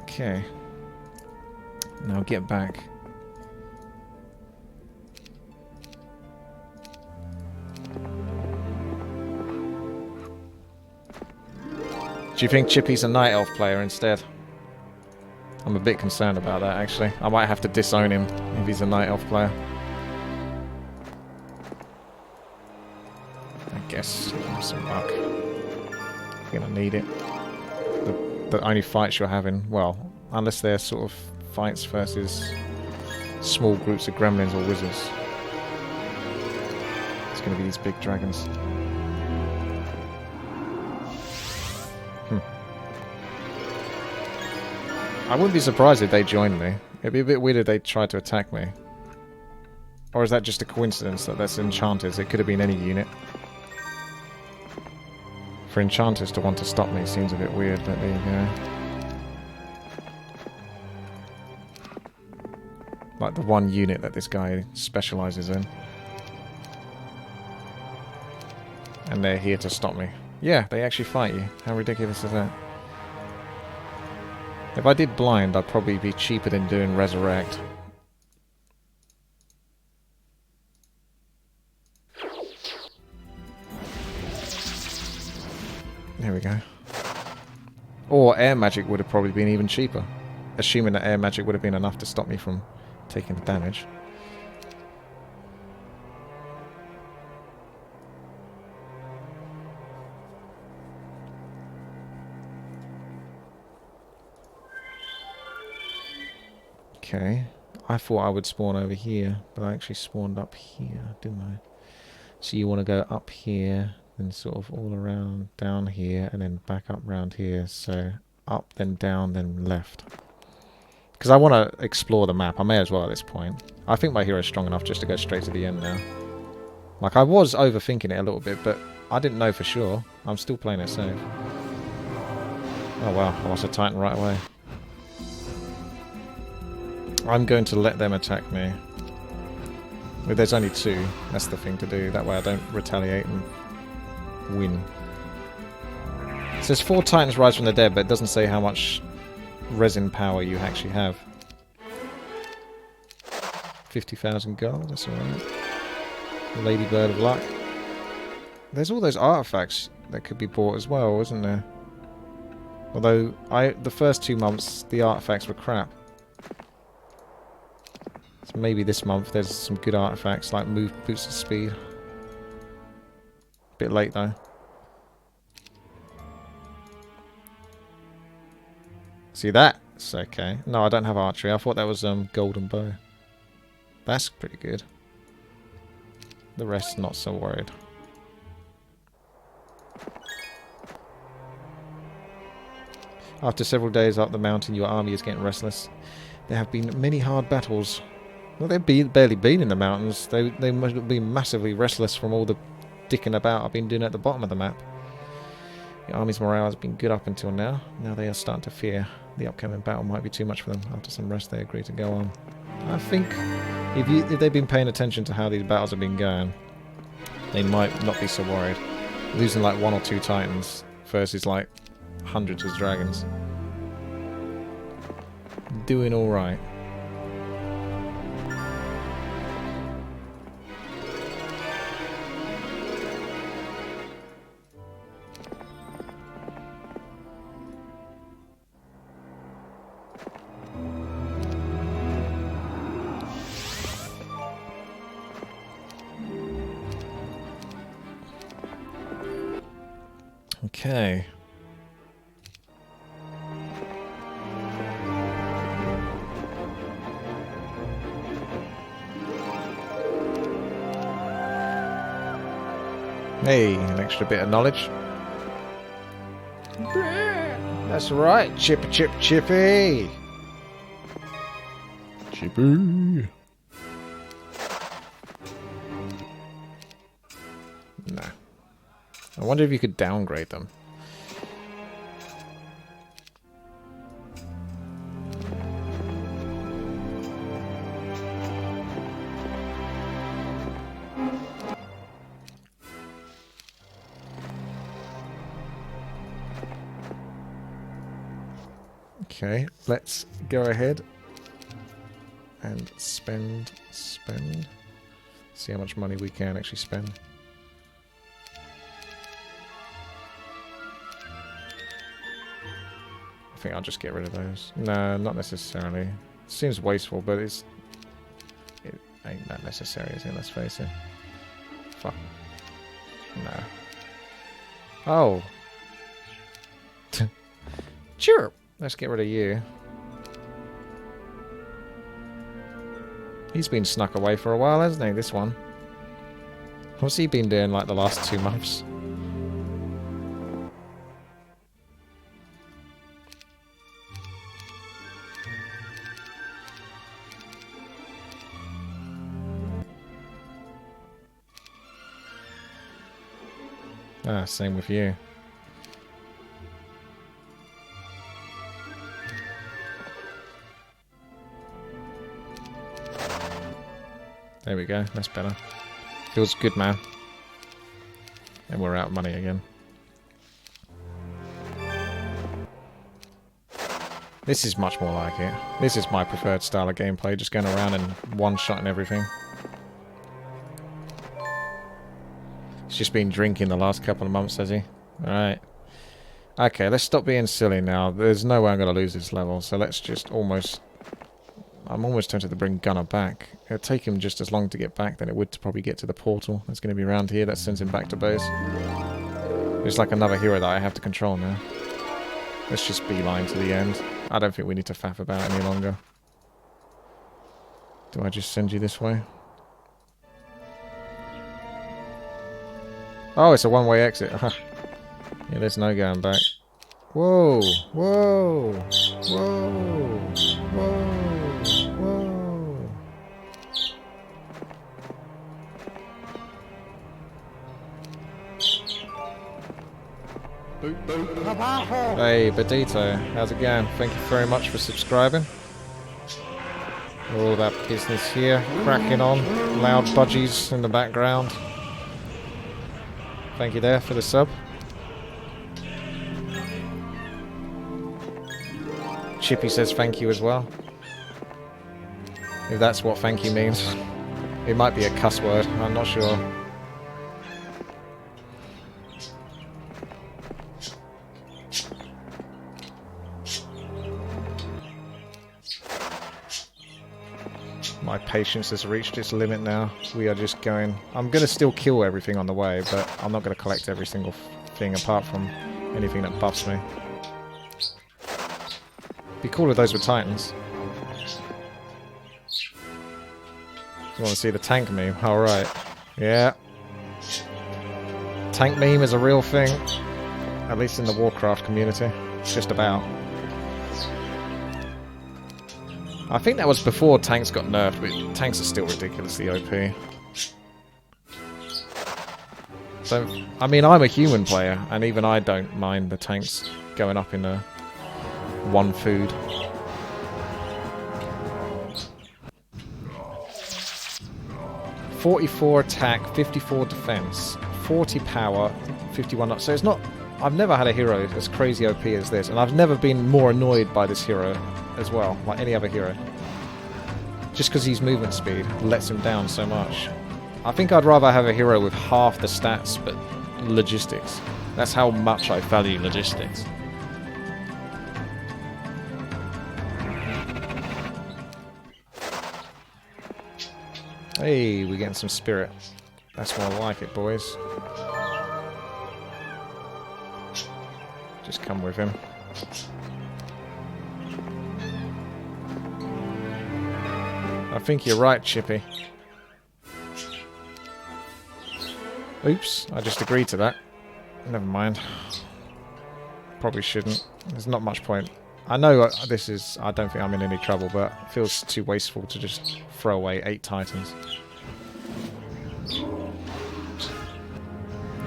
Okay. Now get back. Do you think Chippy's a Night Elf player instead? I'm a bit concerned about that, actually. I might have to disown him if he's a Night Elf player. I guess some luck. You're gonna need it. The only fights you're having, well, unless they're sort of fights versus small groups of gremlins or wizards, it's gonna be these big dragons. I wouldn't be surprised if they joined me. It'd be a bit weird if they tried to attack me. Or is that just a coincidence that that's enchanters? It could have been any unit. For enchanters to want to stop me seems a bit weird, but there you Like the one unit that this guy specializes in. And they're here to stop me. Yeah, they actually fight you. How ridiculous is that? If I did blind, I'd probably be cheaper than doing resurrect. There we go. Or air magic would have probably been even cheaper. Assuming that air magic would have been enough to stop me from taking the damage. Okay. I thought I would spawn over here, but I actually spawned up here, didn't I? So you want to go up here, then sort of all around down here, and then back up round here. So up, then down, then left. Because I want to explore the map. I may as well at this point. I think my hero's strong enough just to go straight to the end now. Like, I was overthinking it a little bit, but I didn't know for sure. I'm still playing it safe. Oh wow, I lost a Titan right away. I'm going to let them attack me. Well, there's only 2. That's the thing to do. That way I don't retaliate and win. It says 4 Titans rise from the dead, but it doesn't say how much resin power you actually have. 50,000 gold, that's alright. Ladybird of Luck. There's all those artifacts that could be bought as well, isn't there? Although, the first 2 months, the artifacts were crap. So maybe this month there's some good artifacts, like move boost of speed. Bit late though. See that? It's okay. No, I don't have archery. I thought that was golden bow. That's pretty good. The rest, not so worried. After several days up the mountain, your army is getting restless. There have been many hard battles. Well, they've barely been in the mountains. They must have been massively restless from all the dicking about I've been doing at the bottom of the map. The army's morale has been good up until now. Now they are starting to fear the upcoming battle might be too much for them. After some rest, they agree to go on. I think if they've been paying attention to how these battles have been going, they might not be so worried. Losing like 1 or 2 Titans versus like hundreds of dragons. Doing alright. Okay. Hey, an extra bit of knowledge. That's right, Chippy. Chippy. Nah. I wonder if you could downgrade them. Okay, let's go ahead and spend. See how much money we can actually spend. I think I'll just get rid of those. No, not necessarily. Seems wasteful, but it ain't that necessary, is it? Let's face it. Fuck. No. Oh. Sure. Let's get rid of you. He's been snuck away for a while, hasn't he, this one? What's he been doing like the last 2 months? Ah, same with you. There we go. That's better. Feels good, man. And we're out of money again. This is much more like it. This is my preferred style of gameplay, just going around and one-shotting everything. He's just been drinking the last couple of months, has he? Alright. Okay, let's stop being silly now. There's no way I'm going to lose this level, so let's just almost... I'm almost tempted to bring Gunner back. It'll take him just as long to get back than it would to probably get to the portal. That's going to be around here. That sends him back to base. It's like another hero that I have to control now. Let's just beeline to the end. I don't think we need to faff about any longer. Do I just send you this way? Oh, it's a one-way exit. Yeah, there's no going back. Whoa! Whoa! Whoa! Whoa! Whoa! Hey, Badito, how's it going? Thank you very much for subscribing. All that business here, cracking on. Loud budgies in the background. Thank you there for the sub. Chippy says thank you as well. If that's what thank you means. It might be a cuss word, I'm not sure. My patience has reached its limit now. We are just going... I'm going to still kill everything on the way, but I'm not going to collect every single thing apart from anything that buffs me. Be cool if those were Titans. You want to see the tank meme? Alright. Yeah. Tank meme is a real thing. At least in the Warcraft community. Just about. I think that was before tanks got nerfed, but tanks are still ridiculously OP. So, I mean, I'm a human player, and even I don't mind the tanks going up in one food. .44 attack, 54 defense, 40 power, 51... So it's not... I've never had a hero as crazy OP as this, and I've never been more annoyed by this hero as well, like any other hero. Just because his movement speed lets him down so much. I think I'd rather have a hero with half the stats, but logistics. That's how much I value logistics. Hey, we're getting some spirit. That's more like it, boys. Just come with him. I think you're right, Chippy. Oops, I just agreed to that. Never mind. Probably shouldn't. There's not much point. I know this is... I don't think I'm in any trouble, but it feels too wasteful to just throw away 8 Titans.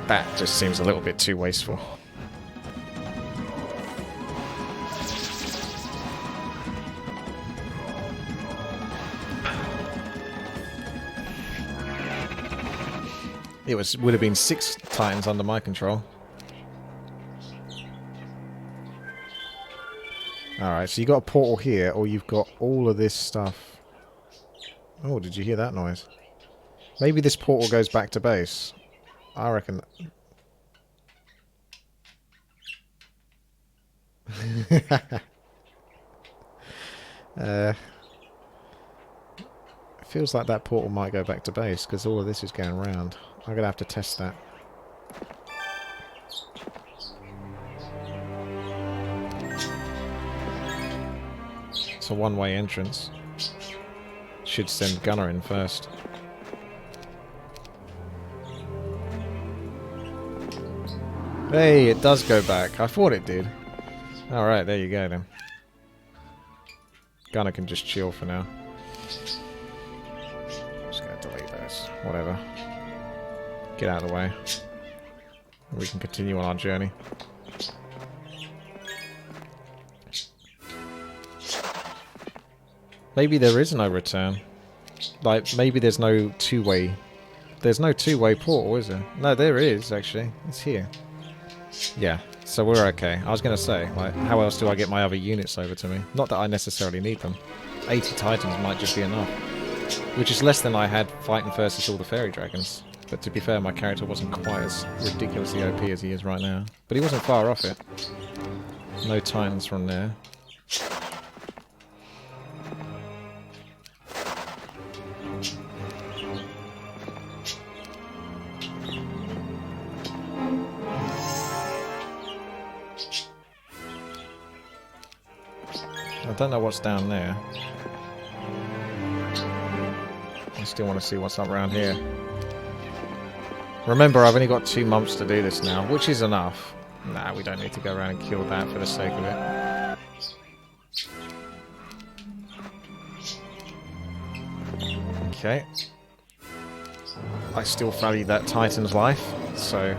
That just seems a little bit too wasteful. It would have been 6 Titans under my control. Alright, so you got a portal here, or you've got all of this stuff. Oh, did you hear that noise? Maybe this portal goes back to base. I reckon... It feels like that portal might go back to base, because all of this is going around. I'm going to have to test that. It's a one-way entrance. Should send Gunner in first. Hey, it does go back. I thought it did. Alright, there you go then. Gunner can just chill for now. Just going to delete those. Whatever. Get out of the way. We can continue on our journey. Maybe there is no return. Like, maybe there's no two-way... There's no two-way portal, is there? No, there is, actually. It's here. Yeah, so we're okay. I was going to say, like, how else do I get my other units over to me? Not that I necessarily need them. 80 titans might just be enough. Which is less than I had fighting versus all the fairy dragons. But to be fair, my character wasn't quite as ridiculously OP as he is right now. But he wasn't far off it. No titans from there. I don't know what's down there. I still want to see what's up around here. Remember, I've only got 2 months to do this now, which is enough. Nah, we don't need to go around and kill that for the sake of it. Okay. I still value that Titan's life, so...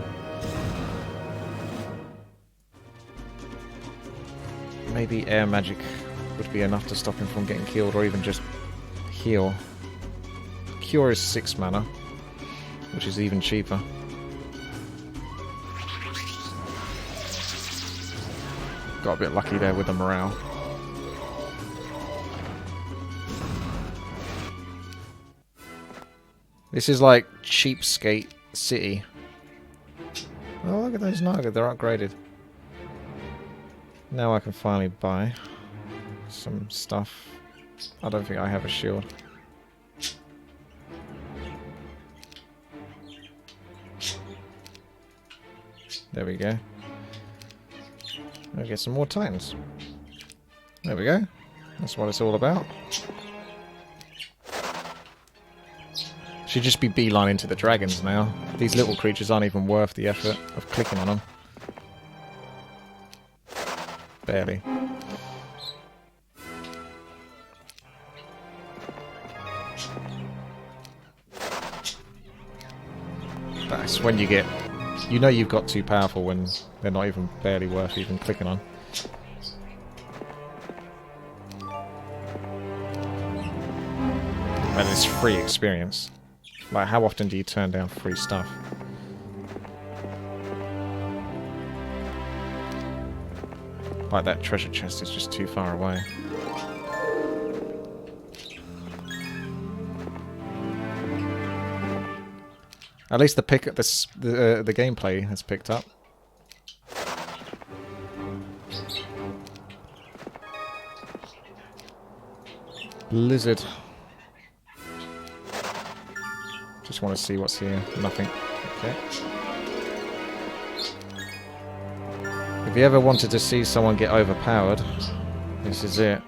maybe air magic would be enough to stop him from getting killed, or even just heal. Cure is 6 mana, which is even cheaper. Got a bit lucky there with the morale. This is like Cheapskate City. Oh, look at those Naga, they're upgraded. Now I can finally buy some stuff. I don't think I have a shield. There we go. I'll get some more titans. There we go. That's what it's all about. Should just be beeline into the dragons now. These little creatures aren't even worth the effort of clicking on them. Barely. That's when you get... You know you've got too powerful when they're not even barely worth even clicking on. And it's free experience. Like, how often do you turn down free stuff? Like, that treasure chest is just too far away. At least the gameplay has picked up. Blizzard. Just want to see what's here. Nothing. Okay. If you ever wanted to see someone get overpowered, this is it.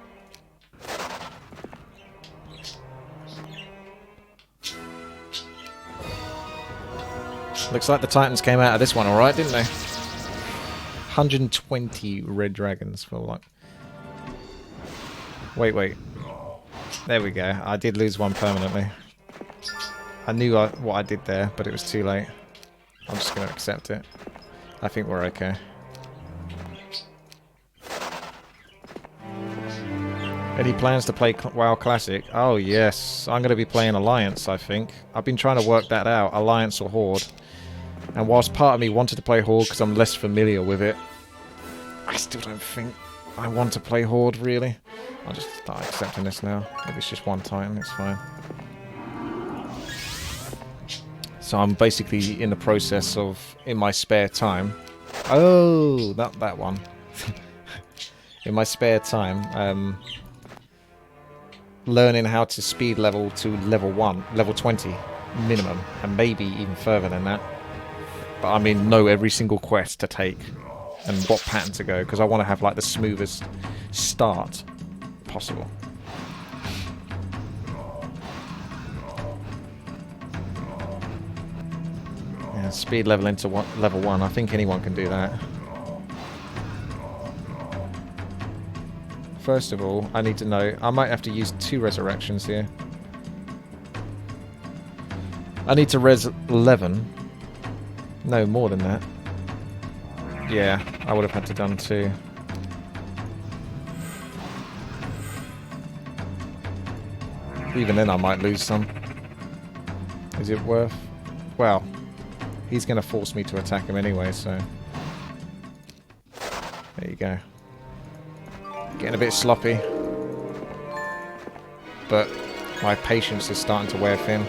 Looks like the Titans came out of this one alright, didn't they? 120 red dragons for luck. Wait. There we go. I did lose one permanently. I knew what I did there, but it was too late. I'm just going to accept it. I think we're okay. Any plans to play WoW Classic? Oh yes, I'm going to be playing Alliance, I think. I've been trying to work that out, Alliance or Horde. And whilst part of me wanted to play Horde because I'm less familiar with it, I still don't think I want to play Horde, really. I'll just start accepting this now. If it's just one Titan, it's fine. So I'm basically in the process of, in my spare time... Oh, that one. In my spare time, learning how to speed level to level 20 minimum, and maybe even further than that. But I mean, know every single quest to take and what pattern to go, because I want to have like the smoothest start possible. Yeah, speed level into level 1. I think anyone can do that. First of all, I need to know... I might have to use 2 resurrections here. I need to res 11. No, more than that. Yeah, I would have had to done 2. Even then I might lose some. Is it worth? Well, he's going to force me to attack him anyway, so... There you go. Getting a bit sloppy. But my patience is starting to wear thin.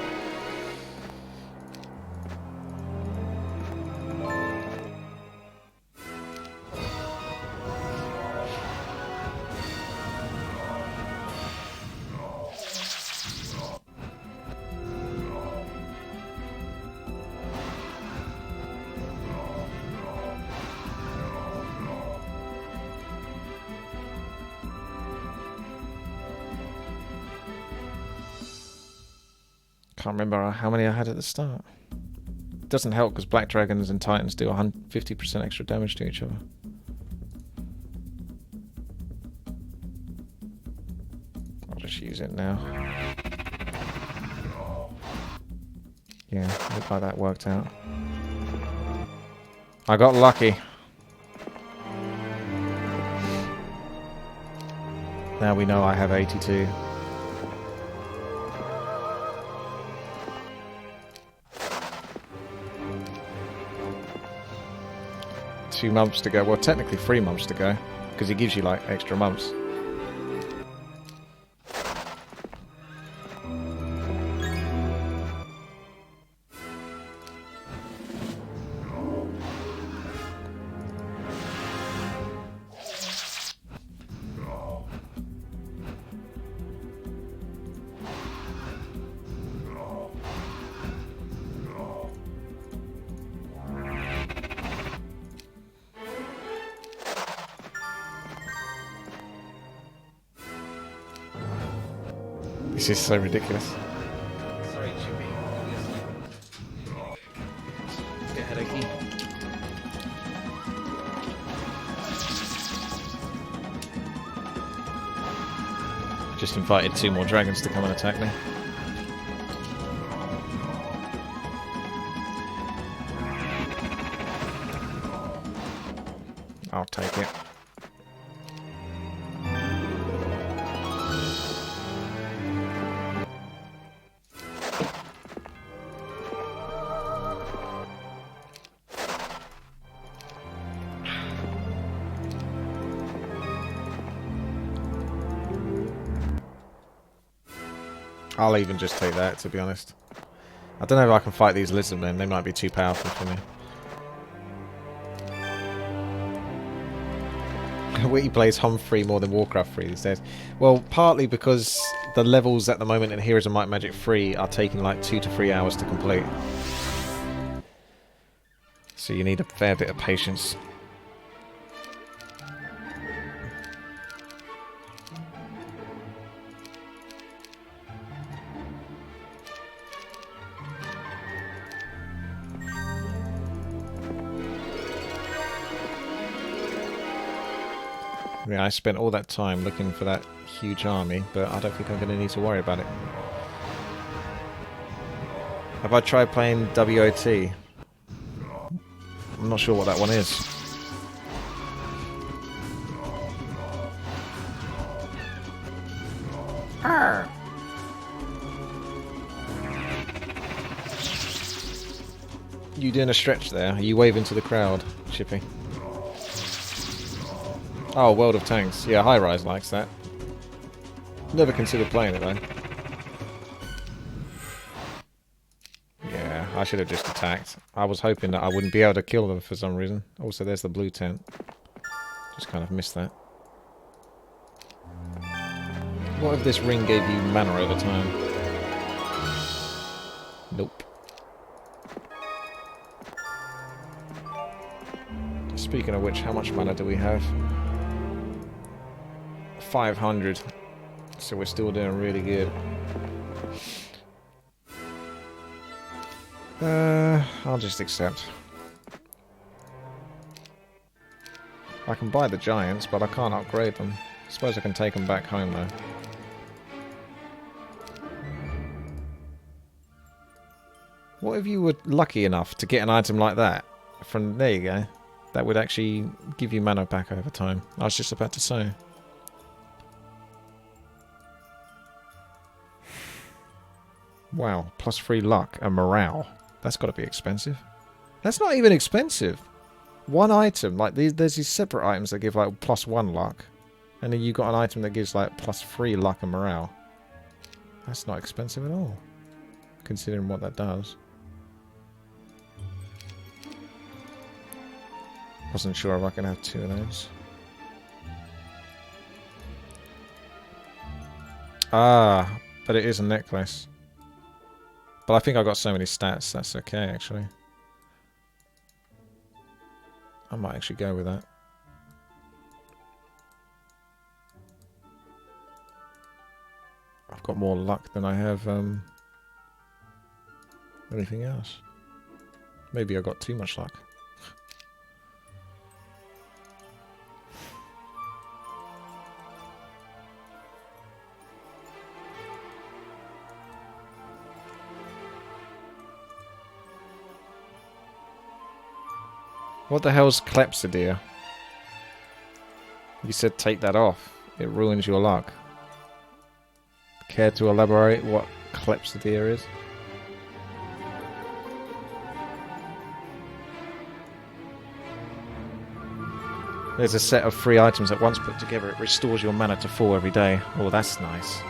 Can't remember how many I had at the start. It doesn't help because Black Dragons and Titans do 50% extra damage to each other. I'll just use it now. Yeah, looked like that worked out. I got lucky. Now we know I have 82. Two months to go. Well, technically 3 months to go, because he gives you like extra months. This is so ridiculous. Sorry, Chippy. Get headachy. Just invited 2 more dragons to come and attack me. I'll take it. I'll even just take that, to be honest. I don't know if I can fight these lizard men. They might be too powerful for me. Witty plays Humphrey more than Warcraft 3 these days. Well, partly because the levels at the moment in Heroes of Might and Magic 3 are taking like 2 to 3 hours to complete. So you need a fair bit of patience. Yeah, I spent all that time looking for that huge army, but I don't think I'm going to need to worry about it. Have I tried playing WOT? I'm not sure what that one is. Arr! You doing a stretch there? Are you waving to the crowd, Chippy? Oh, World of Tanks. Yeah, High Rise likes that. Never considered playing it, though. Yeah, I should have just attacked. I was hoping that I wouldn't be able to kill them for some reason. Also, there's the blue tent. Just kind of missed that. What if this ring gave you mana over time? Nope. Speaking of which, how much mana do we have? 500, so we're still doing really good. I'll just accept. I can buy the giants, but I can't upgrade them. I suppose I can take them back home though. What if you were lucky enough to get an item like that? From there you go. That would actually give you mana back over time. I was just about to say. Wow, +3 luck and morale. That's got to be expensive. That's not even expensive. One item, like there's these separate items that give like +1 luck. And then you got an item that gives like +3 luck and morale. That's not expensive at all, considering what that does. Wasn't sure if I can have 2 of those. Ah, but it is a necklace. But I think I got so many stats, that's okay actually. I might actually go with that. I've got more luck than I have anything else. Maybe I got too much luck. What the hell's Clepsydia? You said take that off. It ruins your luck. Care to elaborate what Clepsydia is? There's a set of 3 items that once put together, it restores your mana to full every day. Oh, that's nice.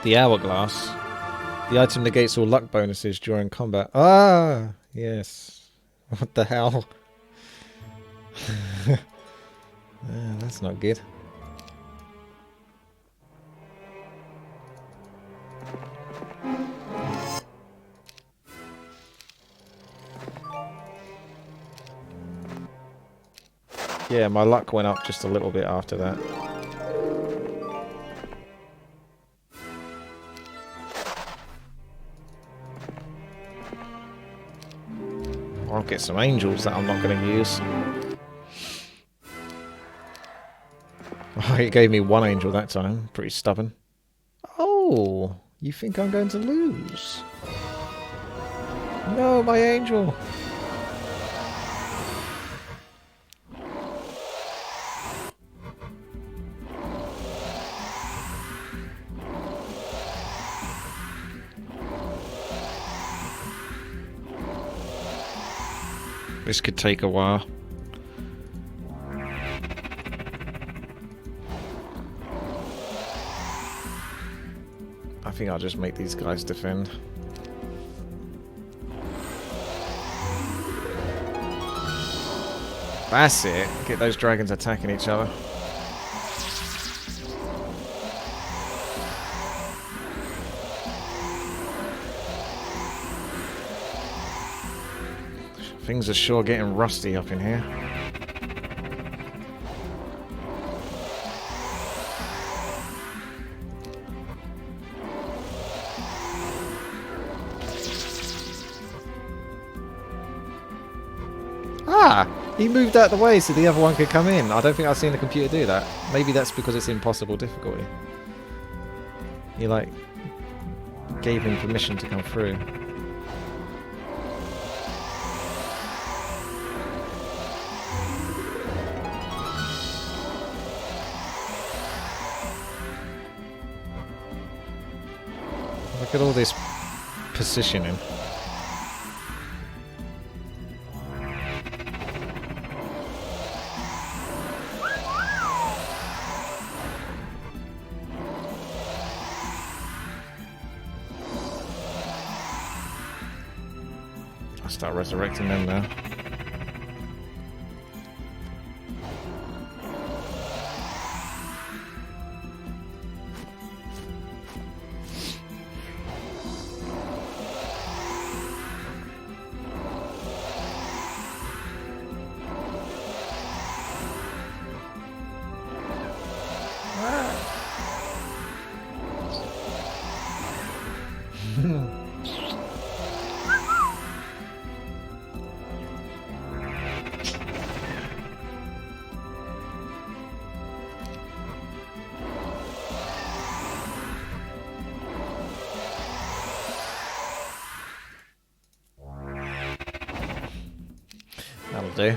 The Hourglass. The item negates all luck bonuses during combat. Ah, yes. What the hell? That's not good. Yeah, my luck went up just a little bit after that. I'll get some angels that I'm not going to use. Oh, it gave me 1 angel that time. Pretty stubborn. Oh, you think I'm going to lose? No, my angel. This could take a while. I think I'll just make these guys defend. That's it. Get those dragons attacking each other. Things are sure getting rusty up in here. Ah! He moved out the way so the other one could come in. I don't think I've seen the computer do that. Maybe that's because it's impossible difficulty. You like gave him permission to come through. Look at all this positioning. I'll start resurrecting them now. That'll do.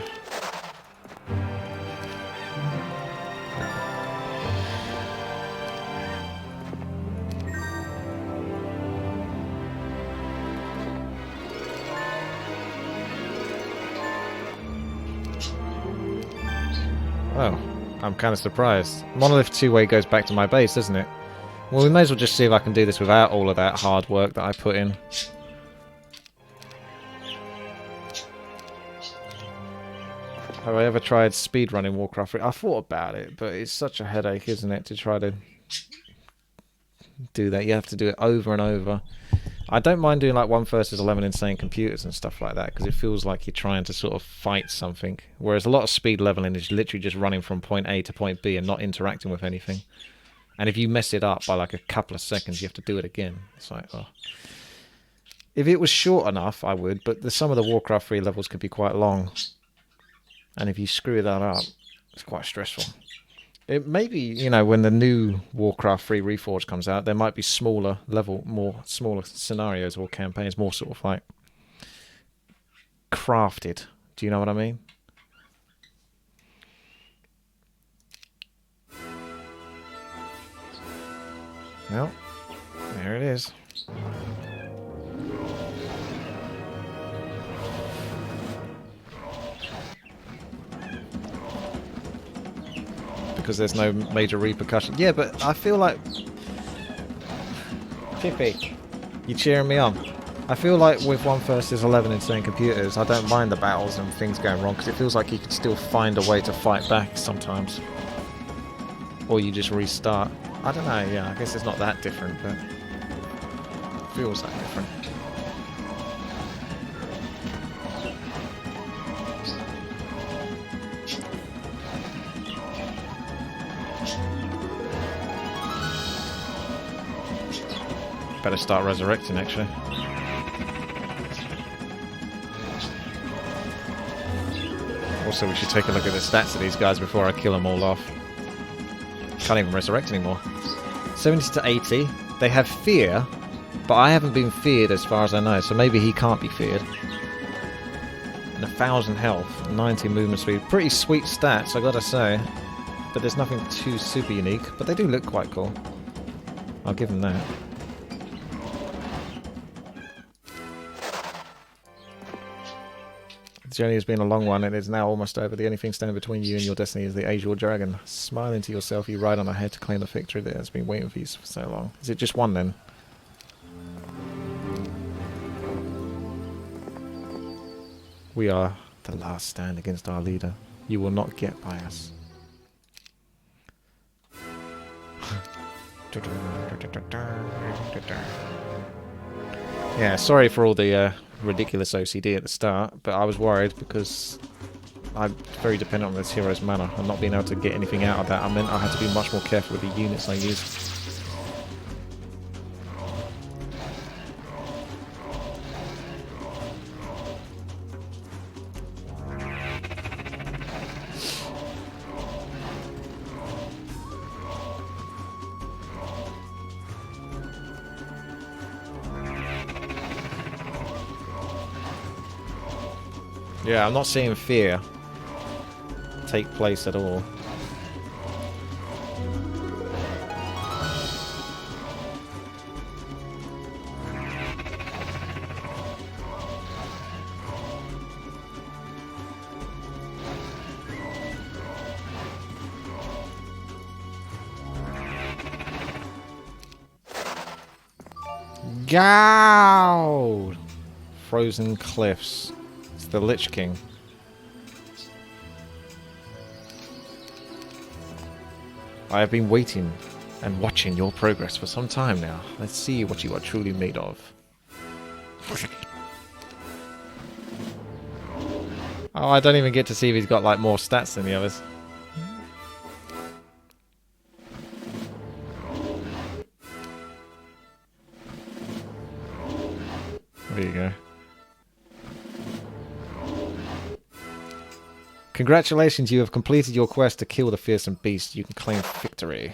Oh, I'm kind of surprised. Monolith two-way goes back to my base, doesn't it? Well, we may as well just see if I can do this without all of that hard work that I put in. Have I ever tried speedrunning Warcraft 3? I thought about it, but it's such a headache, isn't it, to try to do that. You have to do it over and over. I don't mind doing like 1 versus 11 insane computers and stuff like that, because it feels like you're trying to sort of fight something. Whereas a lot of speed leveling is literally just running from point A to point B and not interacting with anything. And if you mess it up by like a couple of seconds, you have to do it again. It's like, oh. If it was short enough, I would, but some of the Warcraft 3 levels could be quite long. And if you screw that up, it's quite stressful. It may be, you know, when the new Warcraft 3 Reforged comes out, there might be smaller scenarios or campaigns, more sort of like crafted. Do you know what I mean? Well, there it is. Because there's no major repercussion. Yeah, but I feel like... Chippy, you cheering me on. I feel like with 1 versus 11 insane computers, I don't mind the battles and things going wrong, because it feels like you can still find a way to fight back sometimes. Or you just restart. I don't know, yeah, I guess it's not that different, but... it feels that different. Better start resurrecting, actually. Also, we should take a look at the stats of these guys before I kill them all off. Can't even resurrect anymore. 70 to 80. They have fear, but I haven't been feared as far as I know, so maybe he can't be feared. And 1,000 health, 90 movement speed. Pretty sweet stats, I gotta say. But there's nothing too super unique, but they do look quite cool. I'll give them that. The journey has been a long one, and it is now almost over. The only thing standing between you and your destiny is the Azure Dragon. Smiling to yourself, you ride on ahead to claim the victory that has been waiting for you for so long. Is it just one, then? We are the last stand against our leader. You will not get by us. Yeah, sorry for all the ridiculous OCD at the start, but I was worried because I'm very dependent on this hero's mana and not being able to get anything out of that. I meant I had to be much more careful with the units I use. Yeah, I'm not seeing fear take place at all. Gow! Frozen cliffs. The Lich King. I have been waiting and watching your progress for some time now. Let's see what you are truly made of. Oh, I don't even get to see if he's got like more stats than the others. There you go. Congratulations, you have completed your quest to kill the fearsome beast. You can claim victory.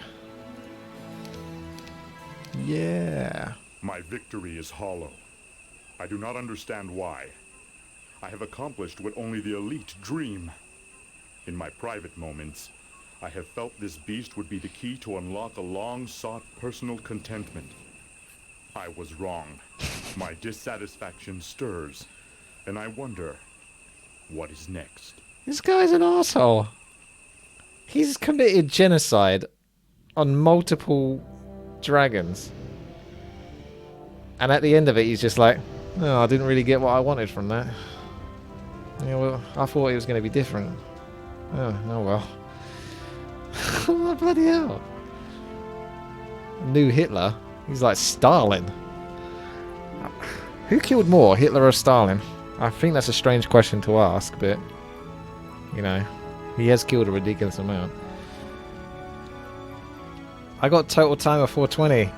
Yeah. My victory is hollow. I do not understand why. I have accomplished what only the elite dream. In my private moments, I have felt this beast would be the key to unlock a long-sought personal contentment. I was wrong. My dissatisfaction stirs, and I wonder, what is next? This guy's an asshole. He's committed genocide on multiple dragons. And at the end of it, he's just like, no, I didn't really get what I wanted from that. Yeah, well, I thought it was going to be different. Oh well. Oh, bloody hell. New Hitler? He's like Stalin. Who killed more, Hitler or Stalin? I think that's a strange question to ask, but, you know, he has killed a ridiculous amount. I got total time of 420.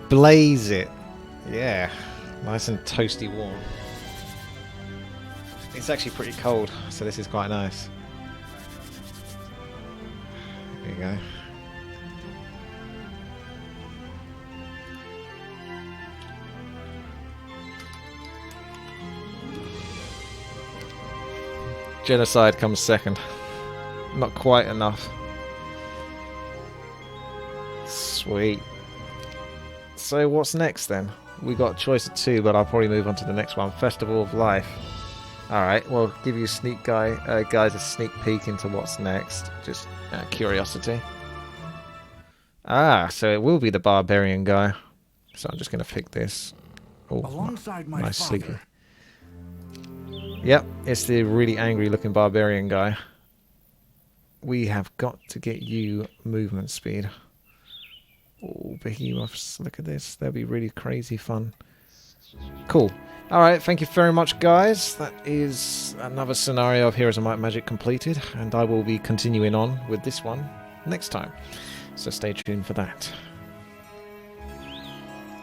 Blaze it. Yeah, nice and toasty warm. It's actually pretty cold, so this is quite nice. There you go. Genocide comes second. Not quite enough. Sweet. So what's next then? We got a choice of two, but I'll probably move on to the next one. Festival of Life. Alright, well, give you guys a sneak peek into what's next. Just curiosity. Ah, so it will be the barbarian guy. So I'm just going to pick this. Oh, Alongside my nice father. sleepy. Yep, it's the really angry looking barbarian guy. We have got to get you movement speed. Oh, behemoths, look at this. That'll be really crazy fun. Cool. Alright, thank you very much, guys. That is another scenario of Heroes of Might and Magic completed, and I will be continuing on with this one next time. So stay tuned for that.